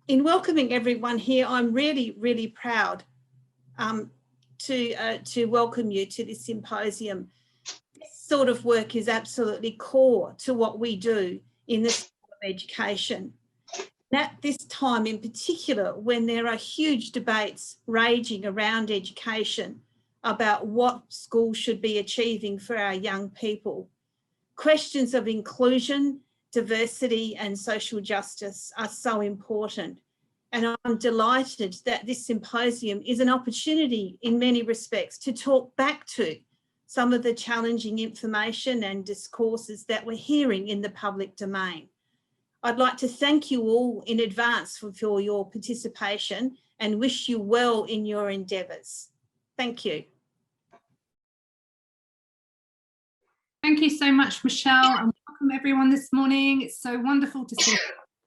In welcoming everyone here, I'm really proud to welcome you to this symposium. This sort of work is absolutely core to what we do in the School of Education. And at this time in particular, when there are huge debates raging around education about what schools should be achieving for our young people, questions of inclusion, diversity and social justice are so important. And I'm delighted that this symposium is an opportunity in many respects to talk back to some of the challenging information and discourses that we're hearing in the public domain. I'd like to thank you all in advance for your participation and wish you well in your endeavours. Thank you. Thank you so much, Michelle, and welcome everyone this morning. It's so wonderful to see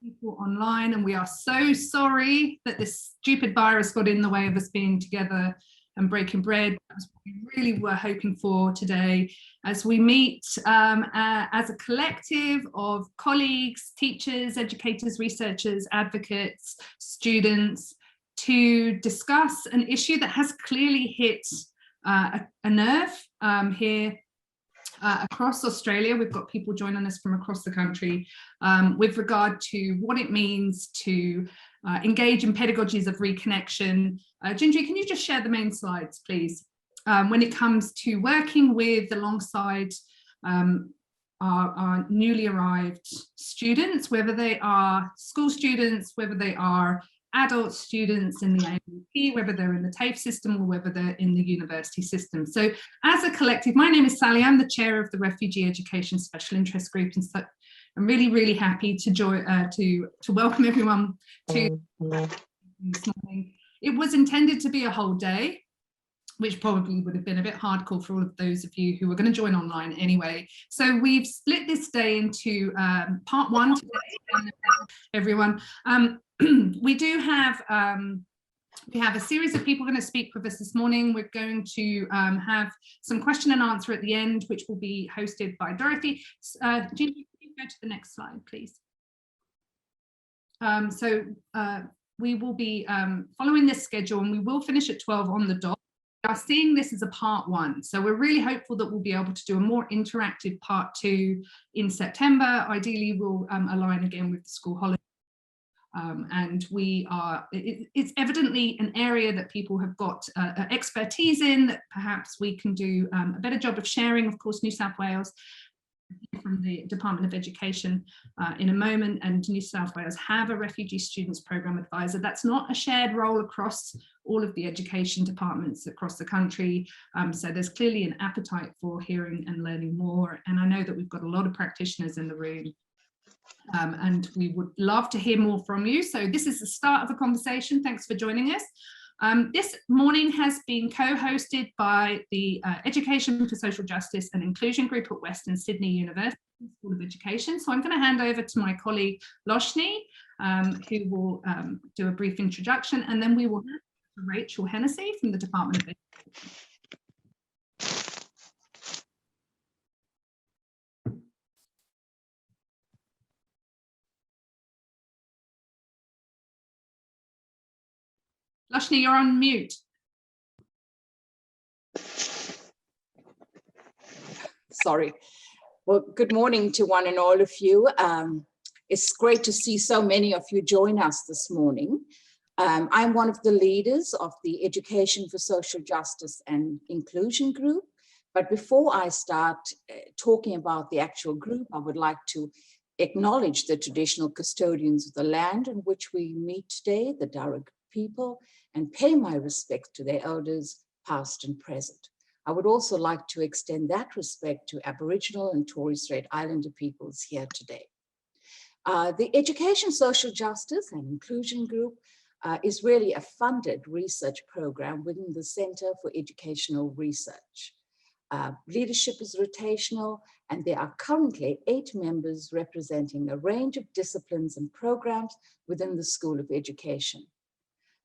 people online, and we are so sorry that this stupid virus got in the way of us being together and breaking bread. That's what we really were hoping for today as we meet as a collective of colleagues, teachers, educators, researchers, advocates, students, to discuss an issue that has clearly hit a nerve here across Australia. We've got people joining us from across the country with regard to what it means to engage in pedagogies of reconnection. Ginger, can you just share the main slides, please? When it comes to working with alongside our newly arrived students, whether they are school students, whether they are adult students in the AMP, whether they're in the TAFE system or whether they're in the university system. So as a collective, my name is Sally, I'm the chair of the Refugee Education Special Interest Group, and so I'm really happy to join to welcome everyone to this morning. It was intended to be a whole day, which probably would have been a bit hardcore for all of those of you who are going to join online anyway. So we've split this day into part one today, everyone. We do have we have a series of people going to speak with us this morning. We're going to have some question and answer at the end, which will be hosted by Dorothy. Ginger, can you go to the next slide, please? We will be following this schedule, and we will finish at 12 on the dot. We are seeing this as a part one, so we're really hopeful that we'll be able to do a more interactive part two in September. Ideally, we'll align again with the school holiday. And it's evidently an area that people have got expertise in, that perhaps we can do a better job of sharing. Of course, New South Wales, from the Department of Education in a moment, and New South Wales have a refugee students program advisor. That's not a shared role across all of the education departments across the country. So there's clearly an appetite for hearing and learning more. And I know that we've got a lot of practitioners in the room. And we would love to hear more from you. So this is the start of a conversation. Thanks for joining us. This morning has been co-hosted by the Education for Social Justice and Inclusion Group at Western Sydney University School of Education. So I'm going to hand over to my colleague Loshni, who will do a brief introduction, and then we will have Rachel Hennessy from the Department of Education. Loshni, you're on mute. Sorry. Well, good morning to one and all of you. It's great to see so many of you join us this morning. I'm one of the leaders of the Education for Social Justice and Inclusion Group. But before I start talking about the actual group, I would like to acknowledge the traditional custodians of the land in which we meet today, the Darug people, and pay my respects to their elders, past and present. I would also like to extend that respect to Aboriginal and Torres Strait Islander peoples here today. The Education, Social Justice and Inclusion Group is really a funded research program within the Centre for Educational Research. Leadership is rotational, and there are currently 8 members representing a range of disciplines and programs within the School of Education.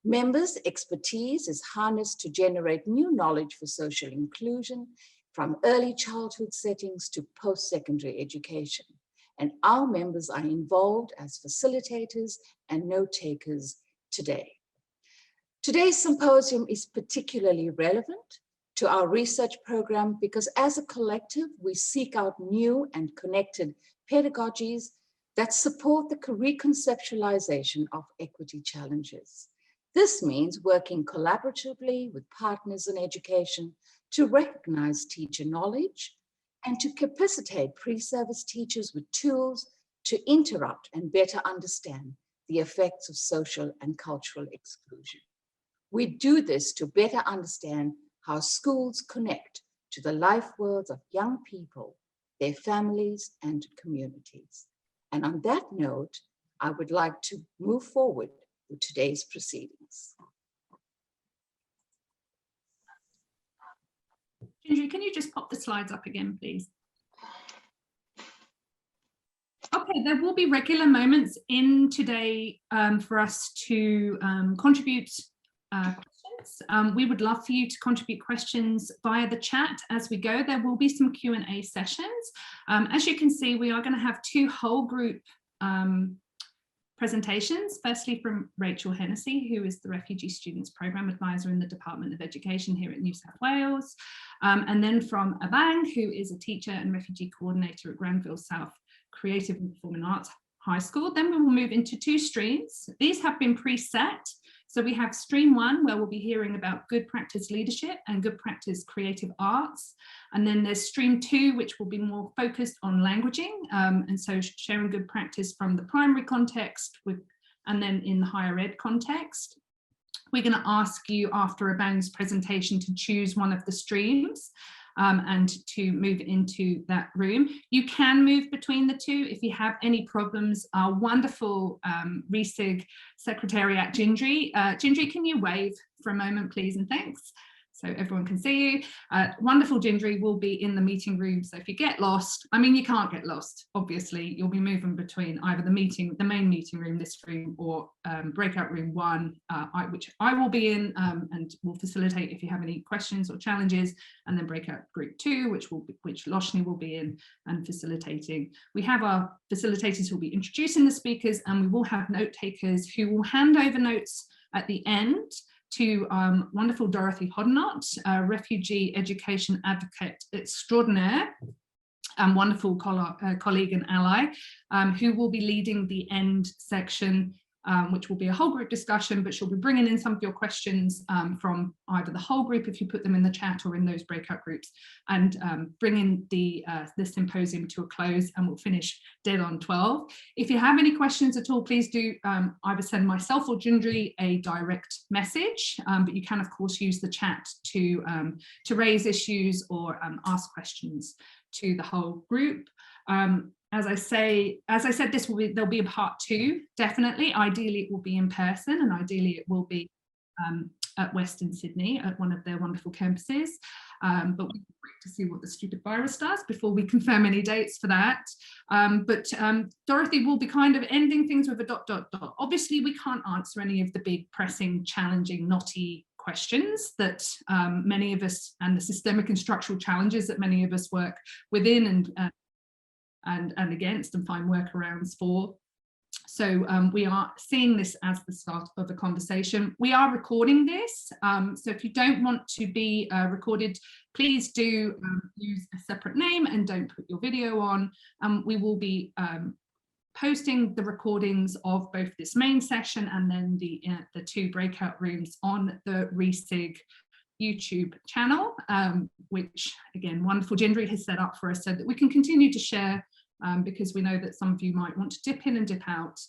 Members' expertise is harnessed to generate new knowledge for social inclusion, from early childhood settings to post-secondary education. and our members are involved as facilitators and note takers today. Today's symposium is particularly relevant to our research program because as a collective, we seek out new and connected pedagogies that support the reconceptualization of equity challenges. This means working collaboratively with partners in education to recognize teacher knowledge and to capacitate pre-service teachers with tools to interrupt and better understand the effects of social and cultural exclusion. We do this to better understand how schools connect to the life worlds of young people, their families, and communities. And on that note, I would like to move forward with today's proceedings. Ginger, can you just pop the slides up again, please? Okay, there will be regular moments in today for us to contribute questions. We would love for you to contribute questions via the chat as we go. There will be some Q&A sessions. As you can see, we are going to have two whole group presentations, firstly from Rachel Hennessy, who is the Refugee Students Programme Advisor in the Department of Education here at New South Wales, and then from Abang, who is a teacher and refugee coordinator at Granville South Creative and Performing Arts High School. Then we will move into two streams. These have been preset. So we have stream 1, where we'll be hearing about good practice leadership and good practice creative arts. And then there's stream 2, which will be more focused on languaging. And so sharing good practice from the primary context and then in the higher ed context. We're going to ask you after Abang's presentation to choose one of the streams and to move into that room. You can move between the two if you have any problems. Our wonderful RESIG Secretariat, Gindri. Gindri, can you wave for a moment, please, and thanks. So everyone can see you. Wonderful Gindri will be in the meeting room. So if you get lost, I mean, you can't get lost, obviously. You'll be moving between either the main meeting room, this room, or breakout room 1, which I will be in and will facilitate if you have any questions or challenges, and then breakout group 2, which Loshni will be in and facilitating. We have our facilitators who will be introducing the speakers, and we will have note takers who will hand over notes at the end to wonderful Dorothy Hodnott, refugee education advocate extraordinaire, and wonderful colleague and ally, who will be leading the end section, which will be a whole group discussion, but she'll be bringing in some of your questions from either the whole group if you put them in the chat or in those breakout groups, and bringing the symposium to a close, and we'll finish dead on 12. If you have any questions at all, please do either send myself or Gindri a direct message, but you can of course use the chat to raise issues or ask questions to the whole group. As I said, there'll be a part 2, definitely. Ideally, it will be in person, and ideally it will be at Western Sydney at one of their wonderful campuses. But we'll wait to see what the stupid virus does before we confirm any dates for that. But Dorothy will be kind of ending things with a ... Obviously, we can't answer any of the big, pressing, challenging, knotty questions that many of us, and the systemic and structural challenges that many of us work within and against and find workarounds for. So we are seeing this as the start of a conversation. We are recording this, so if you don't want to be recorded, please do use a separate name and don't put your video on. We will be posting the recordings of both this main session and then the 2 breakout rooms on the RESIG YouTube channel, which again, wonderful Gindri has set up for us so that we can continue to share, because we know that some of you might want to dip in and dip out.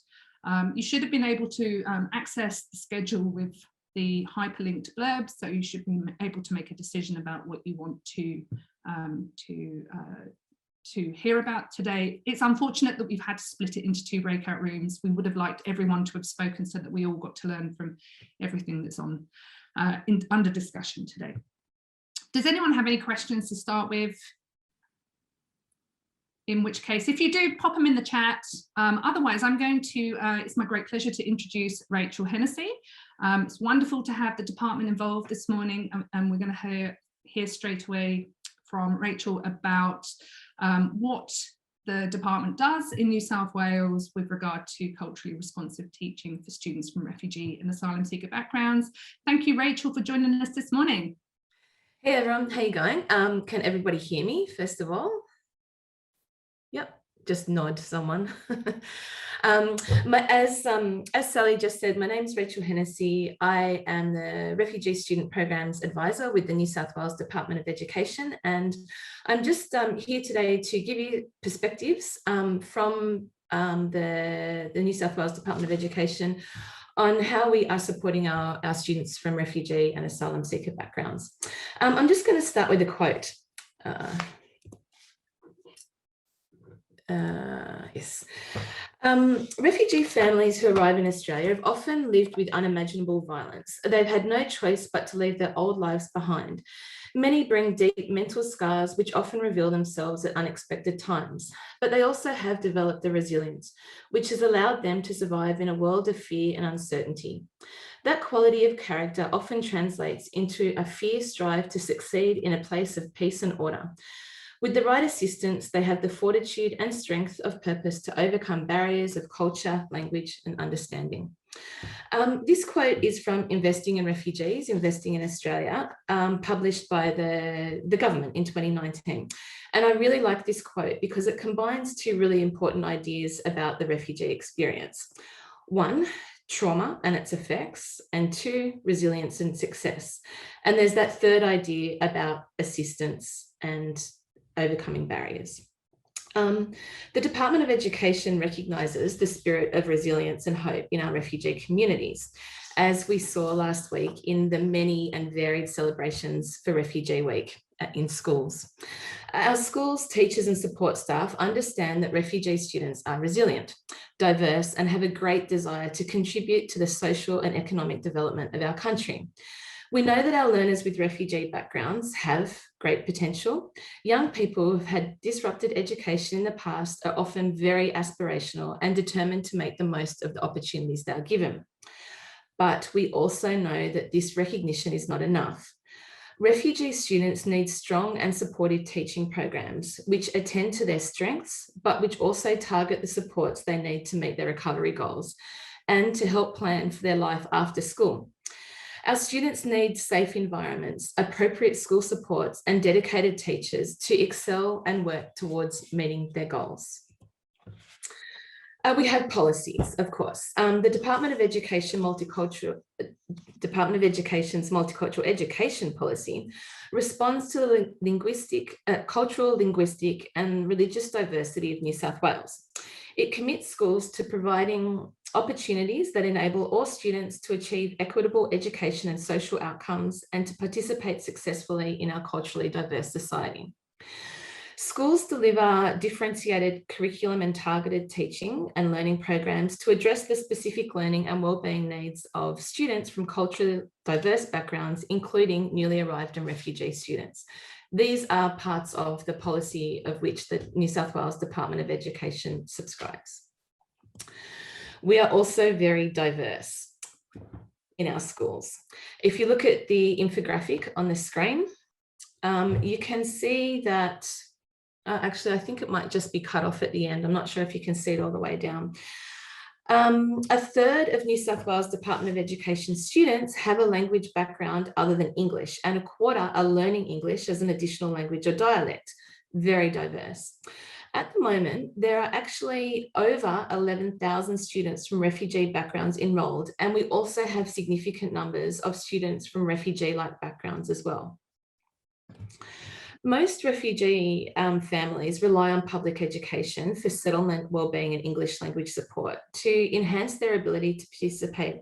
You should have been able to access the schedule with the hyperlinked blurb, so you should be able to make a decision about what you want to hear about today. It's unfortunate that we've had to split it into 2 breakout rooms. We would have liked everyone to have spoken so that we all got to learn from everything that's on under discussion today. Does anyone have any questions to start with? In which case, if you do, pop them in the chat. Otherwise, I'm going to, it's my great pleasure to introduce Rachel Hennessy. It's wonderful to have the department involved this morning, and we're going to hear straight away from Rachel about what the department does in New South Wales with regard to culturally responsive teaching for students from refugee and asylum seeker backgrounds. Thank you, Rachel, for joining us this morning. Hey everyone, how you going? Can everybody hear me first of all? Yep, just nod someone. As Sally just said, my name is Rachel Hennessy. I am the Refugee Student Programs Advisor with the New South Wales Department of Education, and I'm just here today to give you perspectives from the New South Wales Department of Education on how we are supporting our students from refugee and asylum seeker backgrounds. I'm just going to start with a quote. Yes. Refugee families who arrive in Australia have often lived with unimaginable violence. They've had no choice but to leave their old lives behind. Many bring deep mental scars which often reveal themselves at unexpected times, but they also have developed the resilience which has allowed them to survive in a world of fear and uncertainty. That quality of character often translates into a fierce drive to succeed in a place of peace and order. With the right assistance, they have the fortitude and strength of purpose to overcome barriers of culture, language, and understanding. This quote is from Investing in Refugees, Investing in Australia, published by the government in 2019. And I really like this quote because it combines two really important ideas about the refugee experience. One, trauma and its effects, and two, resilience and success. And there's that third idea about assistance and overcoming barriers. The Department of Education recognises the spirit of resilience and hope in our refugee communities, as we saw last week in the many and varied celebrations for Refugee Week in schools. Our schools, teachers and support staff understand that refugee students are resilient, diverse and have a great desire to contribute to the social and economic development of our country. We know that our learners with refugee backgrounds have great potential. Young people who've had disrupted education in the past are often very aspirational and determined to make the most of the opportunities they are given. But we also know that this recognition is not enough. Refugee students need strong and supportive teaching programs which attend to their strengths, but which also target the supports they need to meet their recovery goals and to help plan for their life after school. Our students need safe environments, appropriate school supports, and dedicated teachers to excel and work towards meeting their goals. We have policies, of course. The Department of Education's multicultural education policy responds to the linguistic, cultural, linguistic, and religious diversity of New South Wales. It commits schools to providing opportunities that enable all students to achieve equitable education and social outcomes and to participate successfully in our culturally diverse society. Schools deliver differentiated curriculum and targeted teaching and learning programs to address the specific learning and wellbeing needs of students from culturally diverse backgrounds, including newly arrived and refugee students. These are parts of the policy of which the New South Wales Department of Education subscribes. We are also very diverse in our schools. If you look at the infographic on the screen, you can see that, actually, I think it might just be cut off at the end. I'm not sure if you can see it all the way down. A third of New South Wales Department of Education students have a language background other than English, and a quarter are learning English as an additional language or dialect. Very diverse. At the moment, there are actually over 11,000 students from refugee backgrounds enrolled, and we also have significant numbers of students from refugee-like backgrounds as well. Most refugee families rely on public education for settlement, wellbeing and English language support to enhance their ability to participate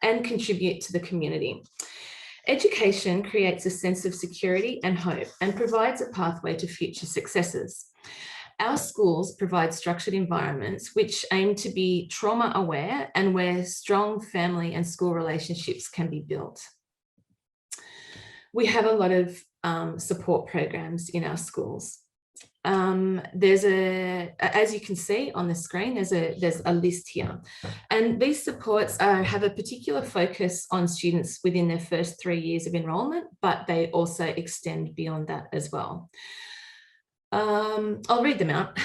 and contribute to the community. Education creates a sense of security and hope and provides a pathway to future successes. Our schools provide structured environments which aim to be trauma aware and where strong family and school relationships can be built. We have a lot of support programs in our schools. There's as you can see on the screen, there's a list here, and these supports have a particular focus on students within their first 3 years of enrolment, but they also extend beyond that as well. I'll read them out.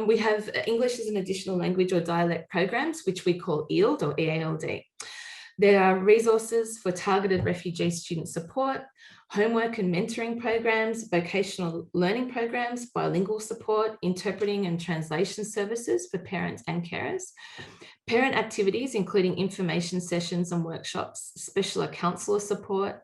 We have English as an additional language or dialect programs, which we call EALD or EALD. There are resources for targeted refugee student support, homework and mentoring programs, vocational learning programs, bilingual support, interpreting and translation services for parents and carers, parent activities, including information sessions and workshops, special counsellor support,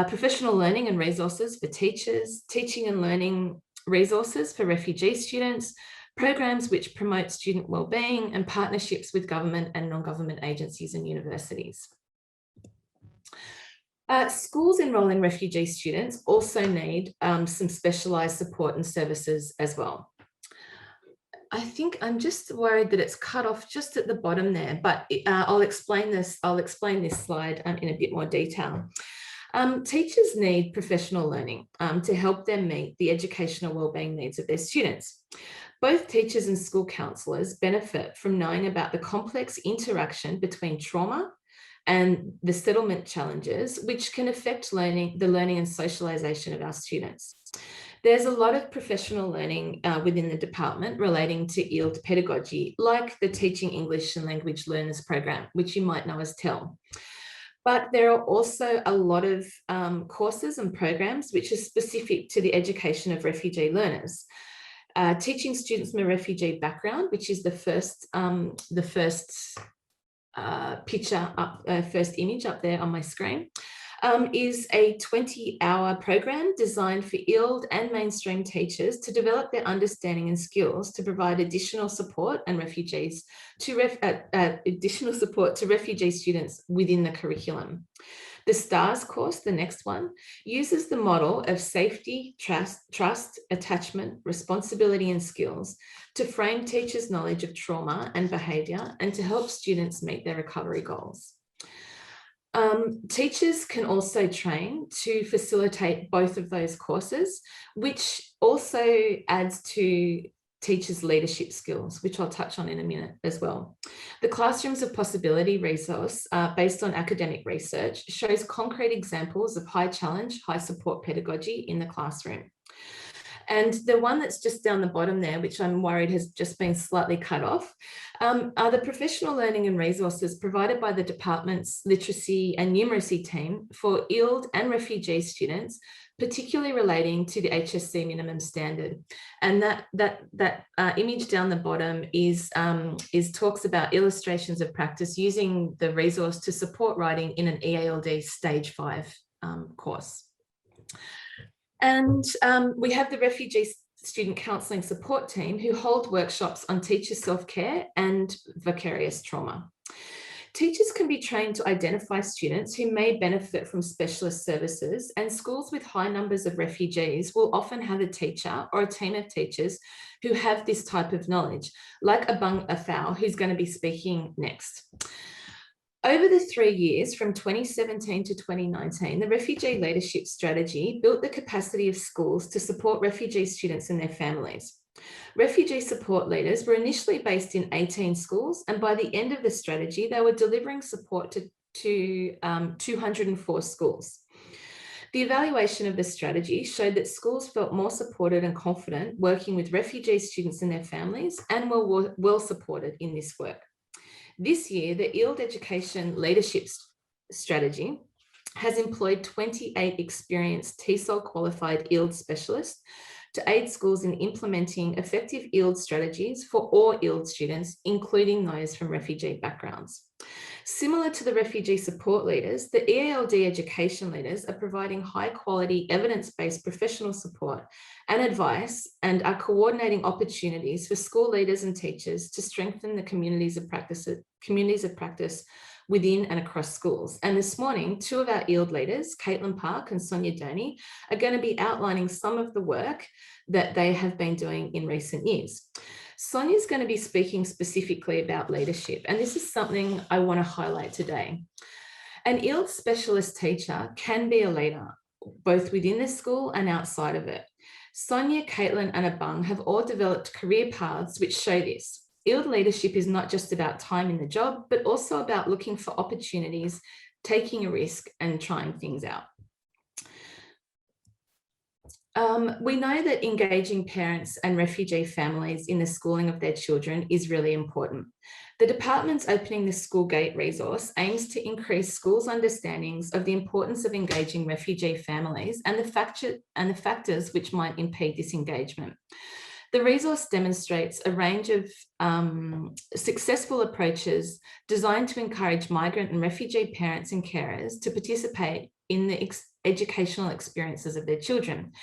professional learning and resources for teachers, teaching and learning resources for refugee students, programs which promote student wellbeing, and partnerships with government and non-government agencies and universities. Schools enrolling refugee students also need some specialised support and services as well. I think I'm just worried that it's cut off just at the bottom there, but I'll explain this slide in a bit more detail. Teachers need professional learning to help them meet the educational wellbeing needs of their students. Both teachers and school counsellors benefit from knowing about the complex interaction between trauma and the settlement challenges, which can affect the learning and socialisation of our students. There's a lot of professional learning within the department relating to EALD pedagogy, like the Teaching English and Language Learners program, which you might know as TEL. But there are also a lot of courses and programs which are specific to the education of refugee learners. Teaching students from a refugee background, which is the first picture up, first image up there on my screen, is a 20-hour program designed for EALD and mainstream teachers to develop their understanding and skills to provide additional support and additional support to refugee students within the curriculum. The STARS course, the next one, uses the model of safety, trust, attachment, responsibility and skills to frame teachers' knowledge of trauma and behaviour and to help students meet their recovery goals. Teachers can also train to facilitate both of those courses, which also adds to teachers' leadership skills, which I'll touch on in a minute as well. The Classrooms of Possibility resource, based on academic research, shows concrete examples of high challenge, high support pedagogy in the classroom. And the one that's just down the bottom there, which I'm worried has just been slightly cut off, are the professional learning and resources provided by the department's literacy and numeracy team for EALD and refugee students, particularly relating to the HSC minimum standard. And that image down the bottom is talks about illustrations of practice using the resource to support writing in an EALD stage 5 course. And we have the Refugee Student Counselling Support Team who hold workshops on teacher self-care and vicarious trauma. Teachers can be trained to identify students who may benefit from specialist services, and schools with high numbers of refugees will often have a teacher or a team of teachers who have this type of knowledge, like Abang Afau, who's going to be speaking next. Over the 3 years, from 2017 to 2019, the Refugee Leadership Strategy built the capacity of schools to support refugee students and their families. Refugee support leaders were initially based in 18 schools, and by the end of the strategy, they were delivering support to 204 schools. The evaluation of the strategy showed that schools felt more supported and confident working with refugee students and their families, and were well supported in this work. This year, the EALD Education Leadership Strategy has employed 28 experienced TESOL qualified EALD specialists to aid schools in implementing effective EALD strategies for all EALD students, including those from refugee backgrounds. Similar to the refugee support leaders, the EALD education leaders are providing high quality evidence-based professional support and advice, and are coordinating opportunities for school leaders and teachers to strengthen the communities of practice within and across schools. And this morning, two of our EALD leaders, Caitlin Park and Sonia Doney, are going to be outlining some of the work that they have been doing in recent years. Sonia's going to be speaking specifically about leadership, and this is something I want to highlight today. An EALD specialist teacher can be a leader, both within the school and outside of it. Sonia, Caitlin and Abang have all developed career paths which show this. EALD leadership is not just about time in the job, but also about looking for opportunities, taking a risk and trying things out. We know that engaging parents and refugee families in the schooling of their children is really important. The department's Opening the School Gate resource aims to increase schools' understandings of the importance of engaging refugee families and the factors which might impede this engagement. The resource demonstrates a range of successful approaches designed to encourage migrant and refugee parents and carers to participate in the educational experiences of their children.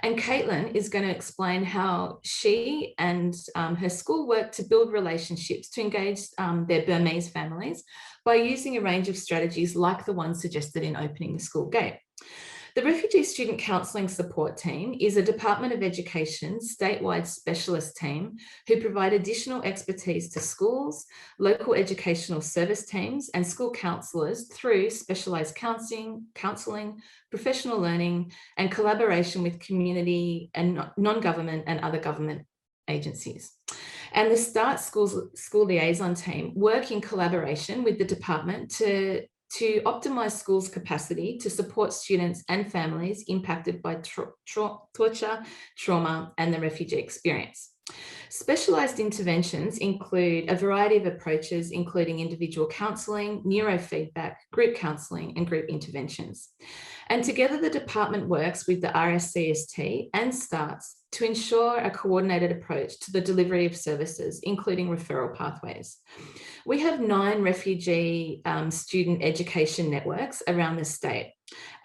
And Caitlin is going to explain how she and her school work to build relationships to engage their Burmese families by using a range of strategies like the ones suggested in Opening the School Gate. The Refugee Student Counselling Support Team is a Department of Education statewide specialist team who provide additional expertise to schools, local educational service teams and school counsellors through specialised counselling, professional learning and collaboration with community and non-government and other government agencies. And the START School Liaison Team work in collaboration with the department to optimise schools' capacity to support students and families impacted by torture, trauma, and the refugee experience. Specialised interventions include a variety of approaches, including individual counselling, neurofeedback, group counselling, and group interventions. And together, the department works with the RSCST and STARTS to ensure a coordinated approach to the delivery of services, including referral pathways. We have 9 refugee student education networks around the state,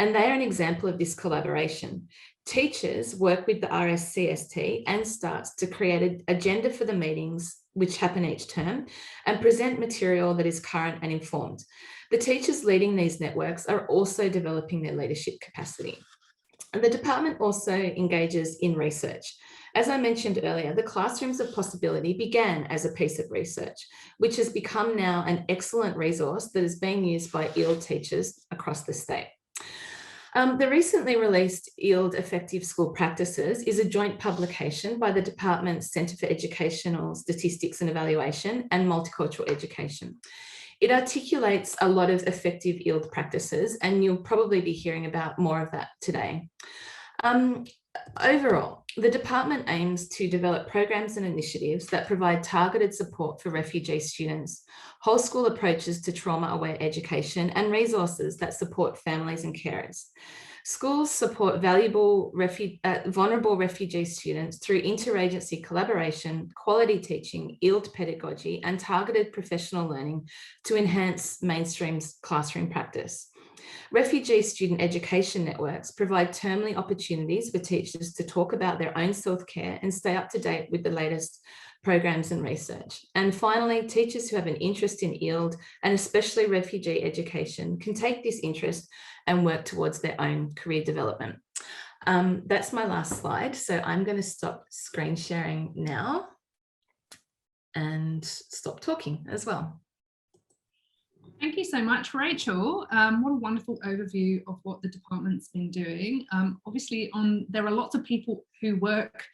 and they are an example of this collaboration. Teachers work with the RSCST and STARTS to create an agenda for the meetings which happen each term and present material that is current and informed. The teachers leading these networks are also developing their leadership capacity. And the department also engages in research. As I mentioned earlier, the Classrooms of Possibility began as a piece of research, which has become now an excellent resource that is being used by EALD teachers across the state. The recently released EALD Effective School Practices is a joint publication by the Department's Centre for Educational Statistics and Evaluation and Multicultural Education. It articulates a lot of effective EALD practices, and you'll probably be hearing about more of that today. Overall, the department aims to develop programs and initiatives that provide targeted support for refugee students, whole school approaches to trauma-aware education, and resources that support families and carers. Schools support vulnerable refugee students through interagency collaboration, quality teaching, EALD pedagogy, and targeted professional learning to enhance mainstream classroom practice. Refugee student education networks provide termly opportunities for teachers to talk about their own self-care and stay up to date with the latest programs and research. And finally, teachers who have an interest in EALD and especially refugee education can take this interest and work towards their own career development. That's my last slide. So I'm going to stop screen sharing now and stop talking as well. Thank you so much, Rachel. What a wonderful overview of what the department's been doing. Obviously, there are lots of people who work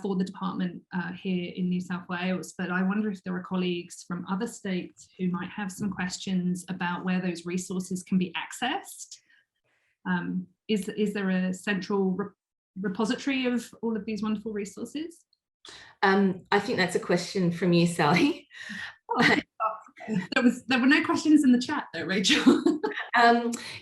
for the department here in New South Wales, but I wonder if there are colleagues from other states who might have some questions about where those resources can be accessed. Is there a central repository of all of these wonderful resources? I think that's a question from you, Sally. Oh, there were no questions in the chat though, Rachel.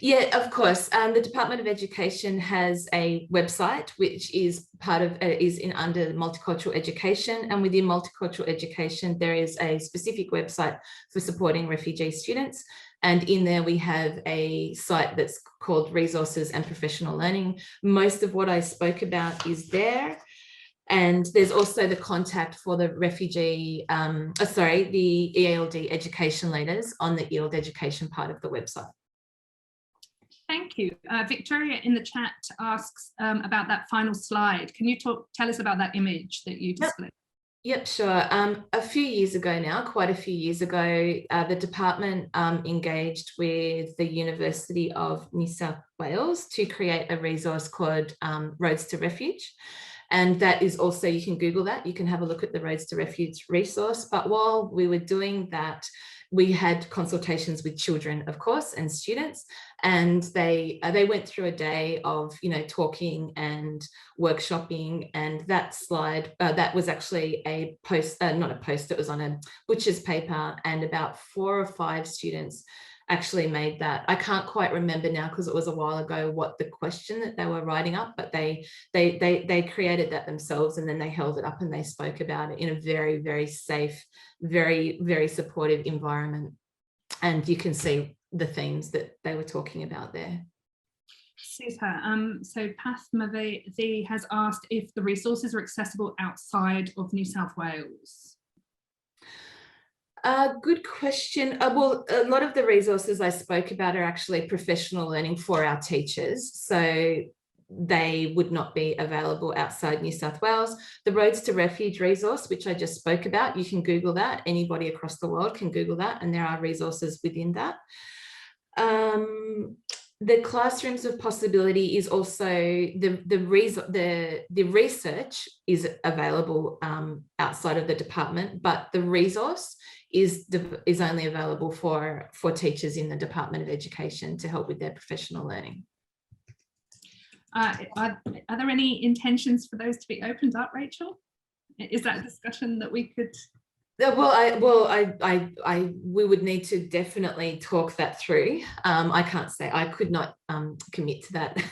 Yeah, of course. The Department of Education has a website which is part of under multicultural education, and within multicultural education there is a specific website for supporting refugee students, and in there we have a site that's called Resources and Professional Learning. Most of what I spoke about is there. And there's also the contact for the the EALD education leaders on the EALD education part of the website. Thank you. Victoria in the chat asks about that final slide. Can you tell us about that image that you displayed? Yep, sure. A few years ago now, quite a few years ago, the department engaged with the University of New South Wales to create a resource called Roads to Refuge. And that is also, you can Google that, you can have a look at the Roads to Refuge resource. But while we were doing that, we had consultations with children, of course, and students, and they went through a day of, you know, talking and workshopping. And that slide, that was actually a post, not a post, it was on a butcher's paper, and about 4 or 5 students actually made that. I can't quite remember now because it was a while ago what the question that they were writing up, but they created that themselves, and then they held it up and they spoke about it in a very, very safe, very, very supportive environment. And you can see the themes that they were talking about there. Super. So Pathmavi has asked if the resources are accessible outside of New South Wales. Good question. Well, a lot of the resources I spoke about are actually professional learning for our teachers. So they would not be available outside New South Wales. The Roads to Refuge resource, which I just spoke about, you can Google that. Anybody across the world can Google that, and there are resources within that. The Classrooms of Possibility is also, the research is available outside of the department, but the resource is only available for teachers in the Department of Education to help with their professional learning. Are there any intentions for those to be opened up, Rachel? Is that a discussion that we could? We would need to definitely talk that through. I can't say, I could not commit to that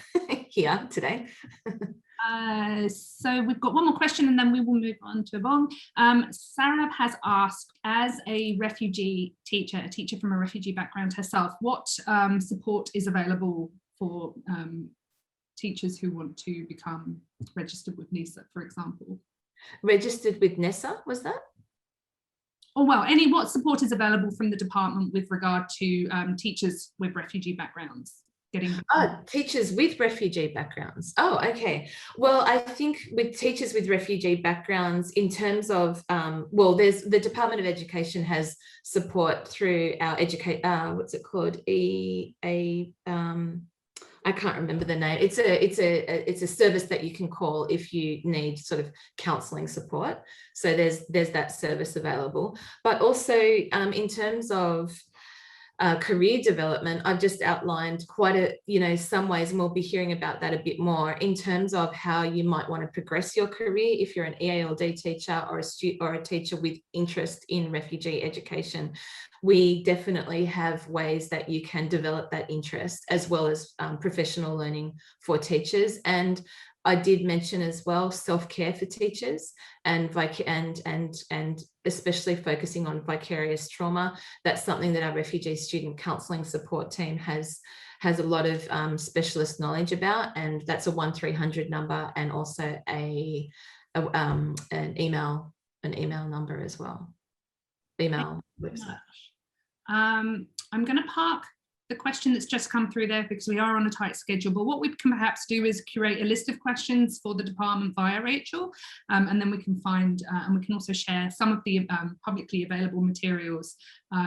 here today. So we've got one more question and then we will move on to Yvonne. SRAB has asked, as a refugee teacher, a teacher from a refugee background herself, what support is available for teachers who want to become registered with NESA, for example? Registered with NESA, was that? Oh, well, what support is available from the department with regard to teachers with refugee backgrounds? Teachers with refugee backgrounds. Oh, okay. Well, I think with teachers with refugee backgrounds, in terms of, well, there's the Department of Education has support through our what's it called? I can't remember the name. It's a service that you can call if you need sort of counselling support. So there's that service available. But also in terms of career development, I've just outlined quite some ways, and we'll be hearing about that a bit more in terms of how you might want to progress your career if you're an EALD teacher or a teacher with interest in refugee education. We definitely have ways that you can develop that interest, as well as professional learning for teachers. And I did mention as well self-care for teachers and especially focusing on vicarious trauma. That's something that our refugee student counselling support team has a lot of specialist knowledge about, and that's a 1300 number, and also an email number as well. Email website. I'm going to park the question that's just come through there because we are on a tight schedule, but what we can perhaps do is curate a list of questions for the department via Rachel, and then we can find and we can also share some of the publicly available materials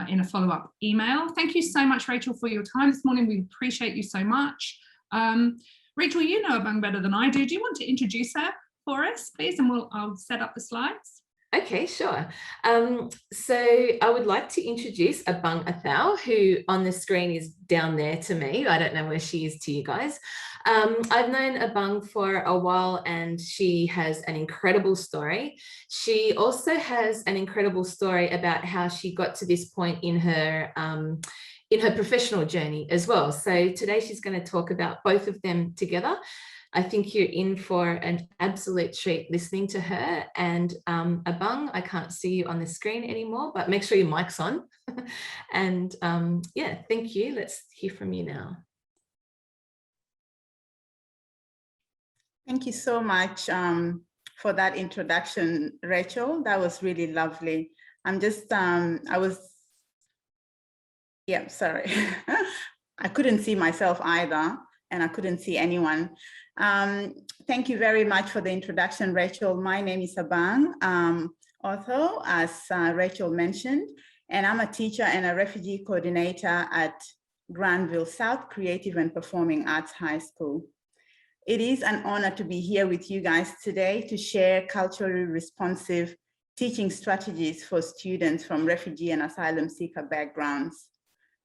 in a follow-up email. Thank you so much, Rachel, for your time this morning. We appreciate you so much. Rachel, you know Abang better than I do. Do you want to introduce her for us, please? And I'll set up the slides. Okay, sure. So I would like to introduce Abang Athau, who on the screen is down there to me. I don't know where she is to you guys. I've known Abang for a while, and she has an incredible story. She also has an incredible story about how she got to this point in her professional journey as well. So today she's going to talk about both of them together. I think you're in for an absolute treat listening to her. And Abang, I can't see you on the screen anymore, but make sure your mic's on. And yeah, thank you. Let's hear from you now. Thank you so much for that introduction, Rachel. That was really lovely. Yeah, sorry. I couldn't see myself either, and I couldn't see anyone. Thank you very much for the introduction, Rachel. My name is Abang Athau, as Rachel mentioned, and I'm a teacher and a refugee coordinator at Granville South Creative and Performing Arts High School. It is an honor to be here with you guys today to share culturally responsive teaching strategies for students from refugee and asylum seeker backgrounds.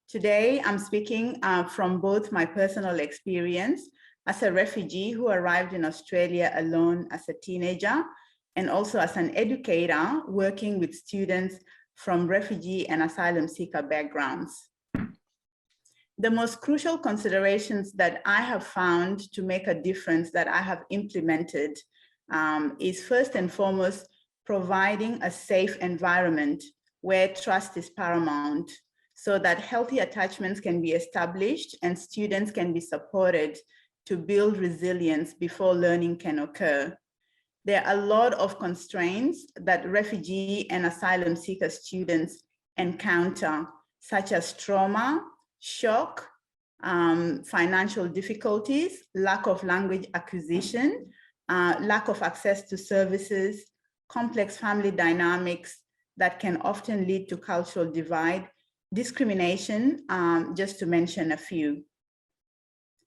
Today, I'm speaking from both my personal experience as a refugee who arrived in Australia alone as a teenager, and also as an educator working with students from refugee and asylum seeker backgrounds. The most crucial considerations that I have found to make a difference that I have implemented is first and foremost, providing a safe environment where trust is paramount so that healthy attachments can be established and students can be supported to build resilience before learning can occur. There are a lot of constraints that refugee and asylum seeker students encounter, such as trauma, shock, financial difficulties, lack of language acquisition, lack of access to services, complex family dynamics that can often lead to cultural divide, discrimination, just to mention a few.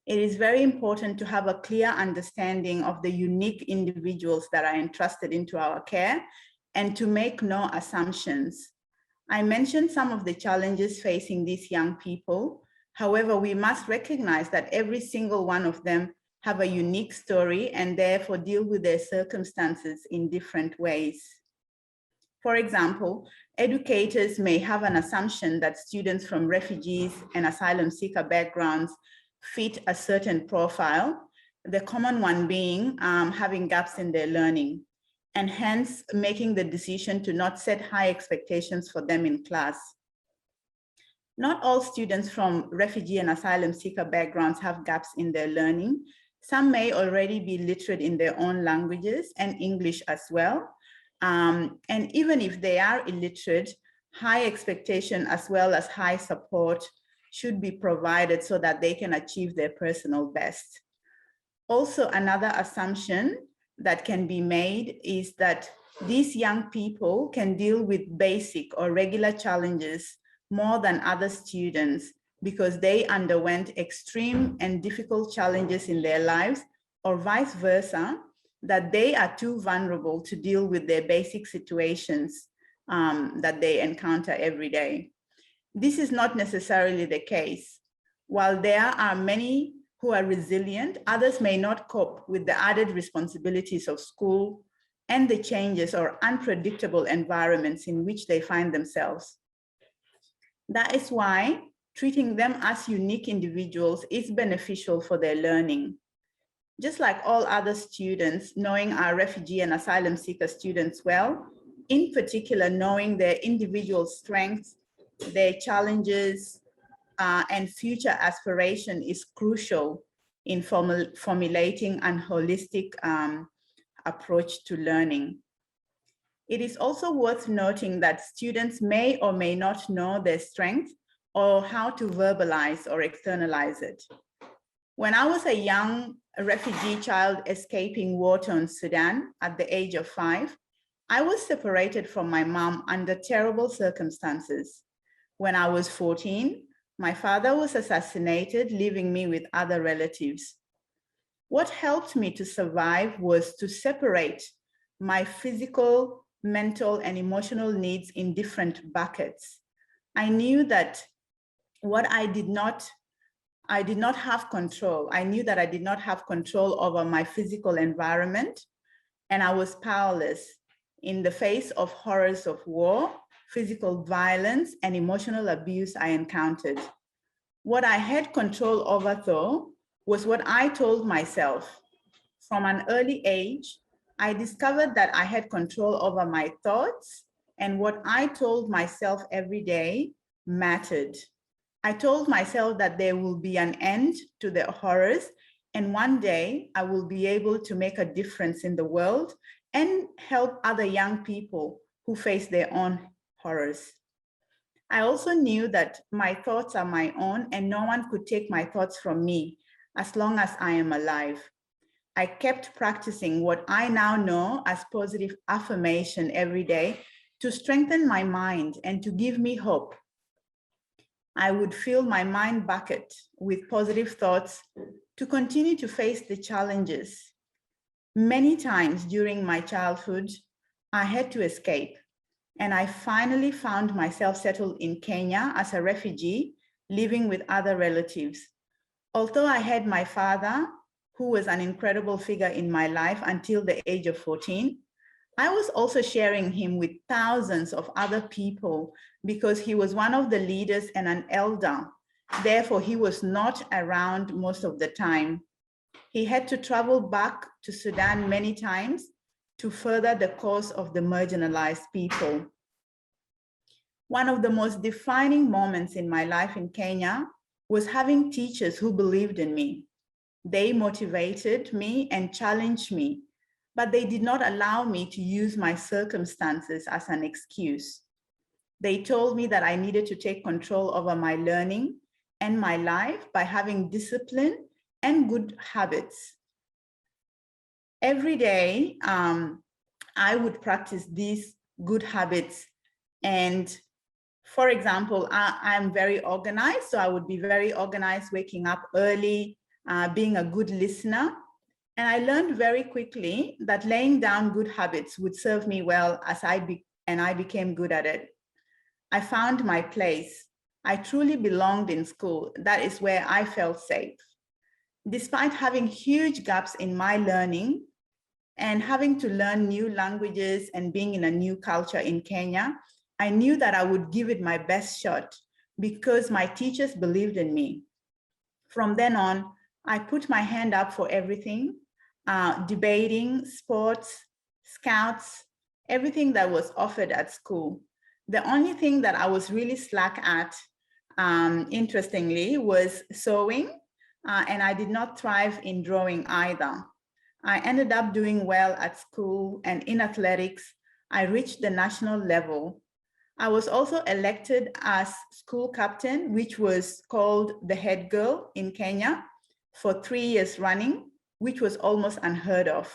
It is very important to have a clear understanding of the unique individuals that are entrusted into our care and to make no assumptions. I mentioned some of the challenges facing these young people. However, we must recognize that every single one of them have a unique story and therefore deal with their circumstances in different ways. For example, educators may have an assumption that students from refugees and asylum seeker backgrounds fit a certain profile, the common one being having gaps in their learning, and hence making the decision to not set high expectations for them in class. Not all students from refugee and asylum seeker backgrounds have gaps in their learning. Some may already be literate in their own languages and English as well. And even if they are illiterate, high expectation as well as high support should be provided so that they can achieve their personal best. Also, another assumption that can be made is that these young people can deal with basic or regular challenges more than other students because they underwent extreme and difficult challenges in their lives, or vice versa, that they are too vulnerable to deal with their basic situations that they encounter every day. This is not necessarily the case. While there are many who are resilient, others may not cope with the added responsibilities of school and the changes or unpredictable environments in which they find themselves. That is why treating them as unique individuals is beneficial for their learning. Just like all other students, knowing our refugee and asylum seeker students well, in particular, knowing their individual strengths, their challenges, and future aspiration is crucial in formulating a holistic approach to learning. It is also worth noting that students may or may not know their strengths or how to verbalize or externalize it. When I was a young refugee child escaping war-torn Sudan at the age of 5, I was separated from my mom under terrible circumstances. When I was 14, my father was assassinated, leaving me with other relatives. What helped me to survive was to separate my physical, mental, and emotional needs in different buckets. I knew that what I did not have control. I knew that I did not have control over my physical environment, and I was powerless in the face of horrors of war, physical violence, and emotional abuse I encountered. What I had control over, though, was what I told myself. From an early age, I discovered that I had control over my thoughts, and what I told myself every day mattered. I told myself that there will be an end to the horrors, and one day I will be able to make a difference in the world and help other young people who face their own horrors. I also knew that my thoughts are my own and no one could take my thoughts from me as long as I am alive. I kept practicing what I now know as positive affirmation every day to strengthen my mind and to give me hope. I would fill my mind bucket with positive thoughts to continue to face the challenges. Many times during my childhood, I had to escape. and I finally found myself settled in Kenya as a refugee, living with other relatives. Although I had my father, who was an incredible figure in my life until the age of 14, I was also sharing him with thousands of other people because he was one of the leaders and an elder. Therefore, he was not around most of the time. He had to travel back to Sudan many times to further the cause of the marginalized people. One of the most defining moments in my life in Kenya was having teachers who believed in me. They motivated me and challenged me, but they did not allow me to use my circumstances as an excuse. They told me that I needed to take control over my learning and my life by having discipline and good habits. Every day, I would practice these good habits. And for example, I'm very organized, so I would be very organized, waking up early, being a good listener. And I learned very quickly that laying down good habits would serve me well as I became good at it. I found my place. I truly belonged in school. That is where I felt safe. Despite having huge gaps in my learning and having to learn new languages and being in a new culture in Kenya, I knew that I would give it my best shot because my teachers believed in me. From then on, I put my hand up for everything, debating, sports, scouts, everything that was offered at school. The only thing that I was really slack at, interestingly, was sewing, and I did not thrive in drawing either. I ended up doing well at school and in athletics. I reached the national level. I was also elected as school captain, which was called the head girl in Kenya, for 3 years running, which was almost unheard of.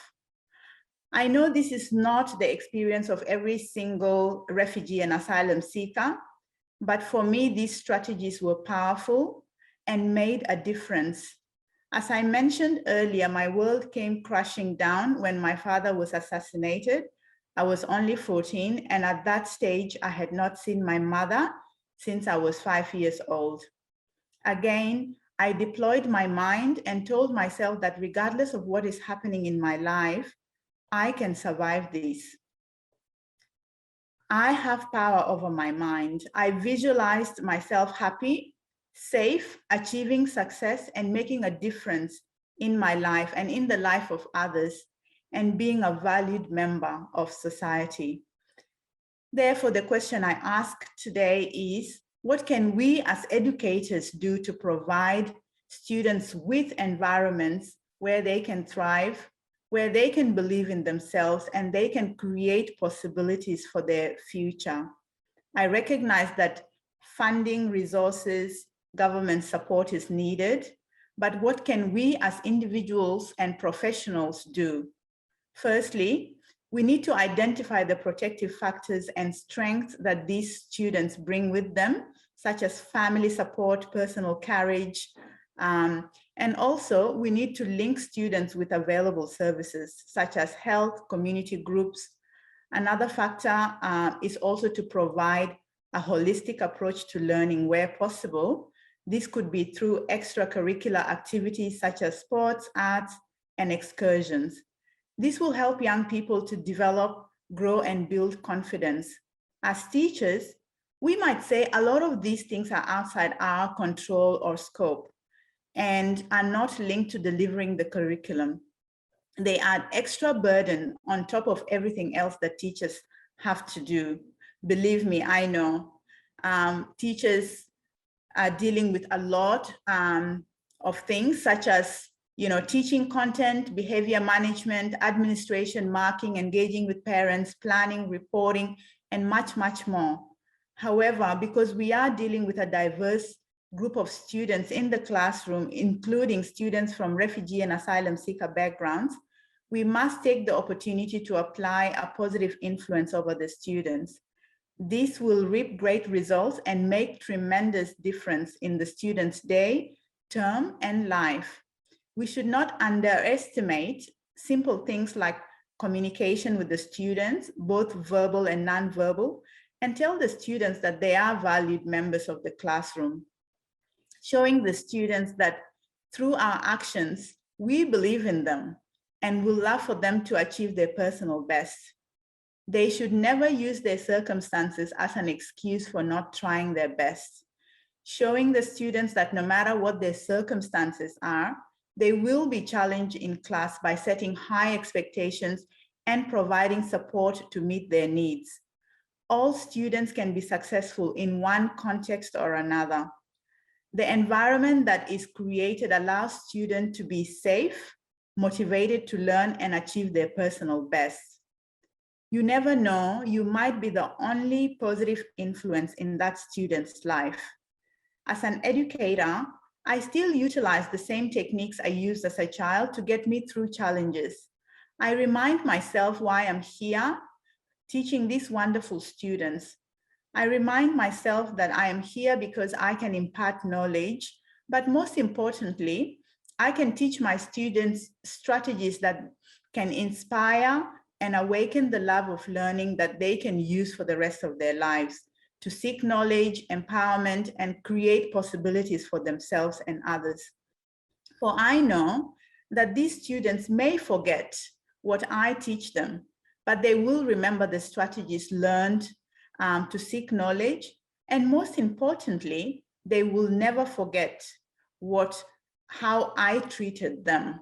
I know this is not the experience of every single refugee and asylum seeker, but for me, these strategies were powerful and made a difference. As I mentioned earlier, my world came crashing down when my father was assassinated. I was only 14, and at that stage, I had not seen my mother since I was 5 years old. Again, I deployed my mind and told myself that regardless of what is happening in my life, I can survive this. I have power over my mind. I visualized myself happy, safe, achieving success, and making a difference in my life and in the life of others, and being a valued member of society. Therefore, the question I ask today is, what can we as educators do to provide students with environments where they can thrive, where they can believe in themselves, and they can create possibilities for their future? I recognize that funding, resources, government support is needed, but what can we as individuals and professionals do? Firstly, we need to identify the protective factors and strengths that these students bring with them, such as family support, personal courage, and also we need to link students with available services, such as health, community groups. Another factor is also to provide a holistic approach to learning where possible. This could be through extracurricular activities such as sports, arts, and excursions. This will help young people to develop, grow, and build confidence. As teachers, we might say a lot of these things are outside our control or scope and are not linked to delivering the curriculum. They add extra burden on top of everything else that teachers have to do. Believe me, I know. Teachers are dealing with a lot of things such as teaching content, behavior management, administration, marking, engaging with parents, planning, reporting, and much, much more. However, because we are dealing with a diverse group of students in the classroom, including students from refugee and asylum seeker backgrounds, we must take the opportunity to apply a positive influence over the students. This will reap great results and make tremendous difference in the students' day, term, and life. We should not underestimate simple things like communication with the students, both verbal and nonverbal, and tell the students that they are valued members of the classroom, showing the students that through our actions, we believe in them and will love for them to achieve their personal best. They should never use their circumstances as an excuse for not trying their best, showing the students that no matter what their circumstances are, they will be challenged in class by setting high expectations and providing support to meet their needs. All students can be successful in one context or another. The environment that is created allows students to be safe, motivated to learn and achieve their personal best. You never know, you might be the only positive influence in that student's life. As an educator, I still utilize the same techniques I used as a child to get me through challenges. I remind myself why I'm here teaching these wonderful students. I remind myself that I am here because I can impart knowledge, but most importantly, I can teach my students strategies that can inspire and awaken the love of learning that they can use for the rest of their lives, to seek knowledge, empowerment, and create possibilities for themselves and others. For I know that these students may forget what I teach them, but they will remember the strategies learned to seek knowledge. And most importantly, they will never forget how I treated them.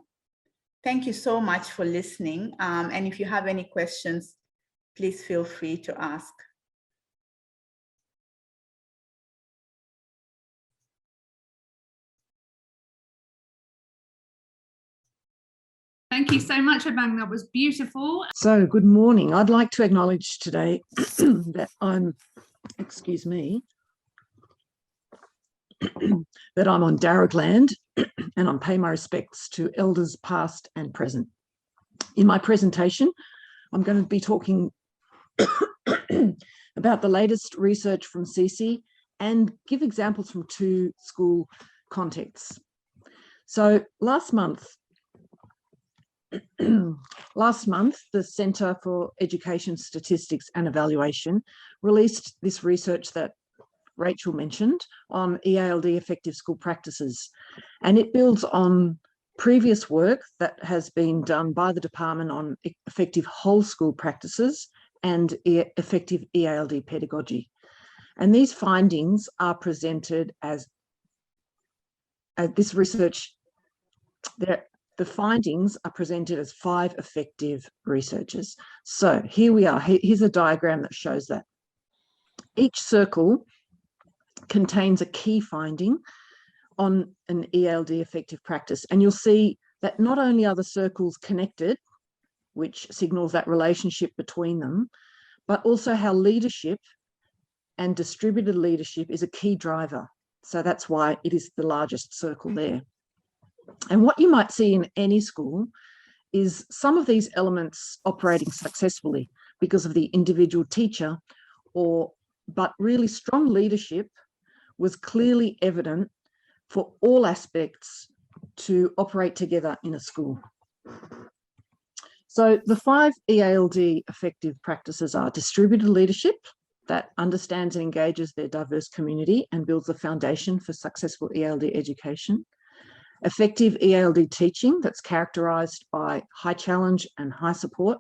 Thank you so much for listening. And if you have any questions, please feel free to ask. Thank you so much, Abang. That was beautiful. So good morning. I'd like to acknowledge today that I'm, excuse me, that I'm on Darug land and I pay my respects to elders past and present. In my presentation, I'm going to be talking about the latest research from CC and give examples from 2 school contexts. So last month, the Centre for Education Statistics and Evaluation released this research that Rachel mentioned on EALD effective school practices, and it builds on previous work that has been done by the department on effective whole school practices and effective EALD pedagogy. And these findings are presented as this research. The findings are presented as 5 effective researchers. So here we are. Here's a diagram that shows that. Each circle contains a key finding on an EALD effective practice. And you'll see that not only are the circles connected, which signals that relationship between them, but also how leadership and distributed leadership is a key driver. So that's why it is the largest circle there. And what you might see in any school is some of these elements operating successfully because of the individual teacher, but really strong leadership was clearly evident for all aspects to operate together in a school. So the 5 EALD effective practices are distributed leadership that understands and engages their diverse community and builds a foundation for successful EALD education. Effective EALD teaching that's characterised by high challenge and high support.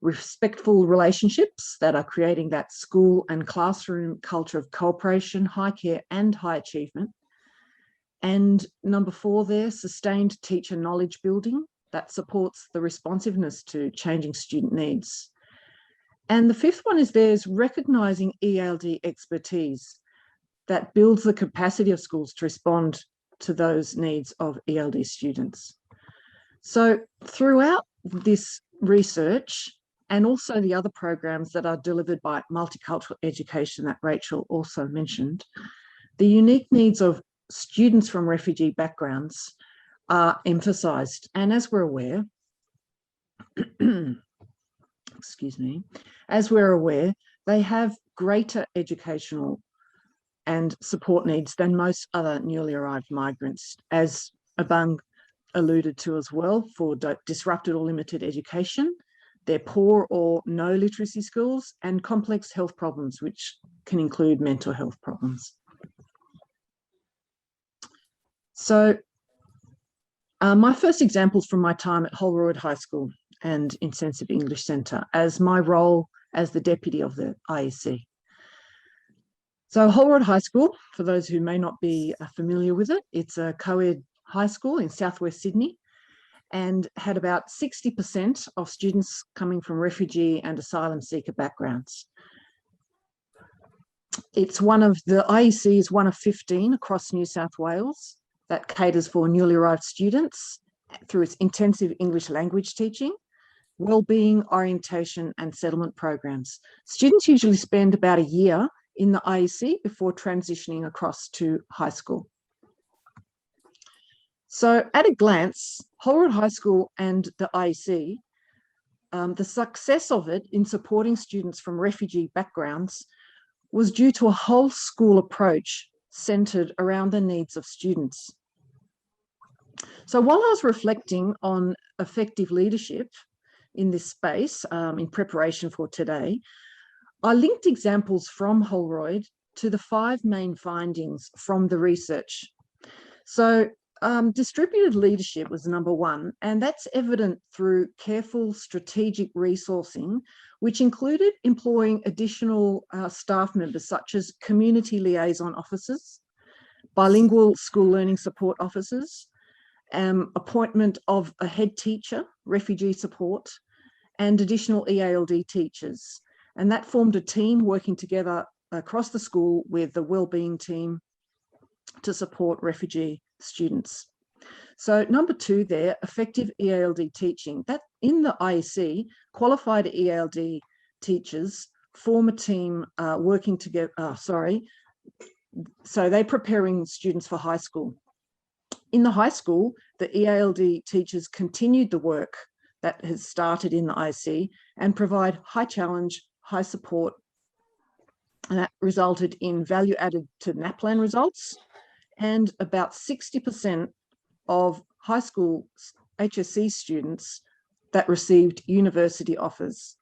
Respectful relationships that are creating that school and classroom culture of cooperation, high care and high achievement. And number 4 there, sustained teacher knowledge building that supports the responsiveness to changing student needs. And the 5th one is recognising EALD expertise that builds the capacity of schools to respond to those needs of EALD students. So throughout this research and also the other programs that are delivered by multicultural education that Rachel also mentioned, the unique needs of students from refugee backgrounds are emphasised. And as we're aware, excuse me, as we're aware, they have greater educational and support needs than most other newly arrived migrants, as Abang alluded to as well, for disrupted or limited education, their poor or no literacy skills, and complex health problems, which can include mental health problems. So my first examples from my time at Holroyd High School and Intensive English Centre as my role as the deputy of the IEC. So Holroyd High School, for those who may not be familiar with it, it's a co-ed high school in southwest Sydney and had about 60% of students coming from refugee and asylum seeker backgrounds. It's the IEC is one of 15 across New South Wales that caters for newly arrived students through its intensive English language teaching, wellbeing, orientation and settlement programs. Students usually spend about a year in the IEC before transitioning across to high school. So at a glance, Holroyd High School and the IEC, the success of it in supporting students from refugee backgrounds was due to a whole school approach centred around the needs of students. So while I was reflecting on effective leadership in this space in preparation for today, I linked examples from Holroyd to the 5 main findings from the research. So distributed leadership was number 1, and that's evident through careful strategic resourcing, which included employing additional staff members such as community liaison officers, bilingual school learning support officers, appointment of a head teacher, refugee support, and additional EALD teachers. And that formed a team working together across the school with the wellbeing team to support refugee students. So number 2 there, effective EALD teaching. That in the IEC, qualified EALD teachers form a team working together, so they're preparing students for high school. In the high school, the EALD teachers continued the work that has started in the IEC and provide high challenge, high support, and that resulted in value added to NAPLAN results, and about 60% of high school HSC students that received university offers.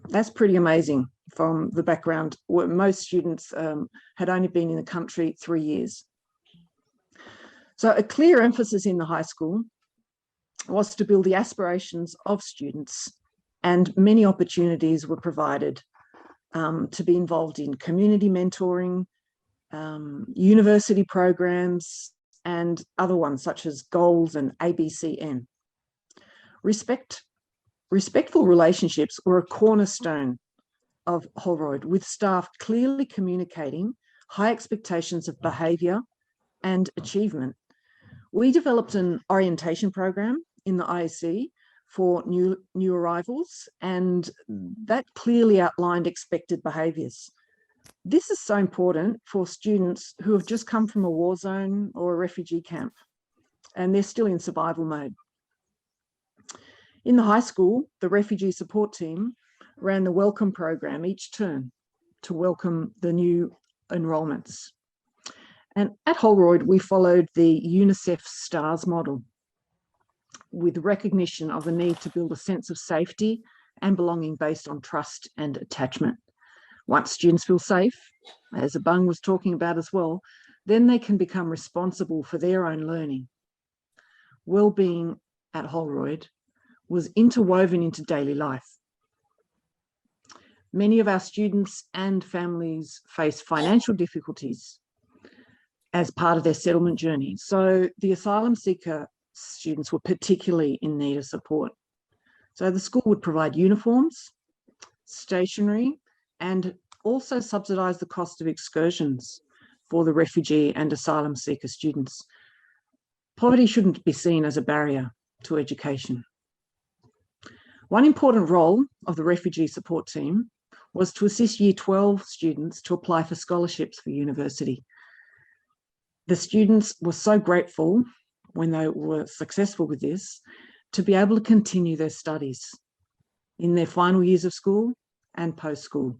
That's pretty amazing from the background where most students had only been in the country 3 years. So a clear emphasis in the high school was to build the aspirations of students, and many opportunities were provided to be involved in community mentoring, university programs, and other ones such as goals and ABCN. Respectful relationships were a cornerstone of Holroyd, with staff clearly communicating high expectations of behaviour and achievement. We developed an orientation program in the IEC for new arrivals, and that clearly outlined expected behaviours. This is so important for students who have just come from a war zone or a refugee camp, and they're still in survival mode. In the high school, the refugee support team ran the welcome program each term to welcome the new enrolments. And at Holroyd, we followed the UNICEF STARS model with recognition of the need to build a sense of safety and belonging based on trust and attachment. Once students feel safe, as Abang was talking about as well, then they can become responsible for their own learning. Wellbeing at Holroyd was interwoven into daily life. Many of our students and families face financial difficulties as part of their settlement journey. So the asylum seeker students were particularly in need of support. So the school would provide uniforms, stationery, and also subsidise the cost of excursions for the refugee and asylum seeker students. Poverty shouldn't be seen as a barrier to education. One important role of the refugee support team was to assist Year 12 students to apply for scholarships for university. The students were so grateful when they were successful with this to be able to continue their studies in their final years of school and post-school.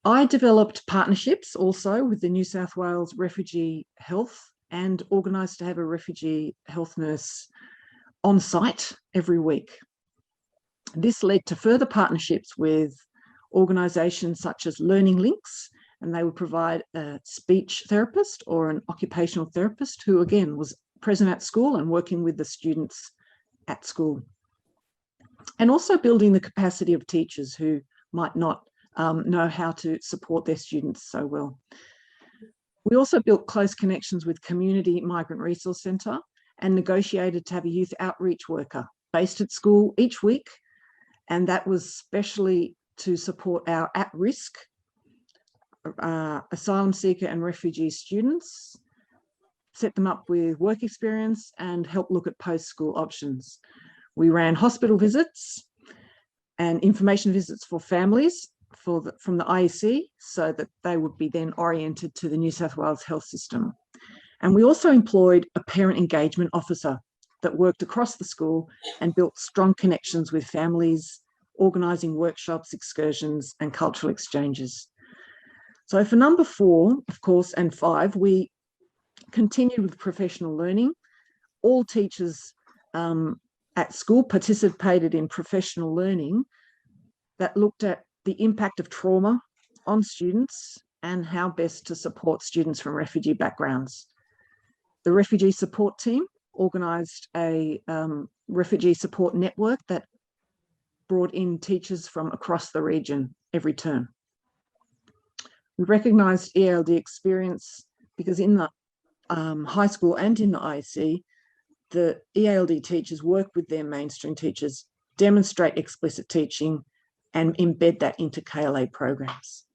I developed partnerships also with the New South Wales Refugee Health and organised to have a refugee health nurse on site every week. This led to further partnerships with organisations such as Learning Links, and they would provide a speech therapist or an occupational therapist who, again, was present at school and working with the students at school. And also building the capacity of teachers who might not know how to support their students so well. We also built close connections with Community Migrant Resource Centre and negotiated to have a youth outreach worker based at school each week, and that was specially to support our at-risk asylum seeker and refugee students, set them up with work experience and help look at post-school options. We ran hospital visits and information visits for families from the IEC so that they would be then oriented to the New South Wales health system. And we also employed a parent engagement officer that worked across the school and built strong connections with families, organising workshops, excursions and cultural exchanges. So for number 4, of course, and 5, we continued with professional learning. All teachers at school participated in professional learning that looked at the impact of trauma on students and how best to support students from refugee backgrounds. The refugee support team organised a refugee support network that brought in teachers from across the region every term. We recognised ELD experience because in the high school and in the IEC, the ELD teachers work with their mainstream teachers, demonstrate explicit teaching and embed that into KLA programs.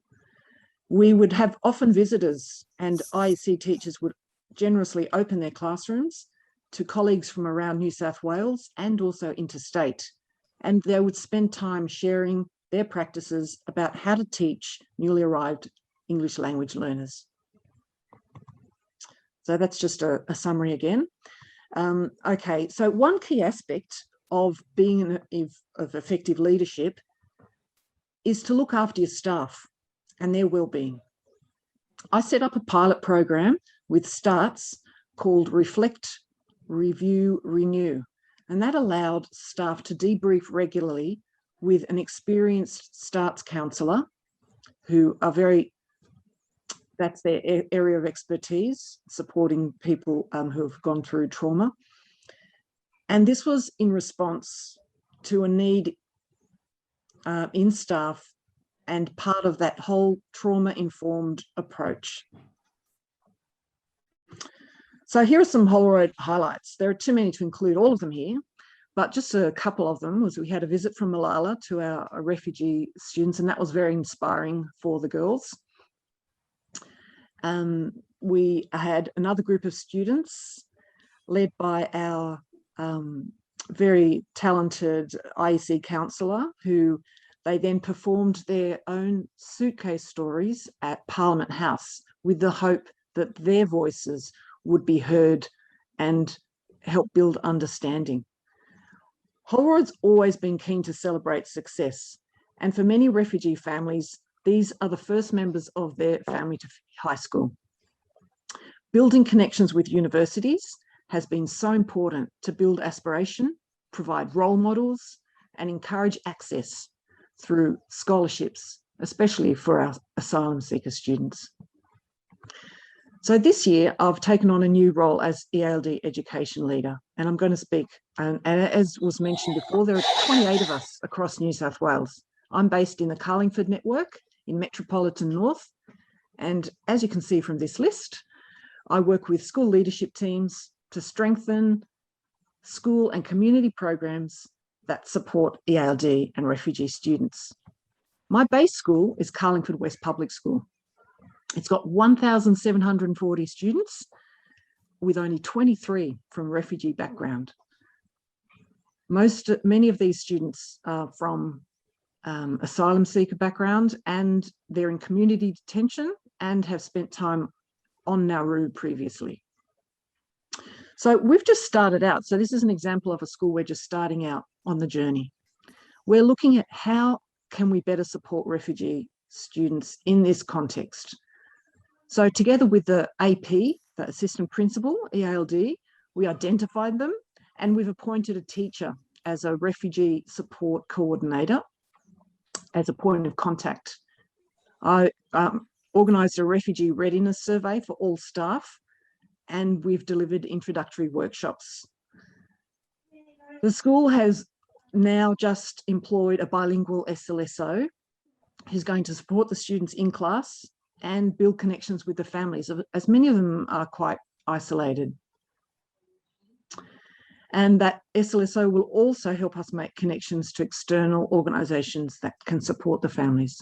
We would have often visitors, and IEC teachers would generously open their classrooms to colleagues from around New South Wales and also interstate. And they would spend time sharing their practices about how to teach newly arrived English language learners. So that's just a summary again. Okay, so one key aspect of being of effective leadership is to look after your staff and their well-being. I set up a pilot program with STARTS called Reflect, Review, Renew, and that allowed staff to debrief regularly with an experienced STARTS counsellor who are that's their area of expertise, supporting people who have gone through trauma. And this was in response to a need in staff and part of that whole trauma-informed approach. So here are some Holroyd highlights. There are too many to include all of them here, but just a couple of them was we had a visit from Malala to our refugee students, and that was very inspiring for the girls. We had another group of students led by our very talented IEC counsellor who they then performed their own suitcase stories at Parliament House with the hope that their voices would be heard and help build understanding. Holroyd's always been keen to celebrate success, and for many refugee families, these are the first members of their family to high school. Building connections with universities has been so important to build aspiration, provide role models, and encourage access through scholarships, especially for our asylum seeker students. So this year, I've taken on a new role as ELD education leader, and I'm going to speak. And as was mentioned before, there are 28 of us across New South Wales. I'm based in the Carlingford network in Metropolitan North. And as you can see from this list, I work with school leadership teams to strengthen school and community programs that support ELD and refugee students. My base school is Carlingford West Public School. It's got 1,740 students with only 23 from refugee background. Many of these students are from asylum seeker background, and they're in community detention and have spent time on Nauru previously. So we've just started out. So this is an example of a school we're just starting out on the journey. We're looking at how can we better support refugee students in this context. So together with the AP, the assistant principal, ELD, we identified them and we've appointed a teacher as a refugee support coordinator, as a point of contact. I organised a refugee readiness survey for all staff, and we've delivered introductory workshops. The school has now just employed a bilingual SLSO who's going to support the students in class and build connections with the families, as many of them are quite isolated. And that SLSO will also help us make connections to external organisations that can support the families.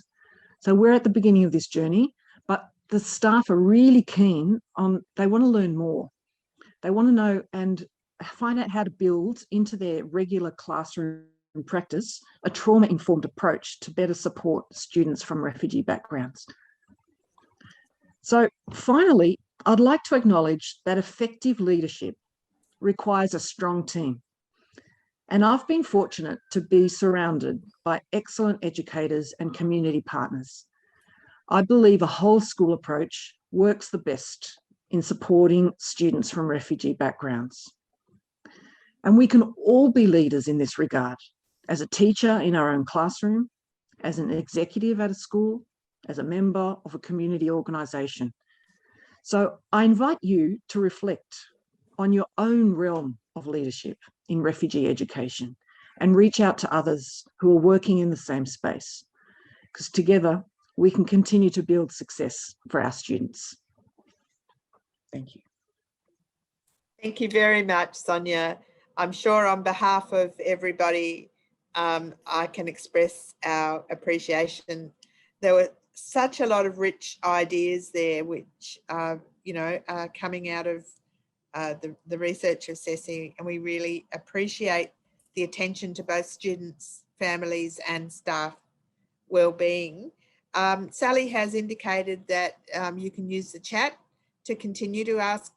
So we're at the beginning of this journey, but the staff are really keen on, they want to learn more. They want to know and find out how to build into their regular classroom practice a trauma-informed approach to better support students from refugee backgrounds. So finally, I'd like to acknowledge that effective leadership requires a strong team. And I've been fortunate to be surrounded by excellent educators and community partners. I believe a whole school approach works the best in supporting students from refugee backgrounds. And we can all be leaders in this regard, as a teacher in our own classroom, as an executive at a school, as a member of a community organisation. So I invite you to reflect on your own realm of leadership in refugee education and reach out to others who are working in the same space, because together we can continue to build success for our students. Thank you. Thank you very much, Sonia. I'm sure on behalf of everybody, I can express our appreciation. There were such a lot of rich ideas there, which you know, are coming out of the research assessing, and we really appreciate the attention to both students, families and staff wellbeing. Sally has indicated that you can use the chat to continue to ask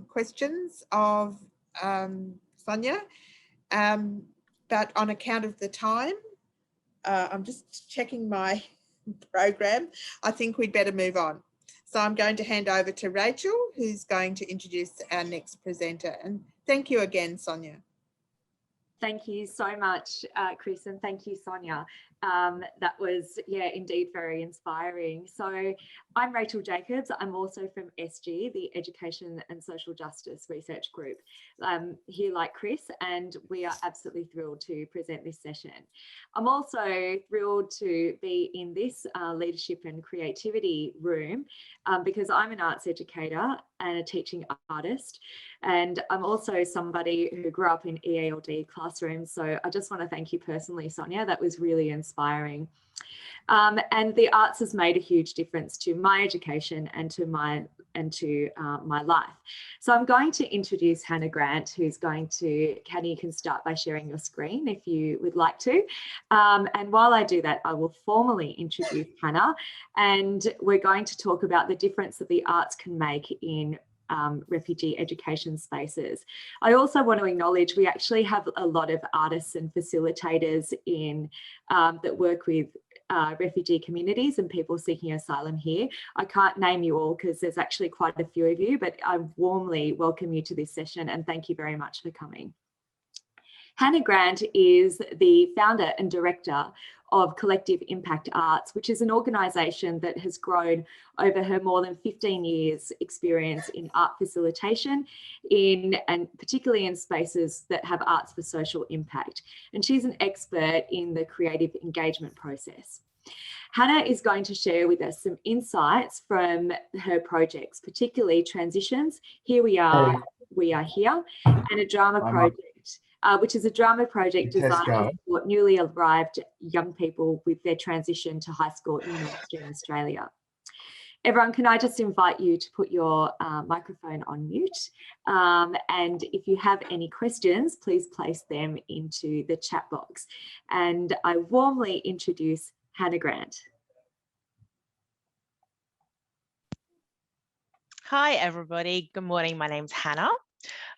questions of Sonia, but on account of the time, I'm just checking my program. I think we'd better move on. So I'm going to hand over to Rachel, who's going to introduce our next presenter. And thank you again, Sonia. Thank you so much, Chris, and thank you, Sonia. That was, yeah, indeed very inspiring. So I'm Rachel Jacobs. I'm also from SG, the Education and Social Justice Research Group, here like Chris, and we are absolutely thrilled to present this session. I'm also thrilled to be in this leadership and creativity room because I'm an arts educator and a teaching artist, and I'm also somebody who grew up in EALD classrooms. So I just want to thank you personally, Sonia. That was really inspiring. And the arts has made a huge difference to my education and to my life. So I'm going to introduce Hannah Grant, who's going to, Hannah, you can start by sharing your screen if you would like to. And while I do that, I will formally introduce Hannah, and we're going to talk about the difference that the arts can make in refugee education spaces. I also want to acknowledge we actually have a lot of artists and facilitators in that work with refugee communities and people seeking asylum here. I can't name you all because there's actually quite a few of you, but I warmly welcome you to this session and thank you very much for coming. Hannah Grant is the founder and director of Collective Impact Arts, which is an organisation that has grown over her more than 15 years experience in art facilitation and particularly in spaces that have arts for social impact. And she's an expert in the creative engagement process. Hannah is going to share with us some insights from her projects, particularly Transitions, Here We Are, We Are Here, and a drama project, which is a drama project designed to support newly arrived young people with their transition to high school in Western Australia. Everyone, can I just invite you to put your microphone on mute? And if you have any questions, please place them into the chat box. And I warmly introduce Hannah Grant. Hi, everybody. Good morning. My name's Hannah.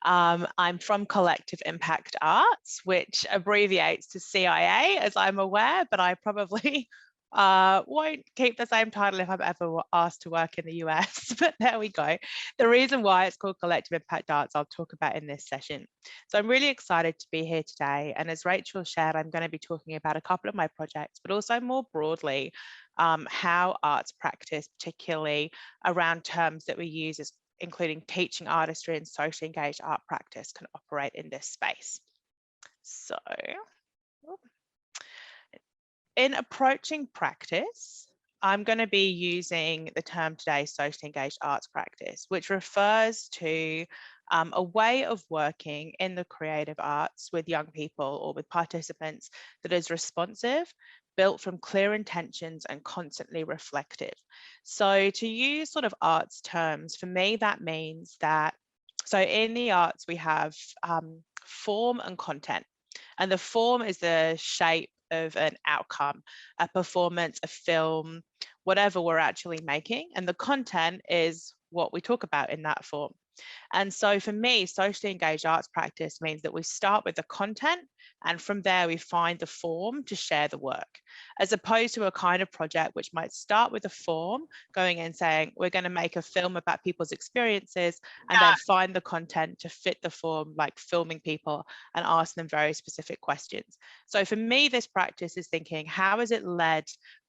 I'm from Collective Impact Arts, which abbreviates to CIA, as I'm aware, but I probably Won't keep the same title if I'm ever asked to work in the US, but there we go. The reason why it's called Collective Impact Arts, I'll talk about in this session. So I'm really excited to be here today. And as Rachel shared, I'm going to be talking about a couple of my projects, but also more broadly, how arts practice, particularly around terms that we use as including teaching artistry and socially engaged art practice, can operate in this space. So in approaching practice, I'm going to be using the term today, socially engaged arts practice, which refers to a way of working in the creative arts with young people or with participants that is responsive, built from clear intentions and constantly reflective. So to use sort of arts terms, for me, that means that, so in the arts, we have form and content. And the form is the shape of an outcome, a performance, a film, whatever we're actually making. And the content is what we talk about in that form. And so for me, socially engaged arts practice means that we start with the content, and from there we find the form to share the work, as opposed to a kind of project which might start with a form, going in saying, we're going to make a film about people's experiences, and then find the content to fit the form, like filming people and ask them very specific questions. So for me, this practice is thinking, how is it led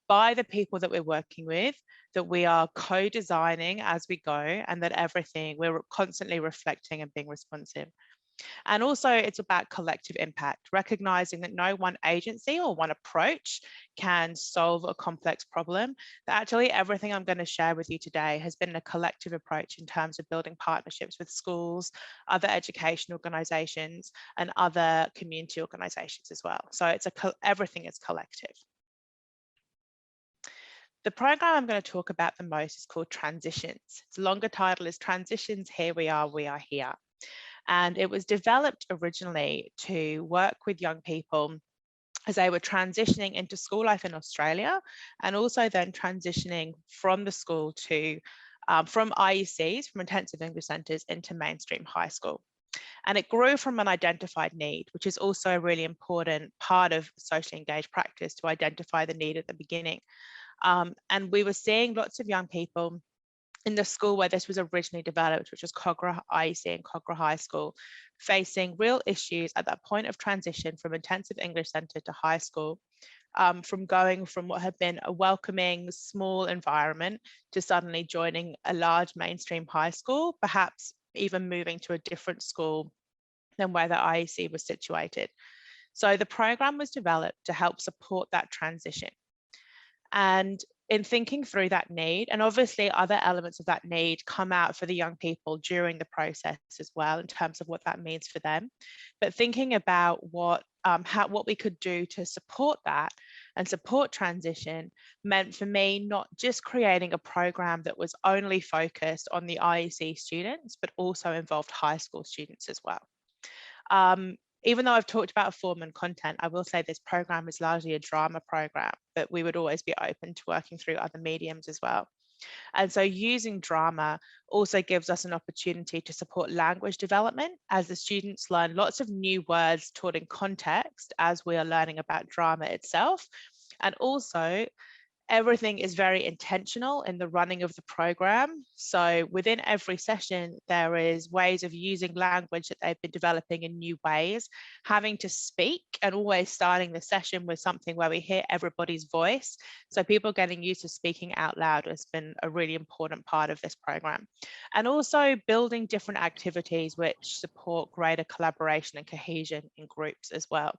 by the people that we're working with, that we are co-designing as we go, and that everything, we're constantly reflecting and being responsive. And also it's about collective impact, recognizing that no one agency or one approach can solve a complex problem. That actually everything I'm going to share with you today has been a collective approach in terms of building partnerships with schools, other education organizations, and other community organizations as well. So it's everything is collective. The program I'm going to talk about the most is called Transitions. Its longer title is Transitions, Here We Are Here. And it was developed originally to work with young people as they were transitioning into school life in Australia, and also then transitioning from the school to, from IECs, from intensive English centres, into mainstream high school. And it grew from an identified need, which is also a really important part of socially engaged practice, to identify the need at the beginning. And we were seeing lots of young people in the school where this was originally developed, which was Cogra IEC and Cogra High School, facing real issues at that point of transition from intensive English centre to high school, from going from what had been a welcoming small environment to suddenly joining a large mainstream high school, perhaps even moving to a different school than where the IEC was situated. So the program was developed to help support that transition. And in thinking through that need, and obviously other elements of that need come out for the young people during the process as well, in terms of what that means for them, but thinking about what we could do to support that and support transition meant for me not just creating a program that was only focused on the IEC students, but also involved high school students as well. Even though I've talked about form and content, I will say this program is largely a drama program, but we would always be open to working through other mediums as well. And so using drama also gives us an opportunity to support language development, as the students learn lots of new words taught in context as we are learning about drama itself. And also, everything is very intentional in the running of the program. So within every session, there is ways of using language that they've been developing in new ways, having to speak, and always starting the session with something where we hear everybody's voice. So people getting used to speaking out loud has been a really important part of this program. And also building different activities which support greater collaboration and cohesion in groups as well.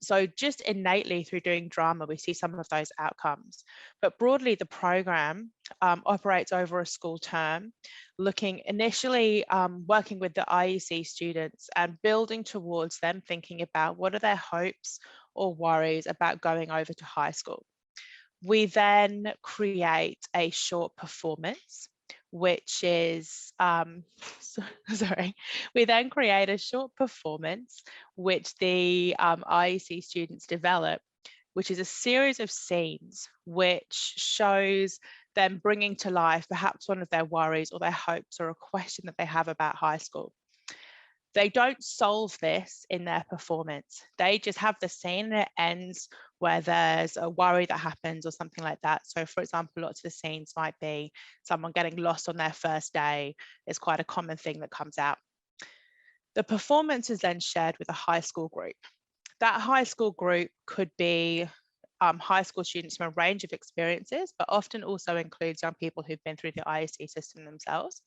So just innately through doing drama, we see some of those outcomes. But broadly, the program operates over a school term, looking initially working with the IEC students and building towards them, thinking about what are their hopes or worries about going over to high school. We then create a short performance, which is, we then create a short performance, which the IEC students develop, which is a series of scenes which shows them bringing to life perhaps one of their worries or their hopes or a question that they have about high school. They don't solve this in their performance. They just have the scene and it ends where there's a worry that happens or something like that. So for example, lots of the scenes might be someone getting lost on their first day is quite a common thing that comes out. The performance is then shared with a high school group. That high school group could be high school students from a range of experiences, but often also includes young people who've been through the IEC system themselves.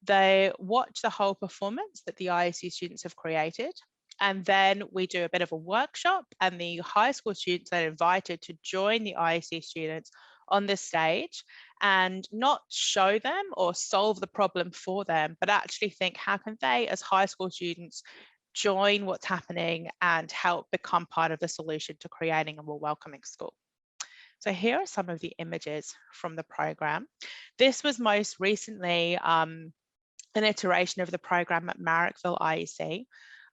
They watch the whole performance that the IEC students have created, and then we do a bit of a workshop, and the high school students are invited to join the IEC students on the stage and not show them or solve the problem for them, but actually think, how can they as high school students join what's happening and help become part of the solution to creating a more welcoming school. So here are some of the images from the program. This was most recently an iteration of the program at Marrickville IEC.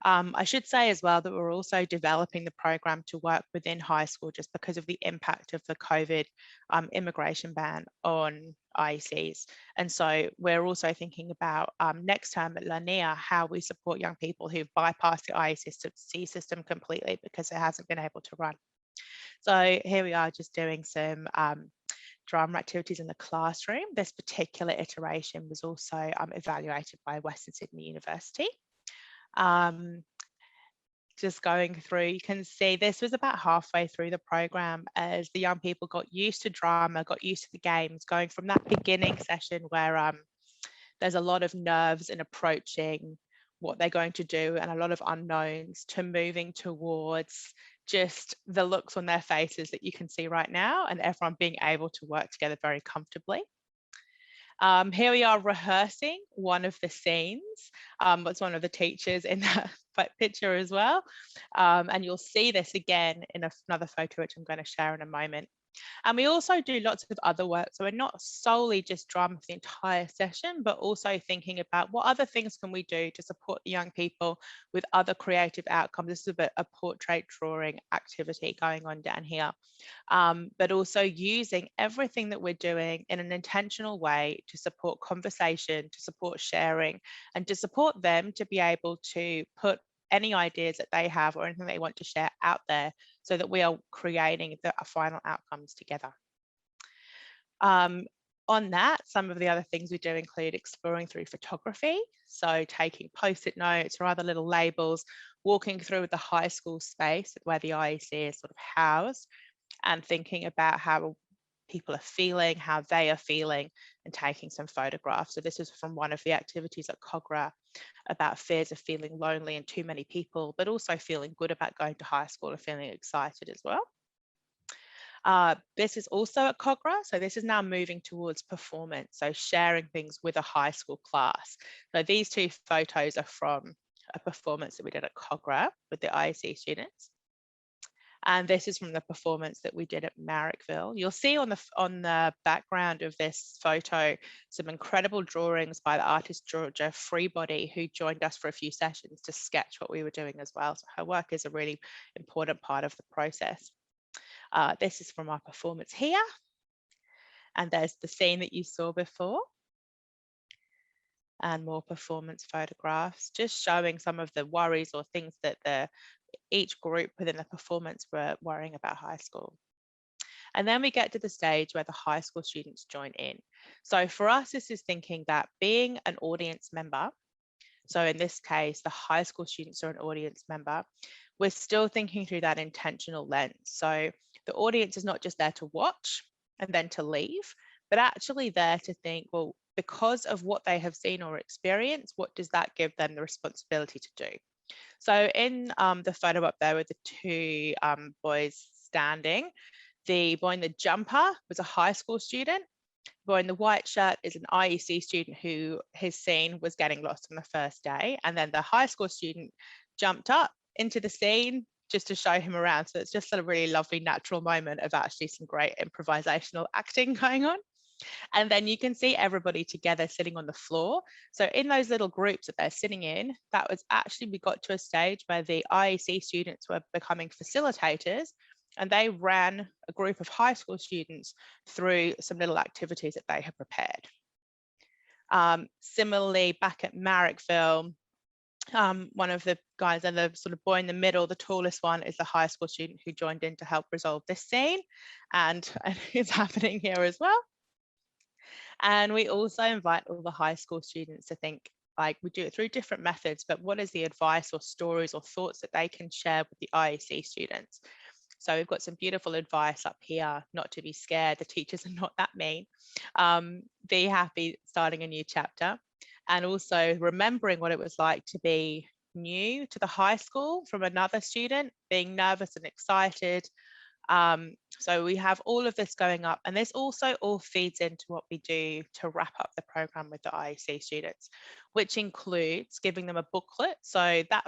I should say as well that we're also developing the program to work within high school just because of the impact of the COVID immigration ban on IECs. And so we're also thinking about next term at Lanier, how we support young people who've bypassed the IEC system completely because it hasn't been able to run. So here we are just doing some drama activities in the classroom. This particular iteration was also evaluated by Western Sydney University. Just going through, you can see this was about halfway through the program as the young people got used to drama, got used to the games, going from that beginning session where there's a lot of nerves in approaching what they're going to do and a lot of unknowns, to moving towards just the looks on their faces that you can see right now and everyone being able to work together very comfortably. Here we are rehearsing one of the scenes. It's one of the teachers in that picture as well. And you'll see this again in another photo, which I'm going to share in a moment. And we also do lots of other work. So we're not solely just drama for the entire session, but also thinking about what other things can we do to support the young people with other creative outcomes. This is a bit a portrait drawing activity going on down here, but also using everything that we're doing in an intentional way to support conversation, to support sharing, and to support them to be able to put any ideas that they have or anything they want to share out there so that we are creating the final outcomes together. On that, some of the other things we do include exploring through photography. So taking post-it notes or other little labels, walking through the high school space where the IEC is sort of housed and thinking about how people are feeling, how they are feeling, and taking some photographs. So this is from one of the activities at Cogra about fears of feeling lonely and too many people, but also feeling good about going to high school and feeling excited as well. This is also at Cogra, so this is now moving towards performance, so sharing things with a high school class. So these two photos are from a performance that we did at Cogra with the IEC students. And this is from the performance that we did at Marrickville. You'll see on the background of this photo some incredible drawings by the artist Georgia Freebody, who joined us for a few sessions to sketch what we were doing as well. So her work is a really important part of the process. This is from our performance here. And there's the scene that you saw before. And more performance photographs, just showing some of the worries or things that each group within the performance were worrying about high school. And then we get to the stage where the high school students join in. So for us, this is thinking that being an audience member, so in this case, the high school students are an audience member, we're still thinking through that intentional lens. So the audience is not just there to watch and then to leave, but actually there to think, well, because of what they have seen or experienced, what does that give them the responsibility to do? So in the photo up there with the two boys standing, the boy in the jumper was a high school student. The boy in the white shirt is an IEC student who his scene was getting lost on the first day. And then the high school student jumped up into the scene just to show him around. So it's just a really lovely natural moment of actually some great improvisational acting going on. And then you can see everybody together sitting on the floor. So in those little groups that they're sitting in, that was actually, we got to a stage where the IEC students were becoming facilitators, and they ran a group of high school students through some little activities that they had prepared. Similarly, back at Marrickville, One of the guys and the sort of boy in the middle, the tallest one, is the high school student who joined in to help resolve this scene, and it's happening here as well. And we also invite all the high school students to think, like, we do it through different methods, but what is the advice or stories or thoughts that they can share with the IEC students? So we've got some beautiful advice up here: not to be scared, the teachers are not that mean, be happy starting a new chapter, and also remembering what it was like to be new to the high school from another student, being nervous and excited. So we have all of this going up, and this also all feeds into what we do to wrap up the program with the IEC students, which includes giving them a booklet. So that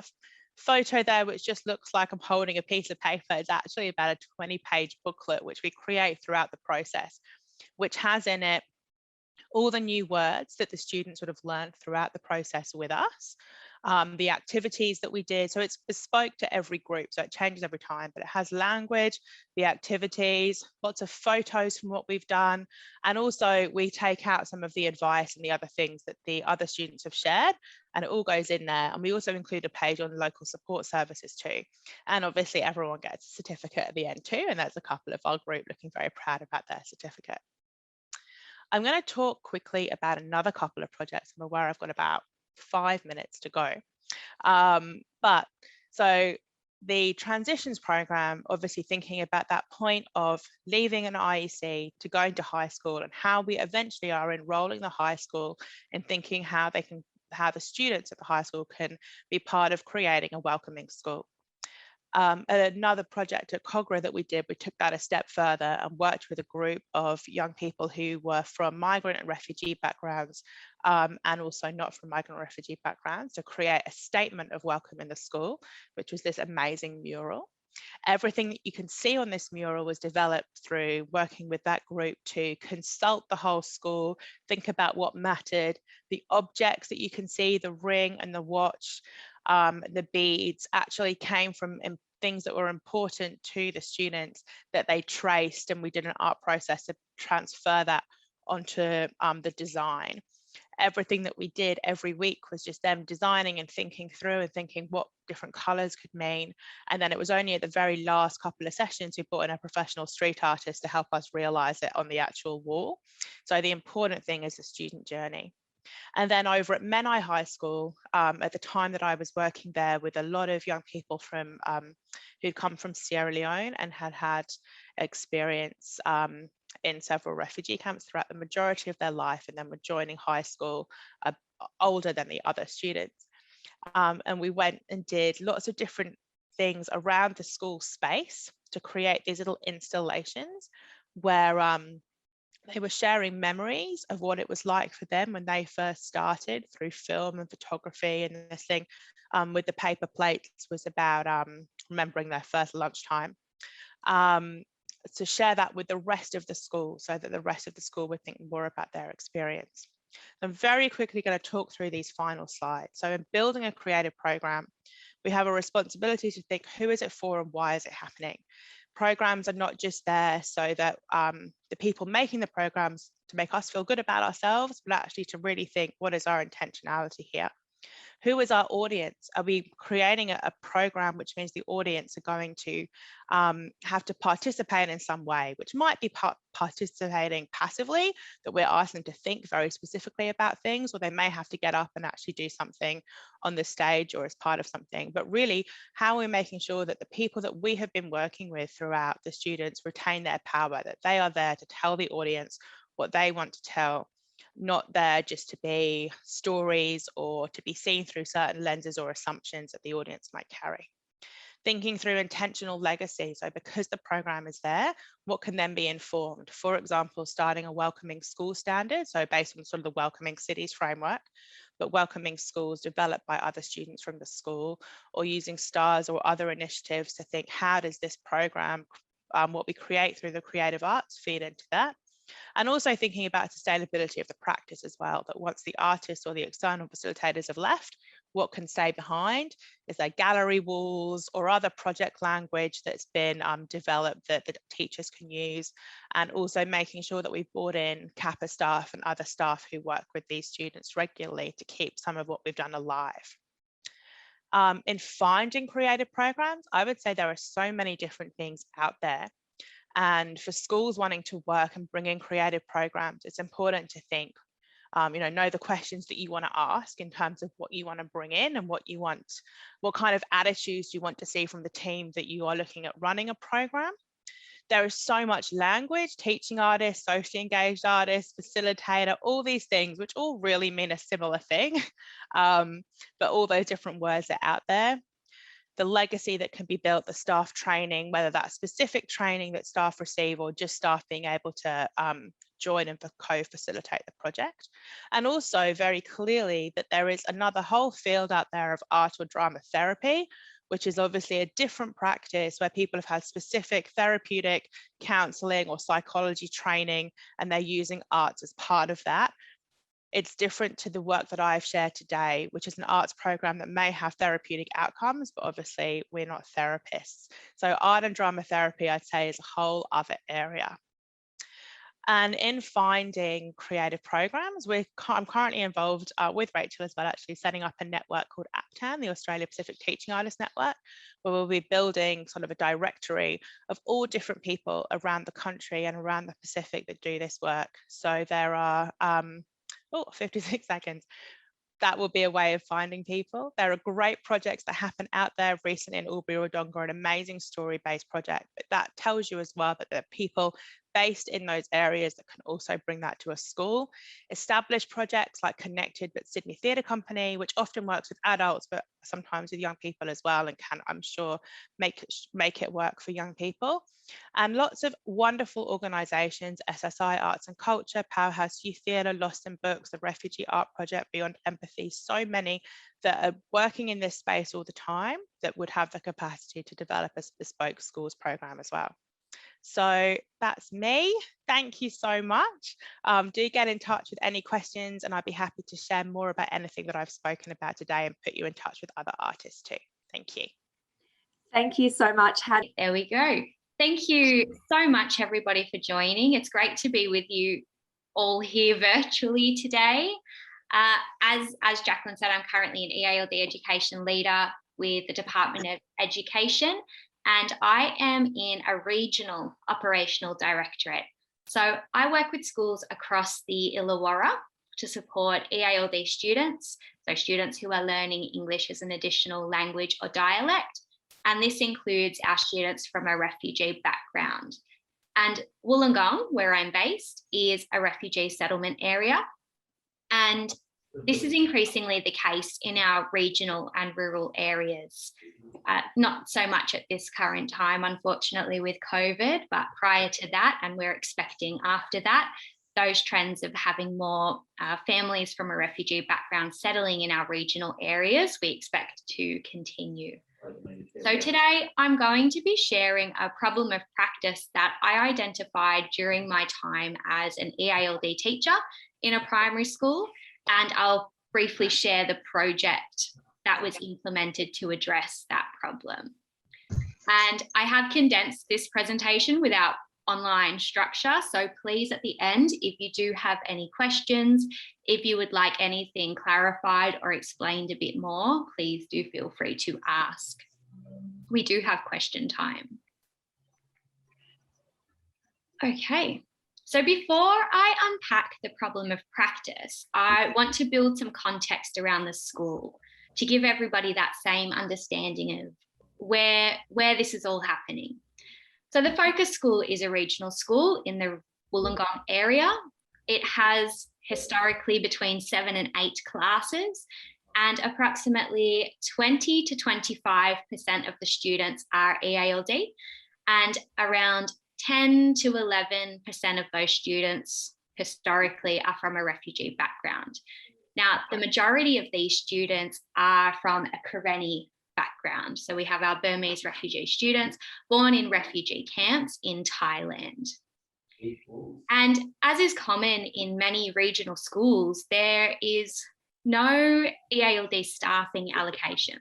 photo there, which just looks like I'm holding a piece of paper, is actually about a 20-page booklet, which we create throughout the process, which has in it all the new words that the students would have learned throughout the process with us, the activities that we did. So it's bespoke to every group, so it changes every time, but it has language, the activities, lots of photos from what we've done, and also we take out some of the advice and the other things that the other students have shared, and it all goes in there. And we also include a page on local support services too, and obviously everyone gets a certificate at the end too, and there's a couple of our group looking very proud about their certificate. I'm going to talk quickly about another couple of projects. I'm aware I've got about 5 minutes to go. So the transitions program, obviously thinking about that point of leaving an IEC to going to high school, and how we eventually are enrolling the high school, and thinking how the students at the high school can be part of creating a welcoming school. Another project at Cogra that we did, we took that a step further and worked with a group of young people who were from migrant and refugee backgrounds, and also not from migrant and refugee backgrounds, to create a statement of welcome in the school, which was this amazing mural. Everything that you can see on this mural was developed through working with that group to consult the whole school, think about what mattered. The objects that you can see, the ring and the watch, the beads, actually came from things that were important to the students that they traced, and we did an art process to transfer that onto the design. Everything that we did every week was just them designing and thinking through and thinking what different colors could mean. And then it was only at the very last couple of sessions we brought in a professional street artist to help us realize it on the actual wall. So the important thing is the student journey. And then over at Menai High School, at the time that I was working there with a lot of young people from who'd come from Sierra Leone and had experience in several refugee camps throughout the majority of their life, and then were joining high school older than the other students. And we went and did lots of different things around the school space to create these little installations where they were sharing memories of what it was like for them when they first started through film and photography. And this thing with the paper plates was about remembering their first lunchtime. To share that with the rest of the school, so that the rest of the school would think more about their experience. I'm very quickly going to talk through these final slides. So in building a creative program, we have a responsibility to think, who is it for and why is it happening? Programs are not just there so that the people making the programs to make us feel good about ourselves, but actually to really think, what is our intentionality here? Who is our audience? Are we creating a program which means the audience are going to have to participate in some way, which might be participating passively, that we're asking them to think very specifically about things, or they may have to get up and actually do something on the stage or as part of something. But really, how are we making sure that the people that we have been working with throughout, the students, retain their power, that they are there to tell the audience what they want to tell, not there just to be stories or to be seen through certain lenses or assumptions that the audience might carry. Thinking through intentional legacy. So because the program is there, what can then be informed? For example, starting a welcoming school standard, so based on sort of the welcoming cities framework, but welcoming schools developed by other students from the school, or using STARS or other initiatives to think, how does this program, what we create through the creative arts, feed into that? And also thinking about sustainability of the practice as well, that once the artists or the external facilitators have left, what can stay behind? Is there gallery walls or other project language that's been developed that the teachers can use? And also making sure that we've brought in CAPA staff and other staff who work with these students regularly to keep some of what we've done alive. In finding creative programs, I would say there are so many different things out there. And for schools wanting to work and bring in creative programs, it's important to think, know the questions that you want to ask in terms of what you want to bring in and what kind of attitudes you want to see from the team that you are looking at running a program. There is so much language, teaching artist, socially engaged artist, facilitator, all these things, which all really mean a similar thing, but all those different words are out there. The legacy that can be built, the staff training, whether that's specific training that staff receive or just staff being able to join and co-facilitate the project. And also very clearly that there is another whole field out there of art or drama therapy, which is obviously a different practice where people have had specific therapeutic counselling or psychology training, and they're using arts as part of that. It's different to the work that I've shared today, which is an arts program that may have therapeutic outcomes, but obviously we're not therapists. So art and drama therapy, I'd say, is a whole other area. And in finding creative programs, I'm currently involved with Rachel as well, actually setting up a network called APTAN, the Australia Pacific Teaching Artists Network, where we'll be building sort of a directory of all different people around the country and around the Pacific that do this work. So there are, 56 seconds. That will be a way of finding people. There are great projects that happen out there. Recently in Albury-Wodonga, an amazing story-based project, but that tells you as well that there are people based in those areas that can also bring that to a school. Established projects like Connected but Sydney Theatre Company, which often works with adults, but sometimes with young people as well, and can, I'm sure, make it work for young people. And lots of wonderful organisations, SSI Arts and Culture, Powerhouse Youth Theatre, Lost in Books, the Refugee Art Project, Beyond Empathy, so many that are working in this space all the time that would have the capacity to develop a bespoke schools program as well. So that's me. Thank you so much. Do get in touch with any questions, and I'd be happy to share more about anything that I've spoken about today and put you in touch with other artists too. Thank you. Thank you so much. There we go. Thank you so much, everybody, for joining. It's great to be with you all here virtually today. As Jacqueline said, I'm currently an EALD education leader with the Department of Education, and I am in a regional operational directorate. So I work with schools across the Illawarra to support EALD students, so students who are learning English as an additional language or dialect. And this includes our students from a refugee background. And Wollongong, where I'm based, is a refugee settlement area. And this is increasingly the case in our regional and rural areas. Not so much at this current time, unfortunately, with COVID, but prior to that, and we're expecting after that, those trends of having more families from a refugee background settling in our regional areas, we expect to continue. So today I'm going to be sharing a problem of practice that I identified during my time as an EALD teacher in a primary school, and I'll briefly share the project that was implemented to address that problem. And I have condensed this presentation without online structure, so please at the end, if you do have any questions, if you would like anything clarified or explained a bit more, please do feel free to ask. We do have question time. Okay, so before I unpack the problem of practice, I want to build some context around the school to give everybody that same understanding of where this is all happening. So the Focus School is a regional school in the Wollongong area. It has historically between 7 and 8 classes, and approximately 20 to 25% of the students are EALD, and around 10 to 11% of those students historically are from a refugee background. Now, the majority of these students are from a Karenni background. So we have our Burmese refugee students born in refugee camps in Thailand. And as is common in many regional schools, there is no EALD staffing allocation.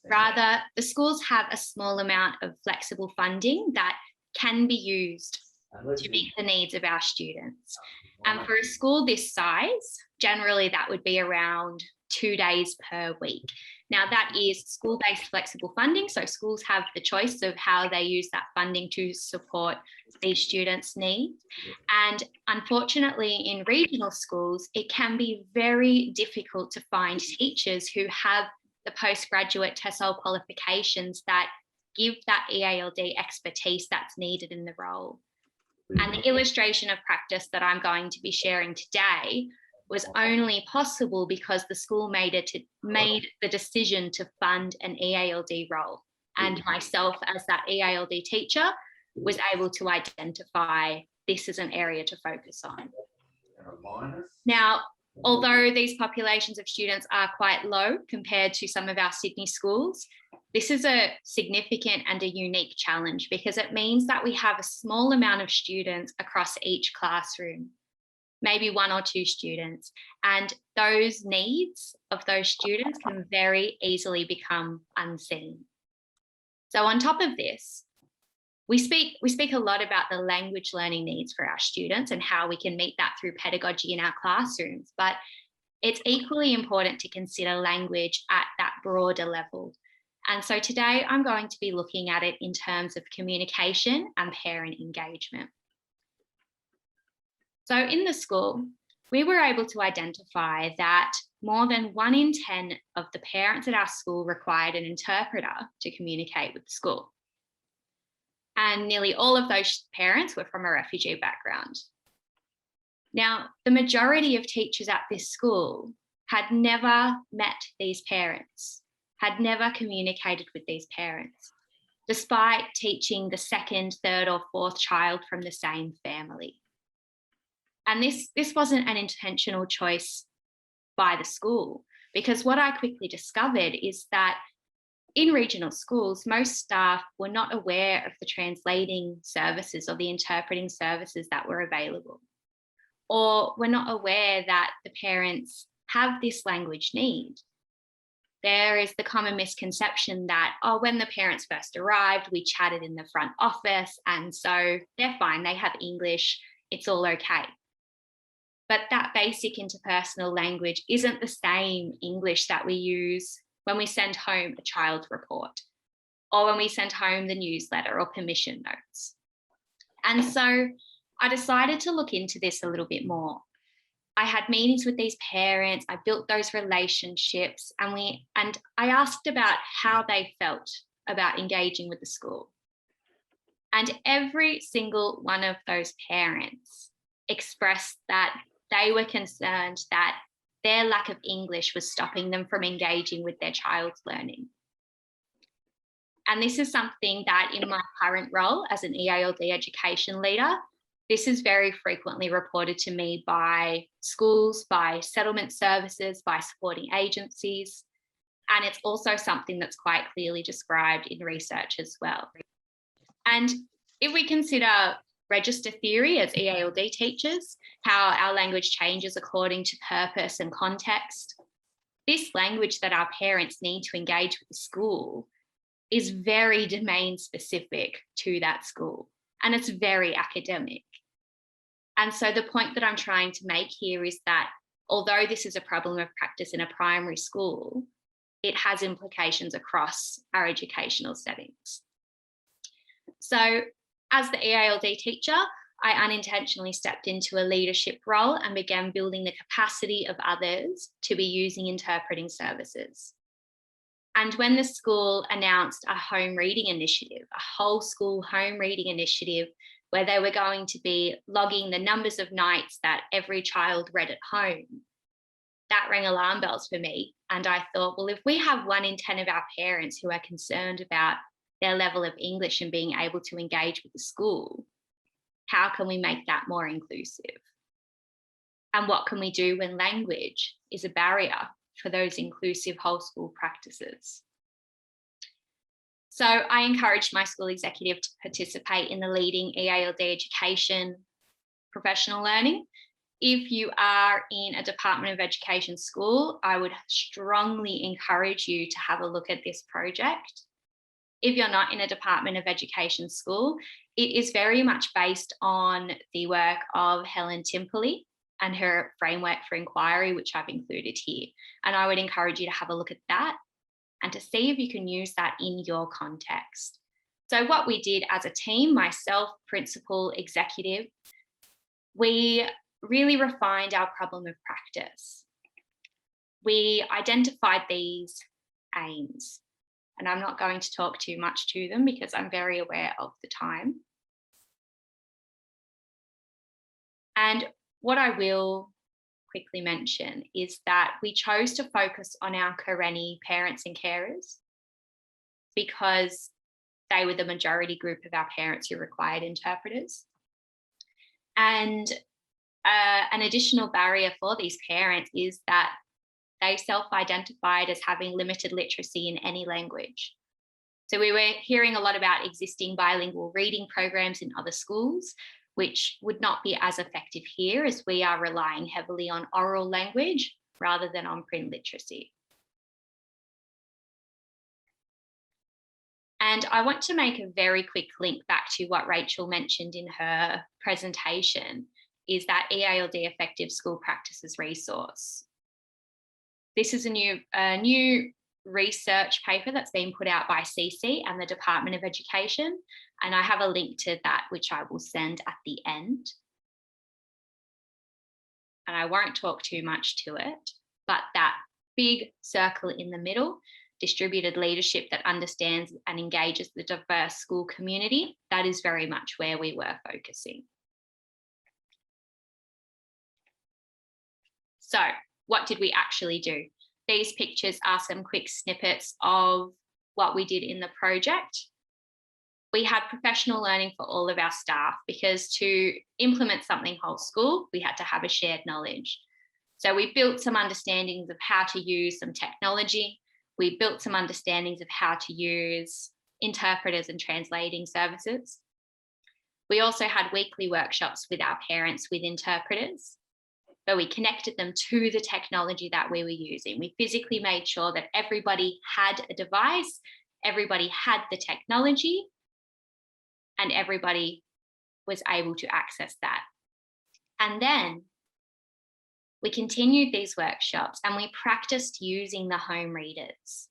Rather, the schools have a small amount of flexible funding that can be used to meet the needs of our students. And for a school this size, generally that would be around 2 days per week. Now that is school-based flexible funding, so schools have the choice of how they use that funding to support these students' needs. And unfortunately, in regional schools, it can be very difficult to find teachers who have the postgraduate TESOL qualifications that give that EALD expertise that's needed in the role. And the illustration of practice that I'm going to be sharing today was only possible because the school made the decision to fund an EALD role. And myself as that EALD teacher was able to identify this as an area to focus on. Now, although these populations of students are quite low compared to some of our Sydney schools, this is a significant and a unique challenge because it means that we have a small amount of students across each classroom, maybe 1 or 2 students, and those needs of those students can very easily become unseen. So on top of this, we speak a lot about the language learning needs for our students and how we can meet that through pedagogy in our classrooms, but it's equally important to consider language at that broader level. And so today I'm going to be looking at it in terms of communication and parent engagement. So in the school, we were able to identify that more than 1 in 10 of the parents at our school required an interpreter to communicate with the school. And nearly all of those parents were from a refugee background. Now, the majority of teachers at this school had never met these parents, had never communicated with these parents, despite teaching the 2nd, 3rd, or 4th child from the same family. And this wasn't an intentional choice by the school, because what I quickly discovered is that in regional schools, most staff were not aware of the translating services or the interpreting services that were available, or were not aware that the parents have this language need. There is the common misconception that, oh, when the parents first arrived, we chatted in the front office, and so they're fine, they have English, it's all okay. But that basic interpersonal language isn't the same English that we use when we send home a child report or when we send home the newsletter or permission notes. And so I decided to look into this a little bit more. I had meetings with these parents, I built those relationships, and I asked about how they felt about engaging with the school. And every single one of those parents expressed that they were concerned that their lack of English was stopping them from engaging with their child's learning. And this is something that in my current role as an EALD education leader, this is very frequently reported to me by schools, by settlement services, by supporting agencies. And it's also something that's quite clearly described in research as well. And if we consider register theory as EALD teachers, how our language changes according to purpose and context, this language that our parents need to engage with the school is very domain specific to that school, and it's very academic. And so the point that I'm trying to make here is that although this is a problem of practice in a primary school, it has implications across our educational settings. So as the EALD teacher, I unintentionally stepped into a leadership role and began building the capacity of others to be using interpreting services. And when the school announced a home reading initiative, a whole school home reading initiative, where they were going to be logging the numbers of nights that every child read at home, that rang alarm bells for me. And I thought, well, if we have 1 in 10 of our parents who are concerned about their level of English and being able to engage with the school, how can we make that more inclusive? And what can we do when language is a barrier for those inclusive whole school practices? So I encouraged my school executive to participate in the Leading EALD Education Professional Learning. If you are in a Department of Education school, I would strongly encourage you to have a look at this project. If you're not in a Department of Education school, it is very much based on the work of Helen Timperley, and her framework for inquiry, which I've included here. And I would encourage you to have a look at that and to see if you can use that in your context. So what we did as a team, myself, principal, executive, we really refined our problem of practice. We identified these aims, and I'm not going to talk too much to them because I'm very aware of the time. And what I will quickly mention is that we chose to focus on our Karenni parents and carers because they were the majority group of our parents who required interpreters. And an additional barrier for these parents is that they self-identified as having limited literacy in any language. So we were hearing a lot about existing bilingual reading programs in other schools, which would not be as effective here as we are relying heavily on oral language rather than on print literacy. And I want to make a very quick link back to what Rachel mentioned in her presentation, is that EALD Effective School Practices resource. This is a new research paper that's been put out by CC and the Department of Education, and I have a link to that which I will send at the end. And I won't talk too much to it, but that big circle in the middle, distributed leadership that understands and engages the diverse school community, that is very much where we were focusing. So what did we actually do? These pictures are some quick snippets of what we did in the project. We had professional learning for all of our staff because to implement something whole school, we had to have a shared knowledge. So we built some understandings of how to use some technology. We built some understandings of how to use interpreters and translating services. We also had weekly workshops with our parents with interpreters. So we connected them to the technology that we were using. We physically made sure that everybody had a device, everybody had the technology, and everybody was able to access that. And then we continued these workshops and we practiced using the home readers.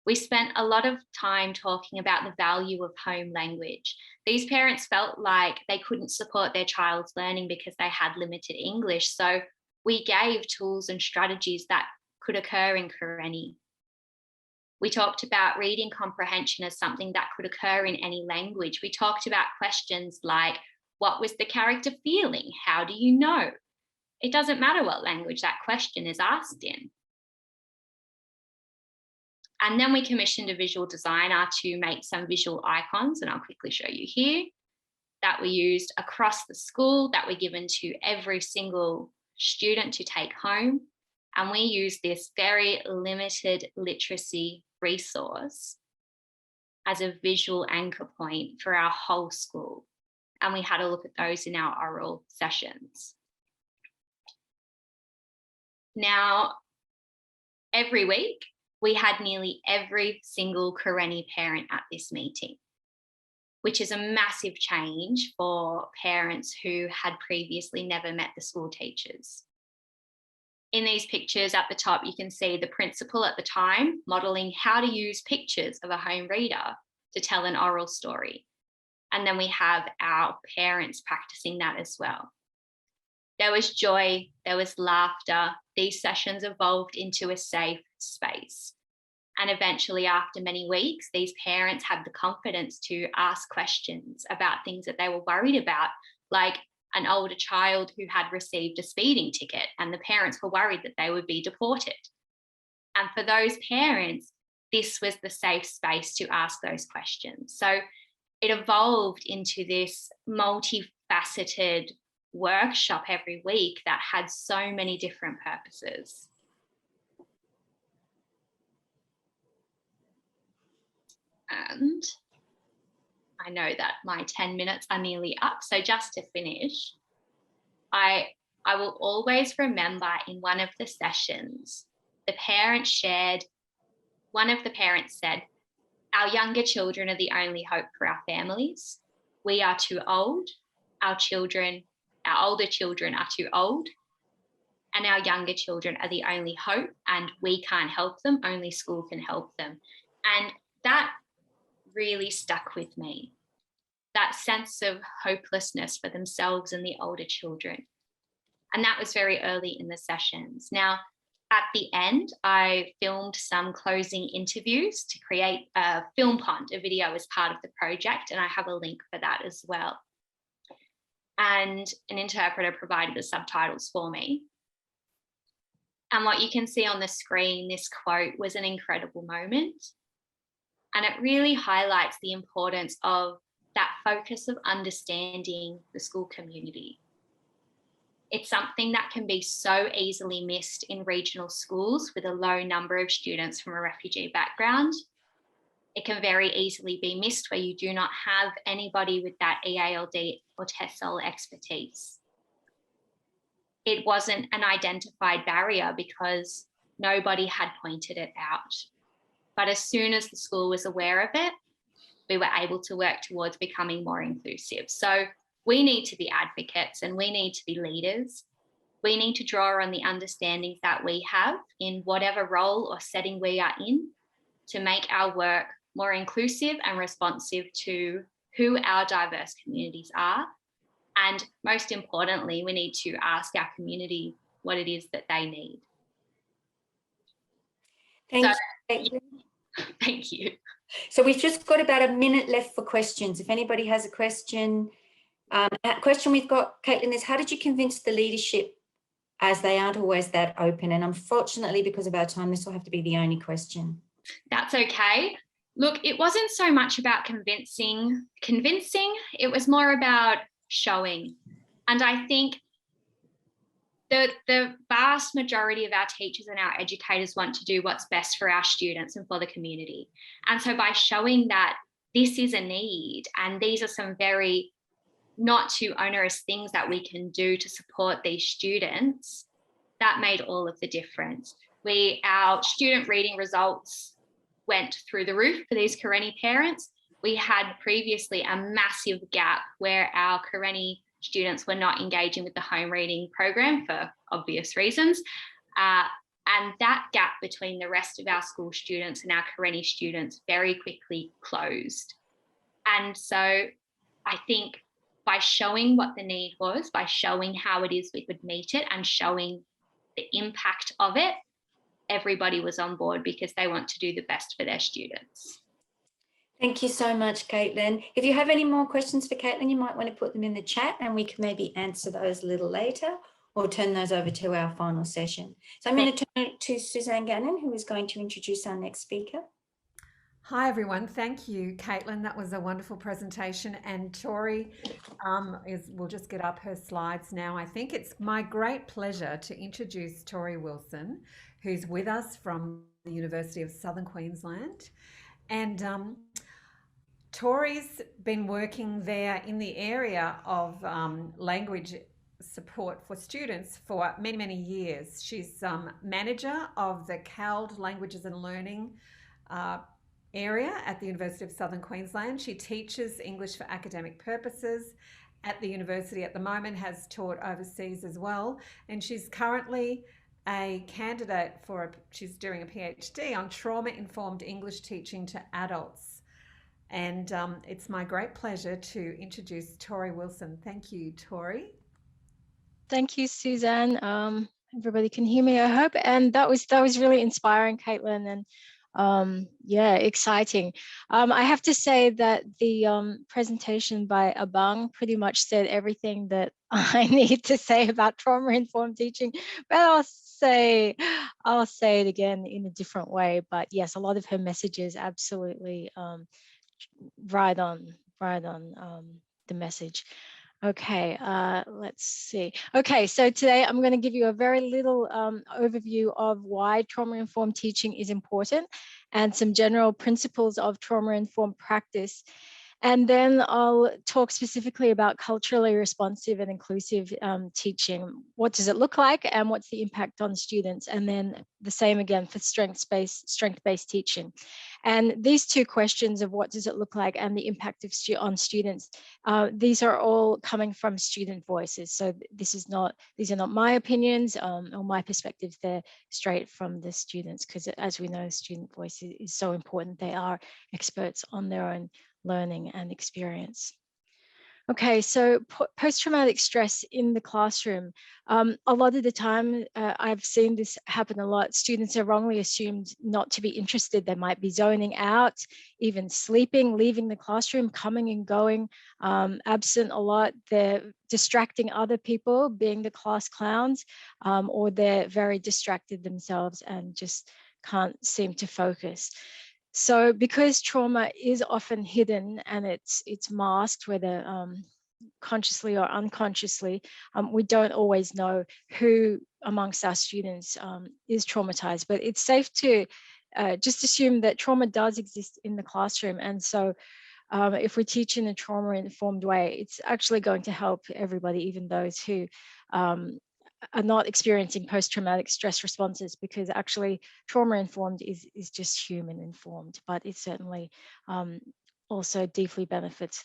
We spent a lot of time talking about the value of home language. These parents felt like they couldn't support their child's learning because they had limited English. So we gave tools and strategies that could occur in Karenni. We talked about reading comprehension as something that could occur in any language. We talked about questions like, what was the character feeling? How do you know? It doesn't matter what language that question is asked in. And then we commissioned a visual designer to make some visual icons, and I'll quickly show you here, that we used across the school, that were given to every single student to take home. And we used this very limited literacy resource as a visual anchor point for our whole school. And we had a look at those in our oral sessions. Now, every week, we had nearly every single Karenni parent at this meeting, which is a massive change for parents who had previously never met the school teachers. In these pictures at the top, you can see the principal at the time modelling how to use pictures of a home reader to tell an oral story. And then we have our parents practicing that as well. There was joy, there was laughter. These sessions evolved into a safe space. And eventually, after many weeks, these parents had the confidence to ask questions about things that they were worried about, like an older child who had received a speeding ticket and the parents were worried that they would be deported. And for those parents, this was the safe space to ask those questions. So it evolved into this multifaceted workshop every week that had so many different purposes. And I know that my 10 minutes are nearly up. So just to finish, I will always remember in one of the sessions, the parent shared, one of the parents said, our younger children are the only hope for our families. We are too old. Our children, Our older children are too old, and our younger children are the only hope, and we can't help them, only school can help them. And that really stuck with me, that sense of hopelessness for themselves and the older children. And that was very early in the sessions. Now, at the end, I filmed some closing interviews to create a film pond, a video as part of the project, and I have a link for that as well. And an interpreter provided the subtitles for me. And what you can see on the screen, this quote was an incredible moment. And it really highlights the importance of that focus of understanding the school community. It's something that can be so easily missed in regional schools with a low number of students from a refugee background. It can very easily be missed where you do not have anybody with that EALD or TESOL expertise. It wasn't an identified barrier because nobody had pointed it out. But as soon as the school was aware of it, we were able to work towards becoming more inclusive. So we need to be advocates and we need to be leaders. We need to draw on the understandings that we have in whatever role or setting we are in to make our work more inclusive and responsive to who our diverse communities are. And most importantly, we need to ask our community what it is that they need. Thank you. Thank you. So we've just got about a minute left for questions. If anybody has a question, question we've got, Caitlin, is how did you convince the leadership, as they aren't always that open? And unfortunately, because of our time, this will have to be the only question. That's okay. Look, it wasn't so much about convincing, it was more about showing. And I think the vast majority of our teachers and our educators want to do what's best for our students and for the community. And so by showing that this is a need and these are some very not too onerous things that we can do to support these students, that made all of the difference. Our student reading results went through the roof for these Karenni parents. We had previously a massive gap where our Karenni students were not engaging with the home reading program for obvious reasons. And that gap between the rest of our school students and our Karenni students very quickly closed. And so I think by showing what the need was, by showing how it is we could meet it and showing the impact of it, everybody was on board because they want to do the best for their students. Thank you so much, Caitlin. If you have any more questions for Caitlin, you might want to put them in the chat and we can maybe answer those a little later or turn those over to our final session. So I'm going to turn it to Suzanne Gannon, who is going to introduce our next speaker. Hi, everyone. Thank you, Caitlin. That was a wonderful presentation. And Tori we'll just get up her slides now. I think it's my great pleasure to introduce Tori Wilson, who's with us from the University of Southern Queensland. And Tori's been working there in the area of language support for students for many, many years. She's manager of the CALD Languages and Learning area at the University of Southern Queensland. She teaches English for academic purposes at the university at the moment, has taught overseas as well, and she's currently a candidate she's doing a PhD on trauma-informed English teaching to adults. And it's my great pleasure to introduce Tori Wilson. Thank you, Tori. Thank you, Suzanne. Everybody can hear me, I hope. And that was really inspiring, Caitlin, and yeah, exciting. I have to say that the presentation by Abang pretty much said everything that I need to say about trauma-informed teaching, but I'll say it again in a different way. But yes, a lot of her messages absolutely right on the message. Okay, let's see. Okay, so today I'm going to give you a very little overview of why trauma-informed teaching is important and some general principles of trauma-informed practice. And then I'll talk specifically about culturally responsive and inclusive teaching. What does it look like and what's the impact on students? And then the same again for strength-based teaching. And these two questions of what does it look like and the impact of on students, these are all coming from student voices. So these are not my opinions or my perspectives, they're straight from the students, because as we know, student voice is so important. They are experts on their own learning and experience. Okay, so post-traumatic stress in the classroom. A lot of the time, I've seen this happen a lot. Students are wrongly assumed not to be interested. They might be zoning out, even sleeping, leaving the classroom, coming and going, absent a lot. They're distracting other people, being the class clowns, or they're very distracted themselves and just can't seem to focus. So because trauma is often hidden and it's masked, whether consciously or unconsciously, we don't always know who amongst our students is traumatized, but it's safe to just assume that trauma does exist in the classroom. And so if we teach in a trauma-informed way, it's actually going to help everybody, even those who are not experiencing post-traumatic stress responses, because actually trauma-informed is just human-informed, but it certainly also deeply benefits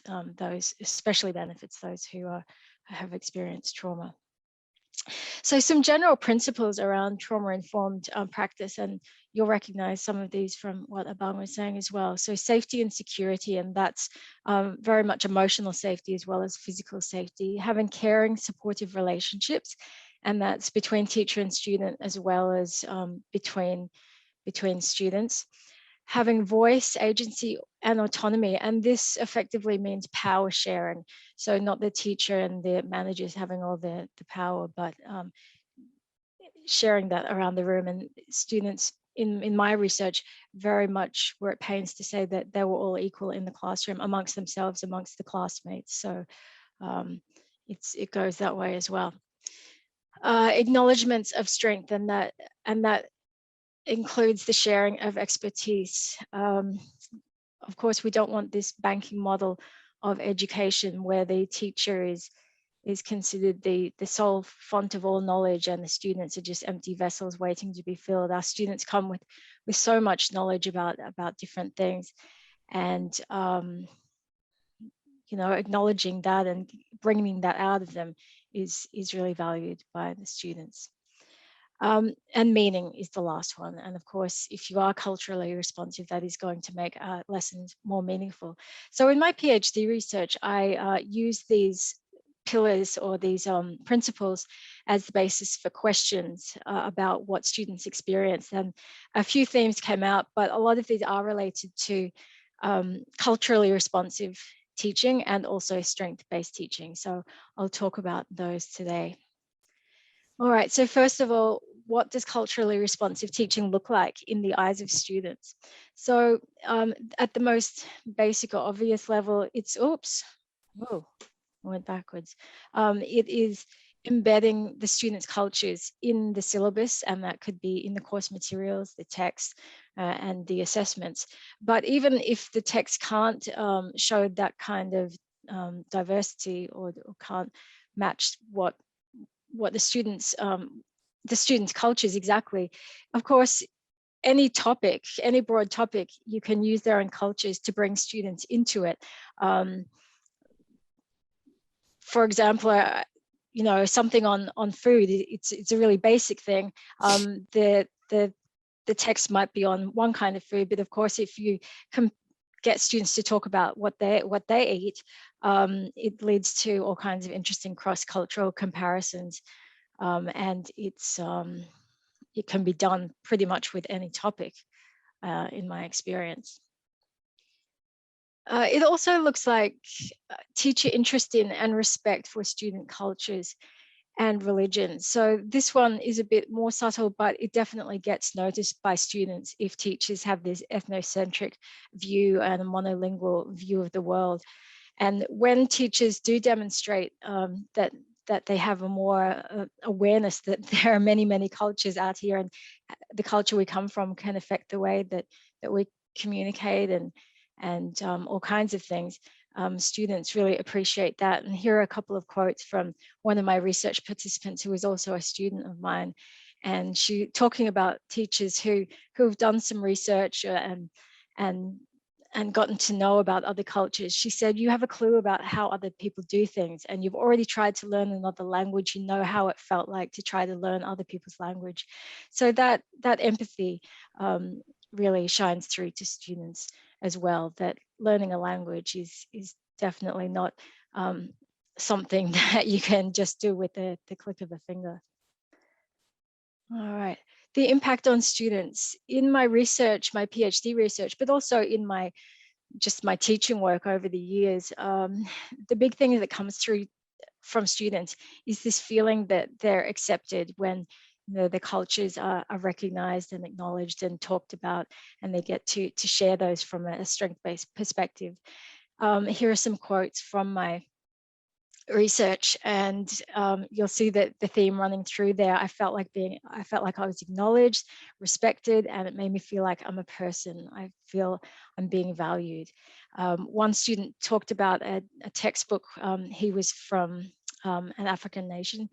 especially benefits those who have experienced trauma. So some general principles around trauma-informed practice, and you'll recognize some of these from what Abang was saying as well. So safety and security, and that's very much emotional safety as well as physical safety. Having caring, supportive relationships, and that's between teacher and student as well as between students. Having voice, agency, and autonomy, and this effectively means power sharing. So not the teacher and the managers having all the power, but sharing that around the room. And students in my research very much were at pains to say that they were all equal in the classroom amongst themselves, amongst the classmates. So it goes that way as well. Acknowledgements of strength, and that includes the sharing of expertise. Of course, we don't want this banking model of education where the teacher is considered the sole font of all knowledge and the students are just empty vessels waiting to be filled. Our students come with so much knowledge about different things, and you know, acknowledging that and bringing that out of them is really valued by the students. And meaning is the last one. And of course, if you are culturally responsive, that is going to make lessons more meaningful. So in my PhD research, I use these pillars or these principles as the basis for questions about what students experience. And a few themes came out, but a lot of these are related to culturally responsive teaching and also strength-based teaching. So I'll talk about those today. All right, so first of all, what does culturally responsive teaching look like in the eyes of students? So at the most basic or obvious level, it's, oops, whoa, I went backwards. It is embedding the students' cultures in the syllabus, and that could be in the course materials, the text, and the assessments. But even if the text can't show that kind of diversity or can't match what the students' cultures exactly, of course, any topic, any broad topic, you can use their own cultures to bring students into it. For example, you know, something on food, it's a really basic thing. The text might be on one kind of food, but of course, if you can get students to talk about what they eat, it leads to all kinds of interesting cross-cultural comparisons, and it can be done pretty much with any topic, in my experience. It also looks like teacher interest in and respect for student cultures and religions. So this one is a bit more subtle, but it definitely gets noticed by students if teachers have this ethnocentric view and a monolingual view of the world. And when teachers do demonstrate that they have a more awareness that there are many, many cultures out here, and the culture we come from can affect the way that we communicate and all kinds of things. students really appreciate that. And here are a couple of quotes from one of my research participants who is also a student of mine. And she talking about teachers who have done some research and gotten to know about other cultures. She said, you have a clue about how other people do things, and you've already tried to learn another language. You know how it felt like to try to learn other people's language. So that empathy really shines through to students as well, that learning a language is definitely not something that you can just do with the click of a finger. All right. The impact on students. In my research, my PhD research, but also in my teaching work over the years, the big thing that comes through from students is this feeling that they're accepted when the cultures are recognized and acknowledged and talked about, and they get to share those from a strength-based perspective. Here are some quotes from my research, and you'll see that the theme running through there. I felt like I was acknowledged, respected, and it made me feel like I'm a person. I feel I'm being valued. One student talked about a textbook. He was from an African nation,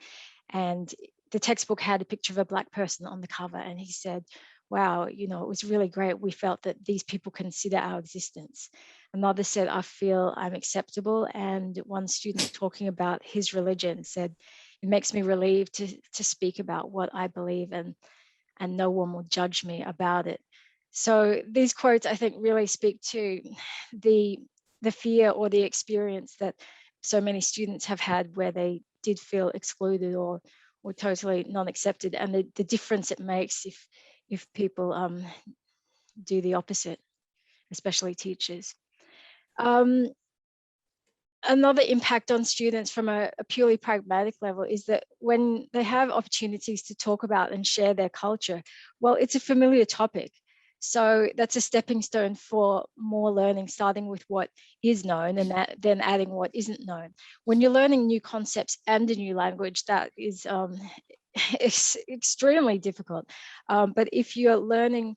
and the textbook had a picture of a Black person on the cover, and he said, wow, you know, it was really great. We felt that these people consider our existence. Another said, I feel I'm acceptable. And one student talking about his religion said, it makes me relieved to speak about what I believe, and no one will judge me about it. So these quotes, I think, really speak to the fear or the experience that so many students have had where they did feel excluded or totally non-accepted, and the difference it makes if people do the opposite, especially teachers. Another impact on students from a purely pragmatic level is that when they have opportunities to talk about and share their culture, well, it's a familiar topic. So that's a stepping stone for more learning, starting with what is known and then adding what isn't known. When you're learning new concepts and a new language, that is it's extremely difficult. But if you're learning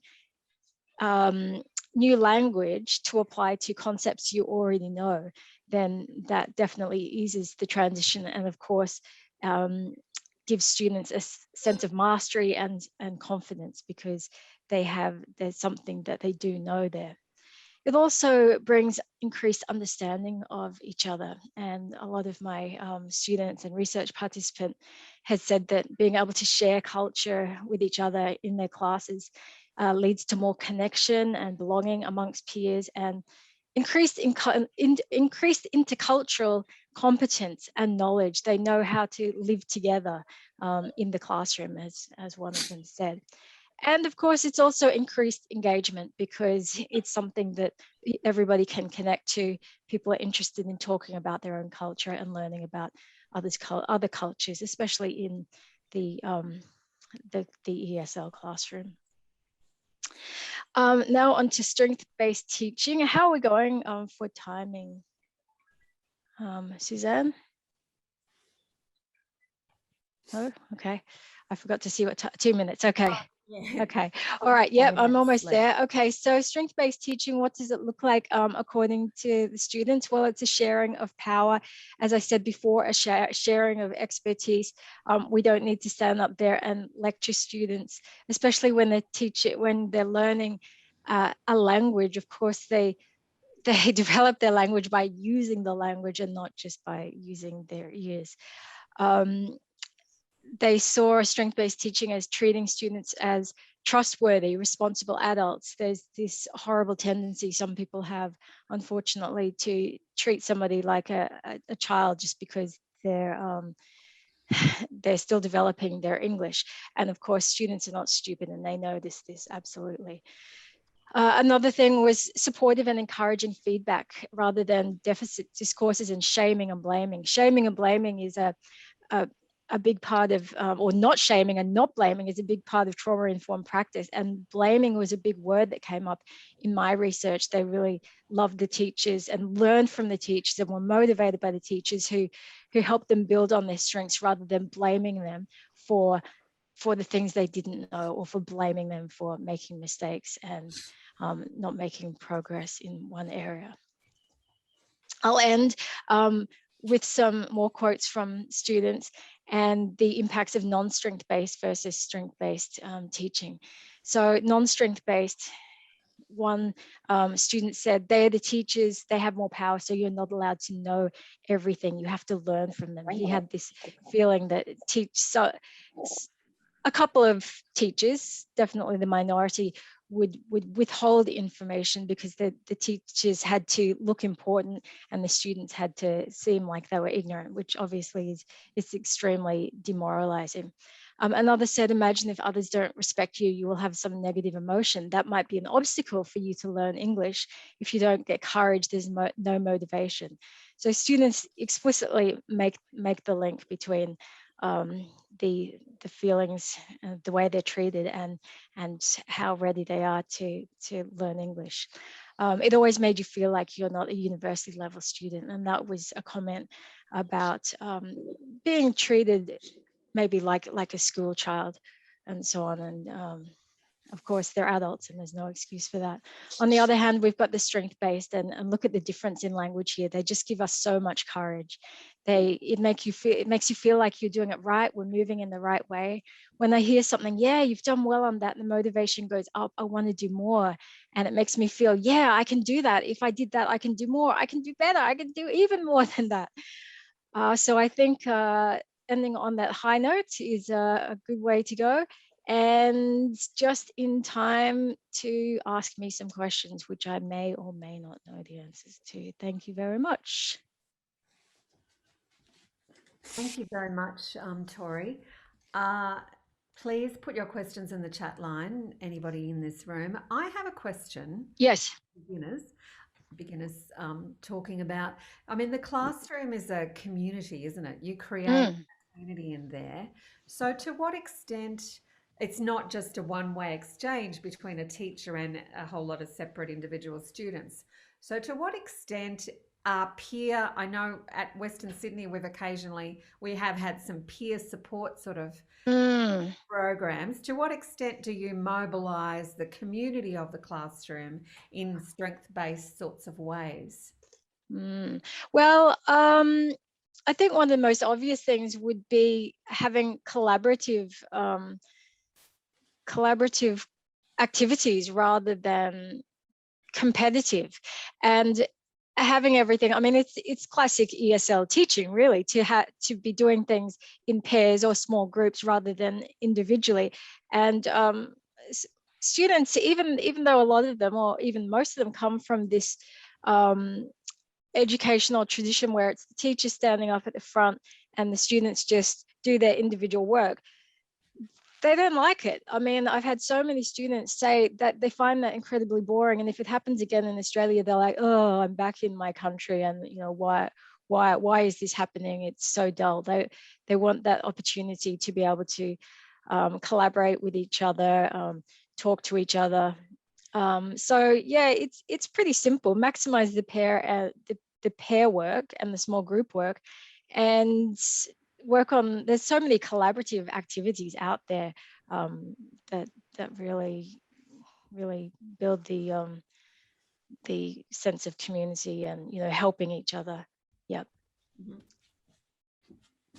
new language to apply to concepts you already know, then that definitely eases the transition, and of course gives students a sense of mastery and confidence, because there's something that they do know there. It also brings increased understanding of each other, and a lot of my students and research participants has said that being able to share culture with each other in their classes leads to more connection and belonging amongst peers, and increased intercultural competence and knowledge. They know how to live together in the classroom, as one of them said. And of course, it's also increased engagement, because it's something that everybody can connect to. People are interested in talking about their own culture and learning about other cultures, especially in the ESL classroom. Now on to strength-based teaching. How are we going for timing? Suzanne? Oh, okay. I forgot to see what 2 minutes. Okay. Yeah. Okay. All right. Yep. I'm almost there. Okay. So strength-based teaching, what does it look like according to the students? Well, it's a sharing of power. As I said before, a sharing of expertise. We don't need to stand up there and lecture students, especially when they're learning a language. Of course, they develop their language by using the language and not just by using their ears. They saw strength-based teaching as treating students as trustworthy, responsible adults. There's this horrible tendency some people have, unfortunately, to treat somebody like a child just because they're still developing their English. And of course, students are not stupid, and they notice this absolutely. Another thing was supportive and encouraging feedback rather than deficit discourses and shaming and blaming. Shaming and blaming is a big part of, or not shaming and not blaming is a big part of trauma-informed practice. And blaming was a big word that came up in my research. They really loved the teachers and learned from the teachers and were motivated by the teachers who helped them build on their strengths rather than blaming them for the things they didn't know, or for blaming them for making mistakes and not making progress in one area. I'll end with some more quotes from students and the impacts of non-strength based versus strength based teaching. So non-strength based, one student said, they're the teachers, they have more power, so you're not allowed to know everything, you have to learn from them. He had this feeling that a couple of teachers, definitely the minority, would withhold information because the teachers had to look important and the students had to seem like they were ignorant, which obviously is extremely demoralizing. Another said, imagine if others don't respect you, you will have some negative emotion. That might be an obstacle for you to learn English. If you don't get courage, there's no motivation. So students explicitly make the link between the feelings, the way they're treated, and how ready they are to learn English. It always made you feel like you're not a university level student, and that was a comment about being treated maybe like a school child and so on. And of course, they're adults and there's no excuse for that. On the other hand, we've got the strength-based, and look at the difference in language here. They just give us so much courage. It makes you feel like you're doing it right. We're moving in the right way. When I hear something, yeah, you've done well on that, the motivation goes up. I want to do more. And it makes me feel, yeah, I can do that. If I did that, I can do more. I can do better. I can do even more than that. So I think ending on that high note is a good way to go. And just in time to ask me some questions, which I may or may not know the answers to. Thank you very much. Thank you very much, Tori. Please put your questions in the chat line, anybody in this room. I have a question. Yes. Beginners talking about, I mean, the classroom is a community, isn't it? You create a community in there. So to what extent, it's not just a one-way exchange between a teacher and a whole lot of separate individual students. So to what extent are peer, I know at Western Sydney we have had some peer support sort of programs. To what extent do you mobilise the community of the classroom in strength-based sorts of ways? Well, I think one of the most obvious things would be having collaborative activities rather than competitive, and having everything. I mean, it's classic ESL teaching, really, to be doing things in pairs or small groups rather than individually. And students, even though a lot of them, or even most of them, come from this educational tradition where it's the teacher standing up at the front and the students just do their individual work, they don't like it. I mean, I've had so many students say that they find that incredibly boring. And if it happens again in Australia, they're like, oh, I'm back in my country. And, you know, why is this happening? It's so dull. They want that opportunity to be able to collaborate with each other, talk to each other. So yeah, it's pretty simple. Maximize the pair work and the small group work, and work on. There's so many collaborative activities out there that really build the sense of community and, you know, helping each other. Yep. Mm-hmm.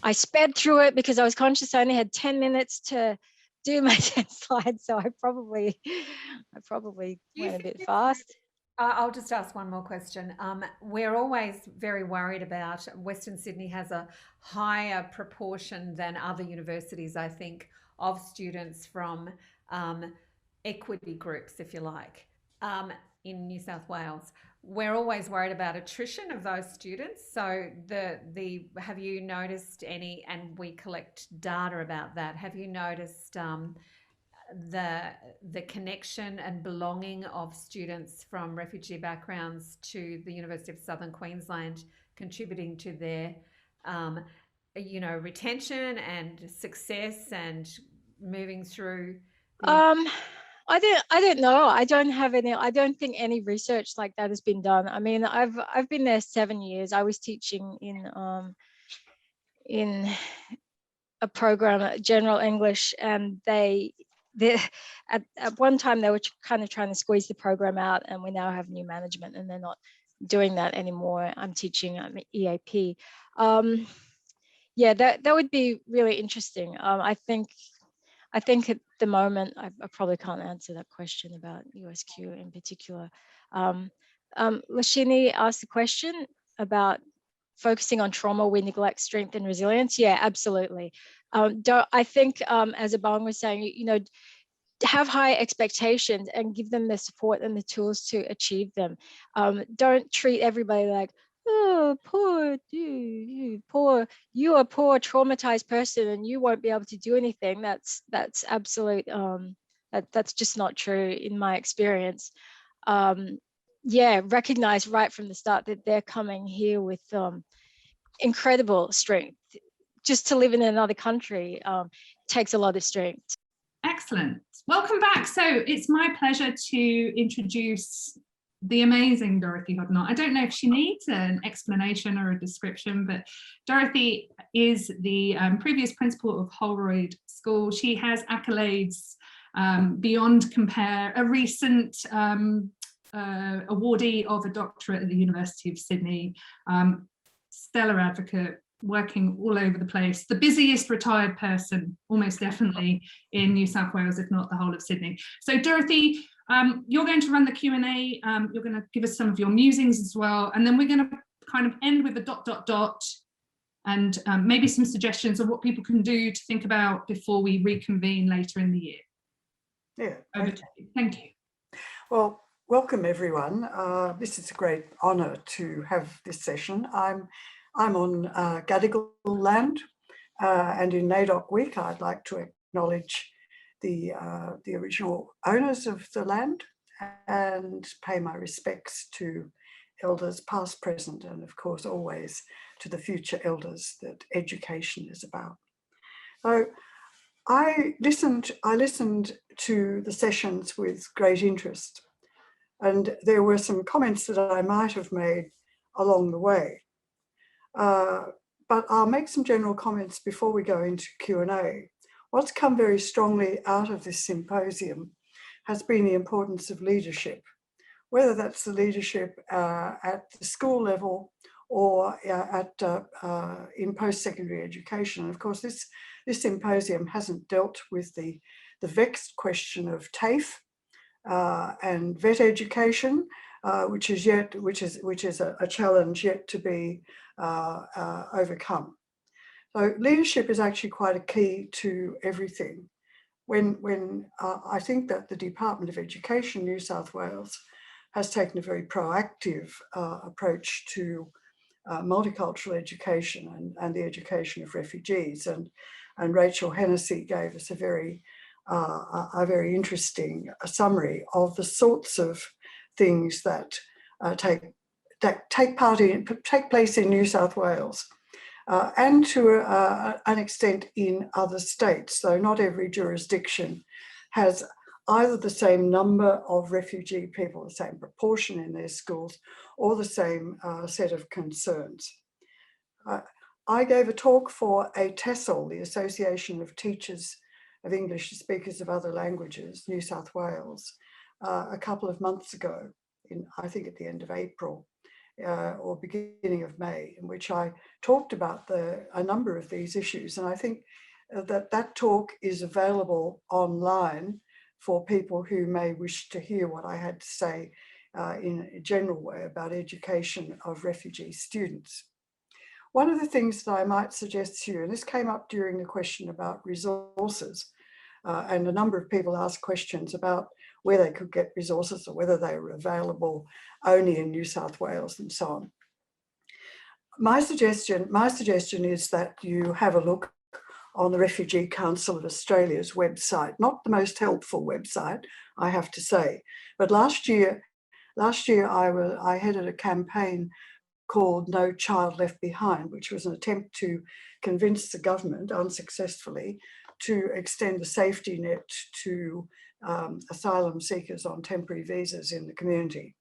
I sped through it because I was conscious I only had 10 minutes to do my 10 slides, so I probably went a bit fast. I'll just ask one more question. We're always very worried about, Western Sydney has a higher proportion than other universities, I think, of students from equity groups, if you like, in New South Wales. We're always worried about attrition of those students. So have you noticed any, and we collect data about that, have you noticed the connection and belonging of students from refugee backgrounds to the University of Southern Queensland contributing to their you know, retention and success and moving through I don't know. I don't think any research like that has been done. I mean, I've been there 7 years. I was teaching in a program, general English, and at one time they were kind of trying to squeeze the program out, and we now have new management and they're not doing that anymore. I'm teaching EAP. Yeah, that would be really interesting. I think at the moment, I probably can't answer that question about USQ in particular. Lashini asked the question about focusing on trauma, we neglect strength and resilience. Yeah, absolutely. I think, as Abang was saying, you know, have high expectations and give them the support and the tools to achieve them. Don't treat everybody like, oh, poor you, you're a poor traumatized person and you won't be able to do anything. That's absolute, that's just not true in my experience. Yeah, recognize right from the start that they're coming here with incredible strength. Just to live in another country takes a lot of strength. Excellent. Welcome back. So it's my pleasure to introduce the amazing Dorothy Hodnott. I don't know if she needs an explanation or a description, but Dorothy is the previous principal of Holroyd School. She has accolades beyond compare, a recent awardee of a doctorate at the University of Sydney, stellar advocate, working all over the place, the busiest retired person, almost definitely in New South Wales, if not the whole of Sydney. So Dorothy, you're going to run the Q&A, you're going to give us some of your musings as well, and then we're going to kind of end with a ... and maybe some suggestions of what people can do to think about before we reconvene later in the year. Yeah. Over to you. Thank you. Well, welcome everyone. This is a great honour to have this session. I'm on Gadigal land, and in NAIDOC week, I'd like to acknowledge the original owners of the land and pay my respects to elders past, present, and of course always to the future elders that education is about. So I listened to the sessions with great interest, and there were some comments that I might have made along the way. But I'll make some general comments before we go into Q&A. What's come very strongly out of this symposium has been the importance of leadership, whether that's the leadership at the school level or in post-secondary education. And of course, this symposium hasn't dealt with the vexed question of TAFE and vet education, which is a challenge yet to be overcome. So leadership is actually quite a key to everything. When I think that the Department of Education, New South Wales, has taken a very proactive approach to multicultural education and the education of refugees, and Rachel Hennessy gave us a very interesting summary of the sorts of things that take place in New South Wales and to an extent in other states. So not every jurisdiction has either the same number of refugee people, the same proportion in their schools, or the same set of concerns. I gave a talk for ATESL, the Association of Teachers of English Speakers of Other Languages, New South Wales, a couple of months ago, I think at the end of April or beginning of May, in which I talked about a number of these issues. And I think that talk is available online for people who may wish to hear what I had to say in a general way about education of refugee students. One of the things that I might suggest to you, and this came up during the question about resources, and a number of people asked questions about where they could get resources or whether they were available only in New South Wales and so on. My suggestion is that you have a look on the Refugee Council of Australia's website. Not the most helpful website, I have to say, but last year I headed a campaign called No Child Left Behind, which was an attempt to convince the government, unsuccessfully, to extend the safety net to asylum seekers on temporary visas in the community.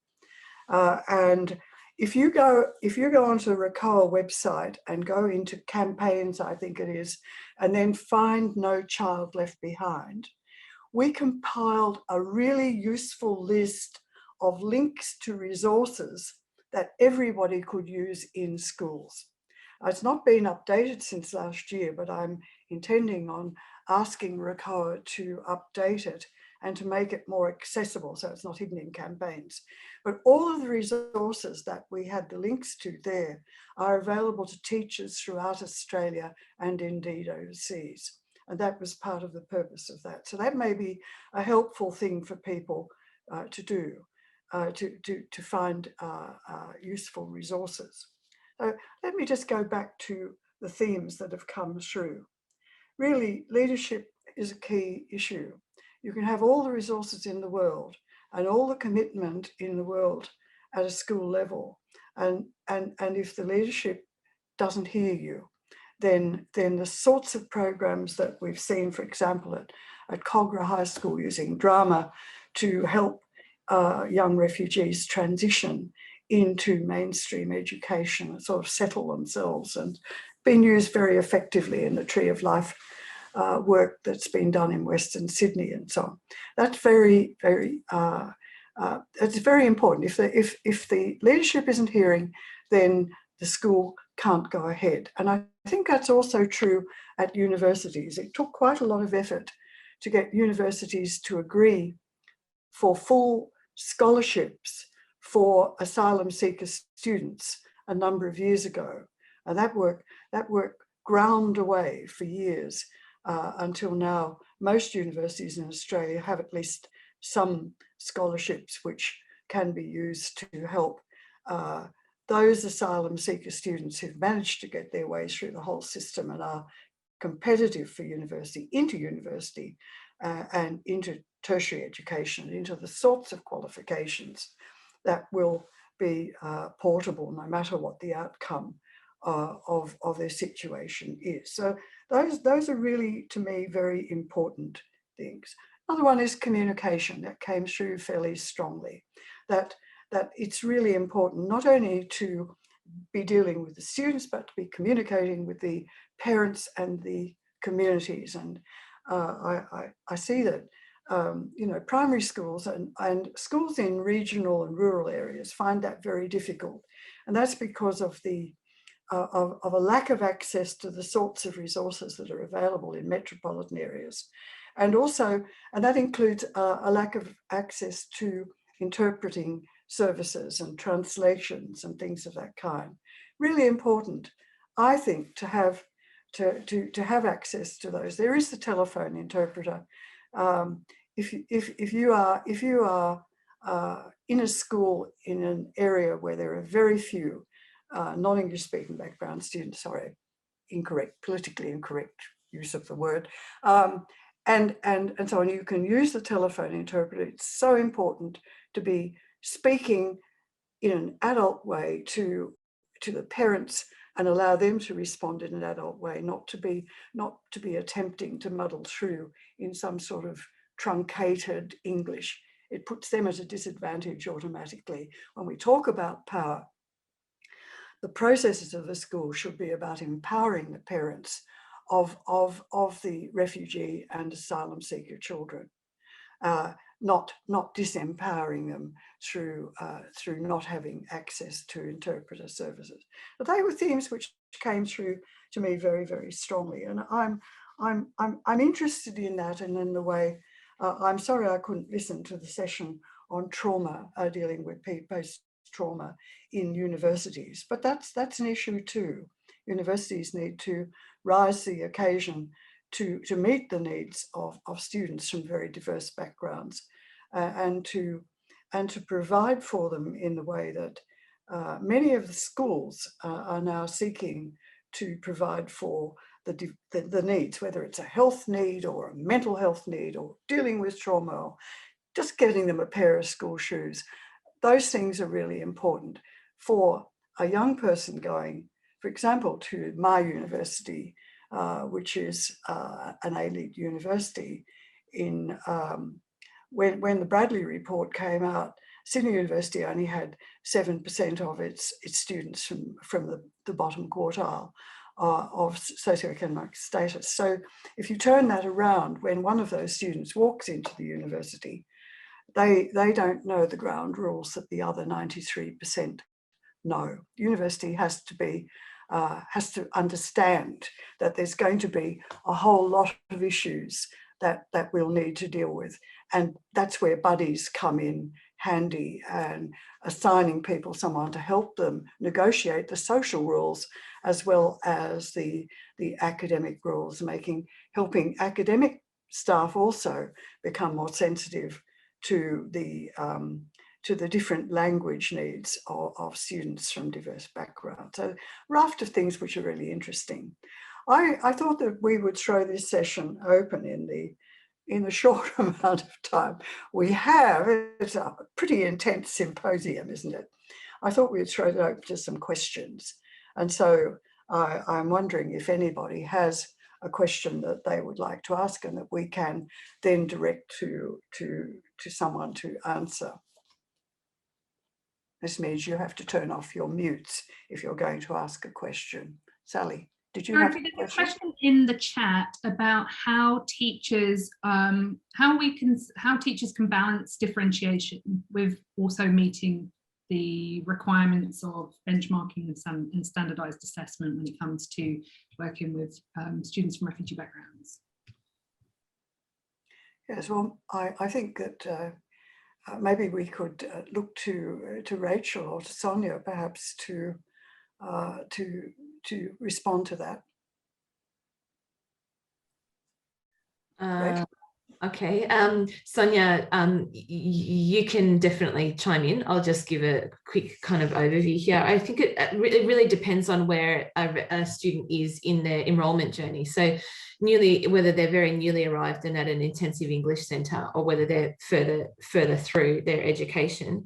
And if you go onto the RECOA website and go into campaigns, I think it is, and then find No Child Left Behind, we compiled a really useful list of links to resources that everybody could use in schools. It's not been updated since last year, but I'm intending on asking RCOA to update it and to make it more accessible so it's not hidden in campaigns. But all of the resources that we had the links to there are available to teachers throughout Australia and indeed overseas. And that was part of the purpose of that. So that may be a helpful thing for people to do, to find useful resources. Let me just go back to the themes that have come through. Really, leadership is a key issue. You can have all the resources in the world and all the commitment in the world at a school level. And if the leadership doesn't hear you, then the sorts of programs that we've seen, for example, at Cogra High School using drama to help young refugees transition into mainstream education, sort of settle themselves, and been used very effectively in the Tree of Life work that's been done in Western Sydney and so on. That's very, very, it's very important. If the leadership isn't hearing, then the school can't go ahead. And I think that's also true at universities. It took quite a lot of effort to get universities to agree for full scholarships for asylum seeker students a number of years ago. And that work ground away for years until now. Most universities in Australia have at least some scholarships which can be used to help those asylum seeker students who've managed to get their way through the whole system and are competitive for university, and into tertiary education, into the sorts of qualifications that will be portable no matter what the outcome of their situation is. So those are really, to me, very important things. Another one is communication. That came through fairly strongly, that it's really important not only to be dealing with the students, but to be communicating with the parents and the communities. And I see that you know, primary schools and schools in regional and rural areas find that very difficult. And that's because of a lack of access to the sorts of resources that are available in metropolitan areas. And also, and that includes a lack of access to interpreting services and translations and things of that kind. Really important, I think, to have access to those. There is the telephone interpreter. If you are in a school in an area where there are very few non-English speaking background students, sorry, politically incorrect use of the word, and so on, you can use the telephone interpreter. It's so important to be speaking in an adult way to the parents and allow them to respond in an adult way, not to be attempting to muddle through in some sort of truncated English. It puts them at a disadvantage automatically. When we talk about power, the processes of the school should be about empowering the parents of the refugee and asylum seeker children, not disempowering them through not having access to interpreter services. But they were themes which came through to me very, very strongly, and I'm interested in that, and in the way. I'm sorry I couldn't listen to the session on trauma, dealing with post-trauma in universities, but that's an issue too. Universities need to rise to the occasion to meet the needs of students from very diverse backgrounds, and to provide for them in the way that many of the schools are now seeking to provide for the needs, whether it's a health need or a mental health need or dealing with trauma or just getting them a pair of school shoes. Those things are really important for a young person going, for example, to my university, which is an elite university. When the Bradley report came out, Sydney University only had 7% of its students from the bottom quartile of socioeconomic status. So if you turn that around, when one of those students walks into the university, they don't know the ground rules that the other 93% No, university has to understand that there's going to be a whole lot of issues that we'll need to deal with. And that's where buddies come in handy, and assigning people someone to help them negotiate the social rules as well as the academic rules, helping academic staff also become more sensitive to the different language needs of students from diverse backgrounds. So a raft of things which are really interesting. I thought that we would throw this session open in the short amount of time we have. It's a pretty intense symposium, isn't it? I thought we'd throw it open to some questions. And so I'm wondering if anybody has a question that they would like to ask and that we can then direct to someone to answer. This means you have to turn off your mutes if you're going to ask a question. Sally, did you have a question in the chat about how teachers how teachers can balance differentiation with also meeting the requirements of benchmarking and standardized assessment when it comes to working with students from refugee backgrounds? Yes, well, I think that maybe we could look to Rachel or to Sonia perhaps to respond to that. Okay, Sonia, you can definitely chime in. I'll just give a quick kind of overview here. I think it really depends on where a student is in their enrolment journey. So whether they're very newly arrived and at an intensive English centre, or whether they're further through their education.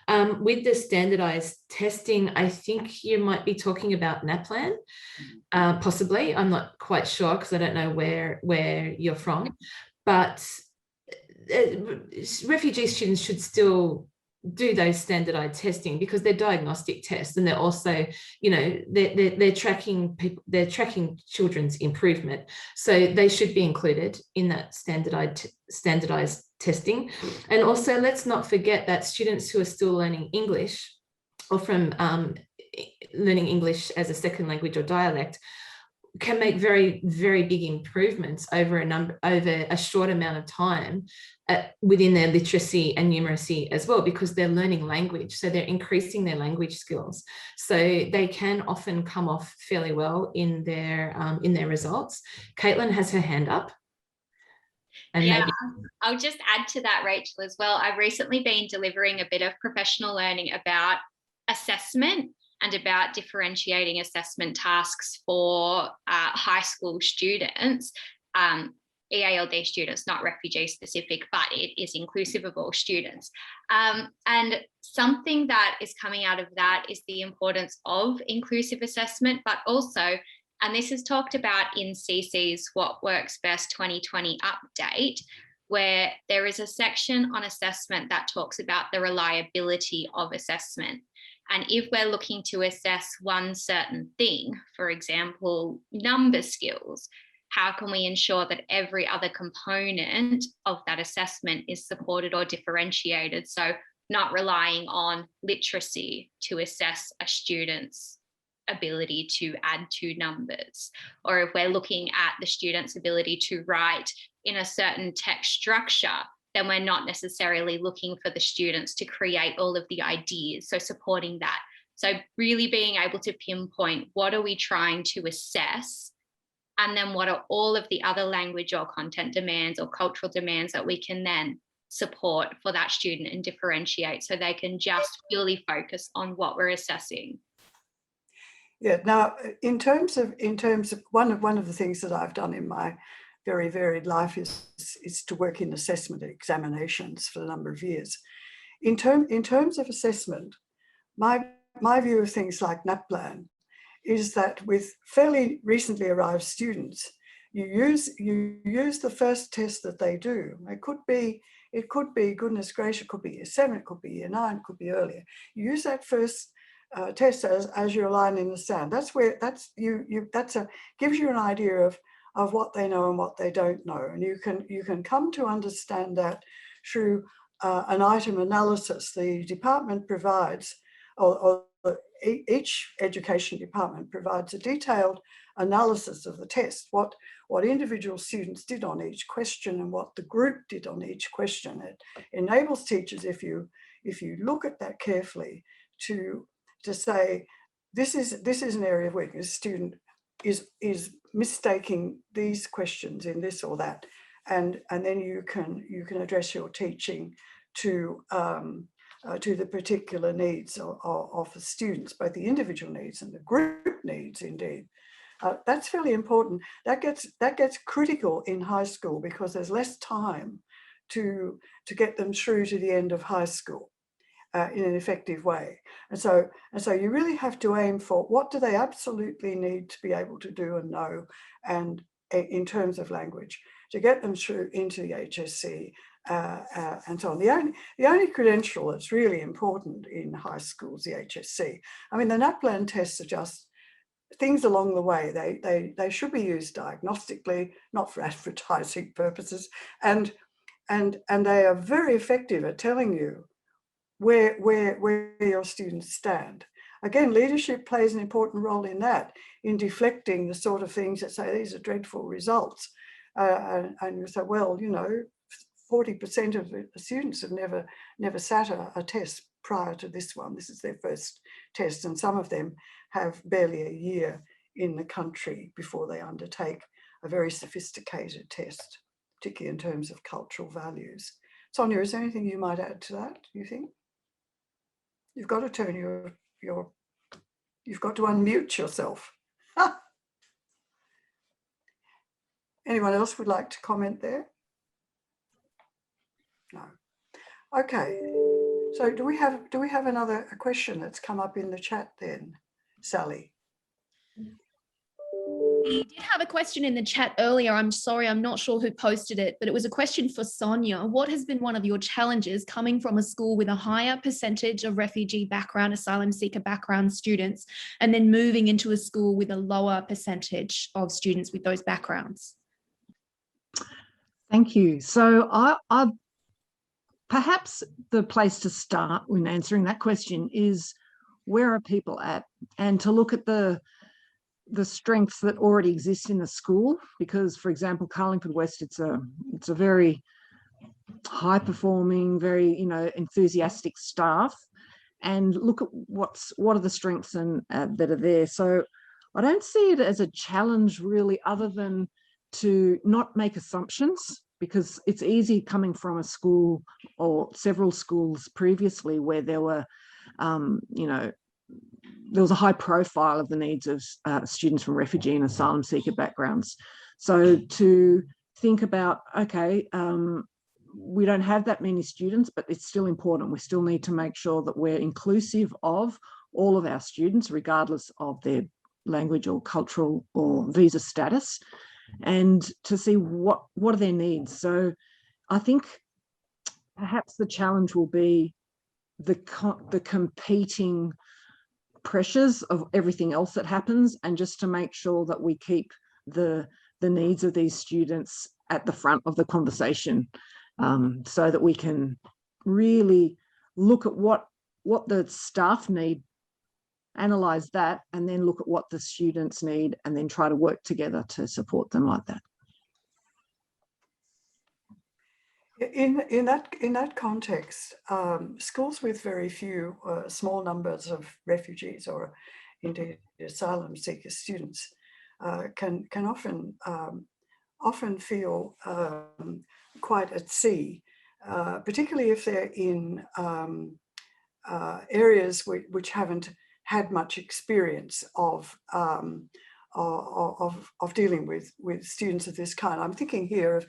With the standardised testing, I think you might be talking about NAPLAN, possibly. I'm not quite sure because I don't know where you're from. But refugee students should still do those standardized testing because they're diagnostic tests, and they're also, they're tracking people, they're tracking children's improvement. So they should be included in that standardized testing. And also, let's not forget that students who are still learning English, or from learning English as a second language or dialect, can make very, very big improvements over a short amount of time within their literacy and numeracy as well, because they're learning language. So they're increasing their language skills. So they can often come off fairly well in their results. Caitlin has her hand up. And yeah, I'll just add to that, Rachel, as well. I've recently been delivering a bit of professional learning about assessment and about differentiating assessment tasks for high school students, EALD students, not refugee specific, but it is inclusive of all students. And something that is coming out of that is the importance of inclusive assessment, but also, and this is talked about in CC's What Works Best 2020 update, where there is a section on assessment that talks about the reliability of assessment. And if we're looking to assess one certain thing, for example, number skills, how can we ensure that every other component of that assessment is supported or differentiated? So not relying on literacy to assess a student's ability to add two numbers. Or if we're looking at the student's ability to write in a certain text structure, then we're not necessarily looking for the students to create all of the ideas. So supporting that. So really being able to pinpoint what are we trying to assess, and then what are all of the other language or content demands or cultural demands that we can then support for that student and differentiate, so they can just purely focus on what we're assessing. Yeah, now in terms of one of the things that I've done in my very varied life is to work in assessment examinations for a number of years. In terms of assessment, my view of things like NAPLAN is that with fairly recently arrived students, you use the first test that they do. It could be goodness gracious, it could be year 7, it could be year 9, it could be earlier. You use that first test as your line in the sand. Gives you an idea of what they know and what they don't know. And you can come to understand that through an item analysis. The department provides, or each education department provides a detailed analysis of the test, what individual students did on each question and what the group did on each question. It enables teachers, if you look at that carefully, to say, this is an area of weakness. Student is mistaking these questions in this or that, and then you can address your teaching to the particular needs of the students, both the individual needs and the group needs, indeed. That's fairly important. That gets critical in high school because there's less time to get them through to the end of high school in an effective way. And so you really have to aim for what do they absolutely need to be able to do and know, and in terms of language, to get them through into the HSC and so on. The only credential that's really important in high school is the HSC. I mean, the NAPLAN tests are just things along the way. They should be used diagnostically, not for advertising purposes, and they are very effective at telling you where your students stand. Again, leadership plays an important role in that, in deflecting the sort of things that say these are dreadful results, and you say, well, you know, 40% of the students have never sat a test prior to this one. This is their first test, and some of them have barely a year in the country before they undertake a very sophisticated test, particularly in terms of cultural values. Sonia, is there anything you might add to that, do you think? You've got to turn you've got to unmute yourself. Anyone else would like to comment there? No. Okay. So do we have another question that's come up in the chat then, Sally? We did have a question in the chat earlier. I'm sorry, I'm not sure who posted it, but it was a question for Sonia. What has been one of your challenges coming from a school with a higher percentage of refugee background, asylum seeker background students, and then moving into a school with a lower percentage of students with those backgrounds? Thank you. So I perhaps the place to start when answering that question is, where are people at? And to look at the strengths that already exist in the school, because, for example, Carlingford West, it's a very high performing, very enthusiastic staff, and look at what are the strengths and that are there. So I don't see it as a challenge really, other than to not make assumptions, because it's easy coming from a school or several schools previously where there were there was a high profile of the needs of students from refugee and asylum seeker backgrounds. So to think about, okay, we don't have that many students, but it's still important. We still need to make sure that we're inclusive of all of our students, regardless of their language or cultural or visa status, and to see what are their needs. So I think perhaps the challenge will be the competing pressures of everything else that happens, and just to make sure that we keep the needs of these students at the front of the conversation, so that we can really look at what the staff need, analyze that, and then look at what the students need, and then try to work together to support them like that. In that context, schools with very few small numbers of refugees or indeed asylum seeker students can often feel quite at sea, particularly if they're in areas which haven't had much experience of dealing with students of this kind. I'm thinking here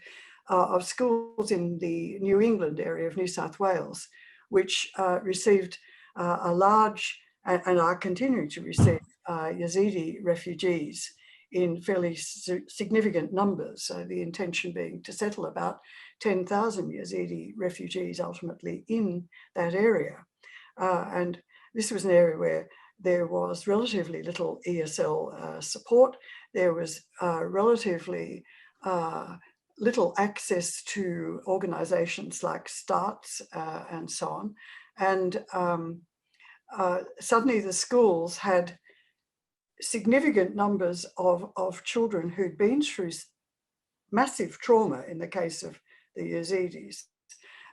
of schools in the New England area of New South Wales, which received a large, and are continuing to receive, Yazidi refugees in fairly significant numbers. The intention being to settle about 10,000 Yazidi refugees ultimately in that area. And this was an area where there was relatively little ESL support. There was relatively little access to organisations like STARTS and so on. And suddenly the schools had significant numbers of children who'd been through massive trauma in the case of the Yazidis,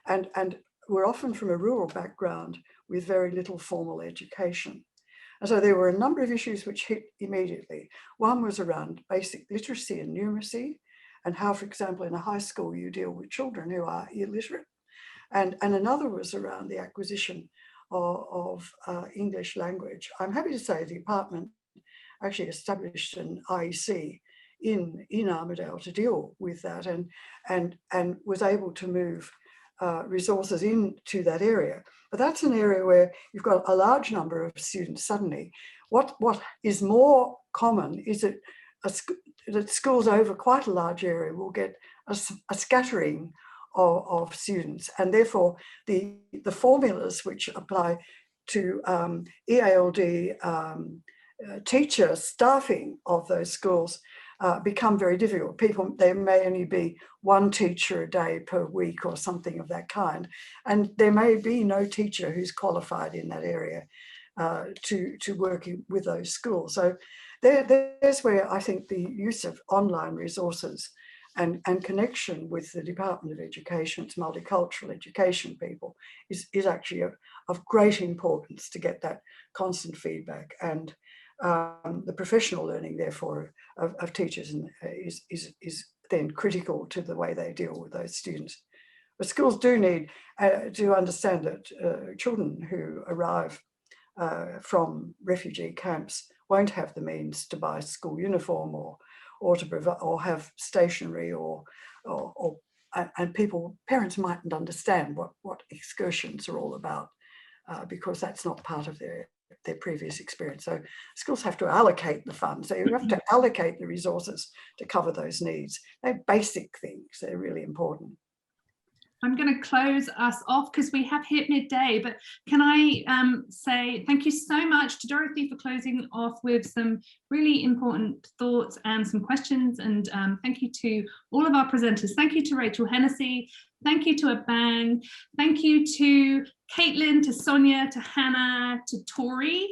and were often from a rural background with very little formal education. And so there were a number of issues which hit immediately. One was around basic literacy and numeracy, and how, for example, in a high school you deal with children who are illiterate. And another was around the acquisition of English language. I'm happy to say the department actually established an IEC in Armidale to deal with that, and was able to move resources into that area. But that's an area where you've got a large number of students suddenly. What is more common is that schools over quite a large area will get a scattering of students, and therefore the formulas which apply to EALD teacher staffing of those schools become very difficult. There may only be one teacher a day per week or something of that kind, and there may be no teacher who's qualified in that area to work with those schools. So there's where I think the use of online resources and connection with the Department of Education's multicultural education people is actually of great importance to get that constant feedback, and the professional learning, therefore, of teachers is then critical to the way they deal with those students. But schools do need to understand that children who arrive from refugee camps won't have the means to buy school uniform or to provide or have stationery and parents mightn't understand what excursions are all about because that's not part of their previous experience. So schools have to allocate the funds. So you have to allocate the resources to cover those needs. They're basic things. They're really important. I'm going to close us off because we have hit midday, but can I say thank you so much to Dorothy for closing off with some really important thoughts and some questions, and thank you to all of our presenters. Thank you to Rachel Hennessy, thank you to Abang, thank you to Caitlin, to Sonia, to Hannah, to Tori.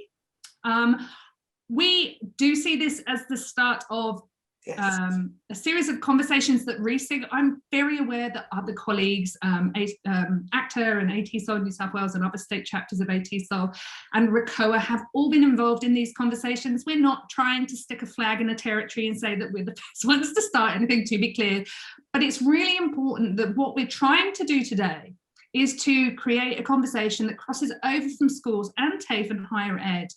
We do see this as the start of a series of conversations that ReSIG, I'm very aware that other colleagues, ACTA and ATSOL New South Wales and other state chapters of ATSOL and RECOA have all been involved in these conversations. We're not trying to stick a flag in a territory and say that we're the best ones to start anything, to be clear, but it's really important that what we're trying to do today is to create a conversation that crosses over from schools and TAFE and higher ed,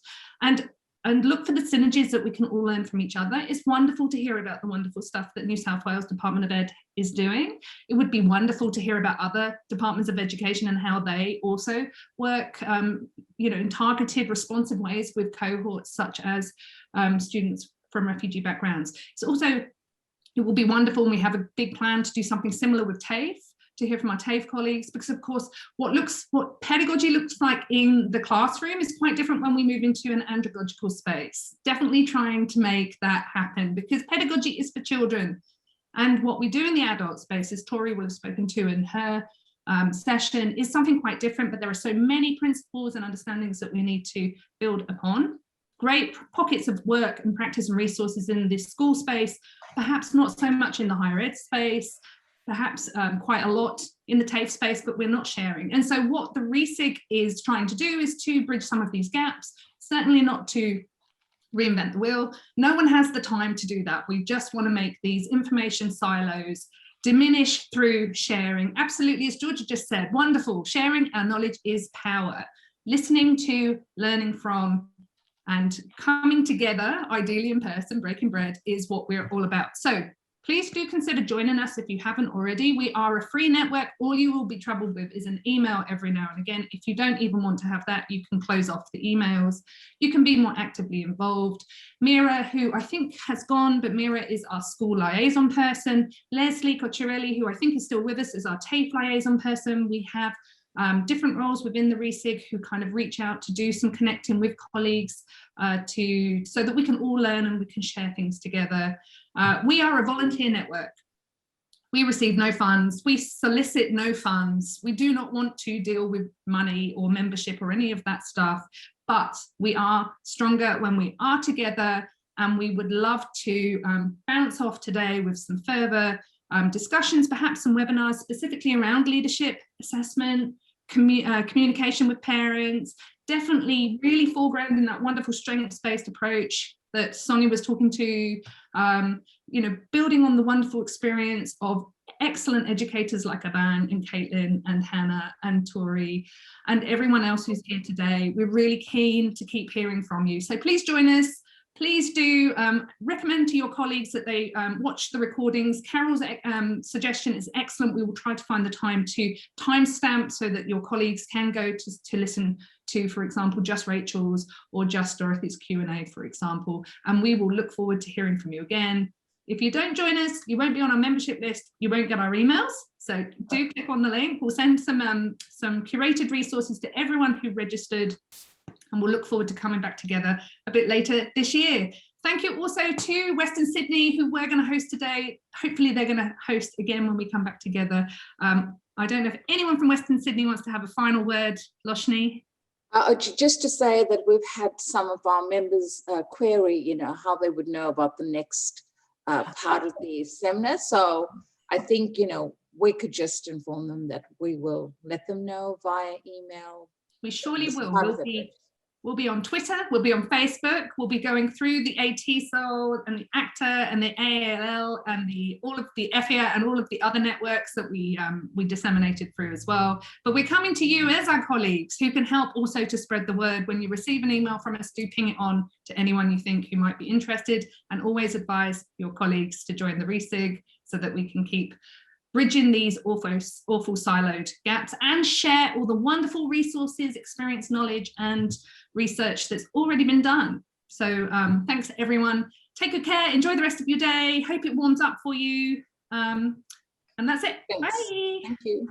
and look for the synergies that we can all learn from each other. It's wonderful to hear about the wonderful stuff that New South Wales Department of Ed is doing. It would be wonderful to hear about other departments of education and how they also work in targeted, responsive ways with cohorts such as students from refugee backgrounds. It will be wonderful, and we have a big plan to do something similar with TAFE, to hear from our TAFE colleagues, because of course what pedagogy looks like in the classroom is quite different when we move into an andragogical space. Definitely trying to make that happen, because pedagogy is for children, and what we do in the adult space, as Tori would have spoken to in her session, is something quite different, but there are so many principles and understandings that we need to build upon. Great pockets of work and practice and resources in this school space, perhaps not so much in the higher ed space, perhaps quite a lot in the TAFE space, but we're not sharing. And so what the ReSIG is trying to do is to bridge some of these gaps, certainly not to reinvent the wheel. No one has the time to do that. We just want to make these information silos diminish through sharing. Absolutely, as Georgia just said, wonderful. Sharing our knowledge is power. Listening to, learning from, and coming together, ideally in person, breaking bread, is what we're all about. So please do consider joining us if you haven't already. We are a free network. All you will be troubled with is an email every now and again. If you don't even want to have that, you can close off the emails. You can be more actively involved. Mira, who I think has gone, but Mira is our school liaison person. Leslie Cocciarelli, who I think is still with us, is our TAFE liaison person. We have different roles within the ReSIG who kind of reach out to do some connecting with colleagues so that we can all learn and we can share things together. We are a volunteer network. We receive no funds. We solicit no funds. We do not want to deal with money or membership or any of that stuff, but we are stronger when we are together, and we would love to bounce off today with some further discussions, perhaps some webinars specifically around leadership, assessment, communication with parents, definitely really foregrounding that wonderful strengths-based approach that Sonia was talking to, you know, building on the wonderful experience of excellent educators like Aban and Caitlin and Hannah and Tori and everyone else who's here today. We're really keen to keep hearing from you. So please join us. Please do recommend to your colleagues that they watch the recordings. Carol's suggestion is excellent. We will try to find the time to timestamp so that your colleagues can go to listen to, for example, just Rachel's or just Dorothy's Q&A, for example. And we will look forward to hearing from you again. If you don't join us, you won't be on our membership list. You won't get our emails. So do click on the link. We'll send some curated resources to everyone who registered. And we'll look forward to coming back together a bit later this year. Thank you also to Western Sydney, who we're going to host today. Hopefully they're going to host again when we come back together. I don't know if anyone from Western Sydney wants to have a final word, Loshni. Just to say that we've had some of our members query, you know, how they would know about the next part of the seminar. So I think, you know, we could just inform them that we will let them know via email. We surely will. We'll be on Twitter, we'll be on Facebook, we'll be going through the ATSOL and the ACTA and the AALL and all of the FIA and all of the other networks that we disseminated through as well. But we're coming to you as our colleagues who can help also to spread the word. When you receive an email from us, do ping it on to anyone you think who might be interested, and always advise your colleagues to join the ReSIG so that we can keep bridging these awful siloed gaps and share all the wonderful resources, experience, knowledge, and research that's already been done. So thanks everyone. Take good care, enjoy the rest of your day. Hope it warms up for you. And that's it. Thanks. Bye. Thank you.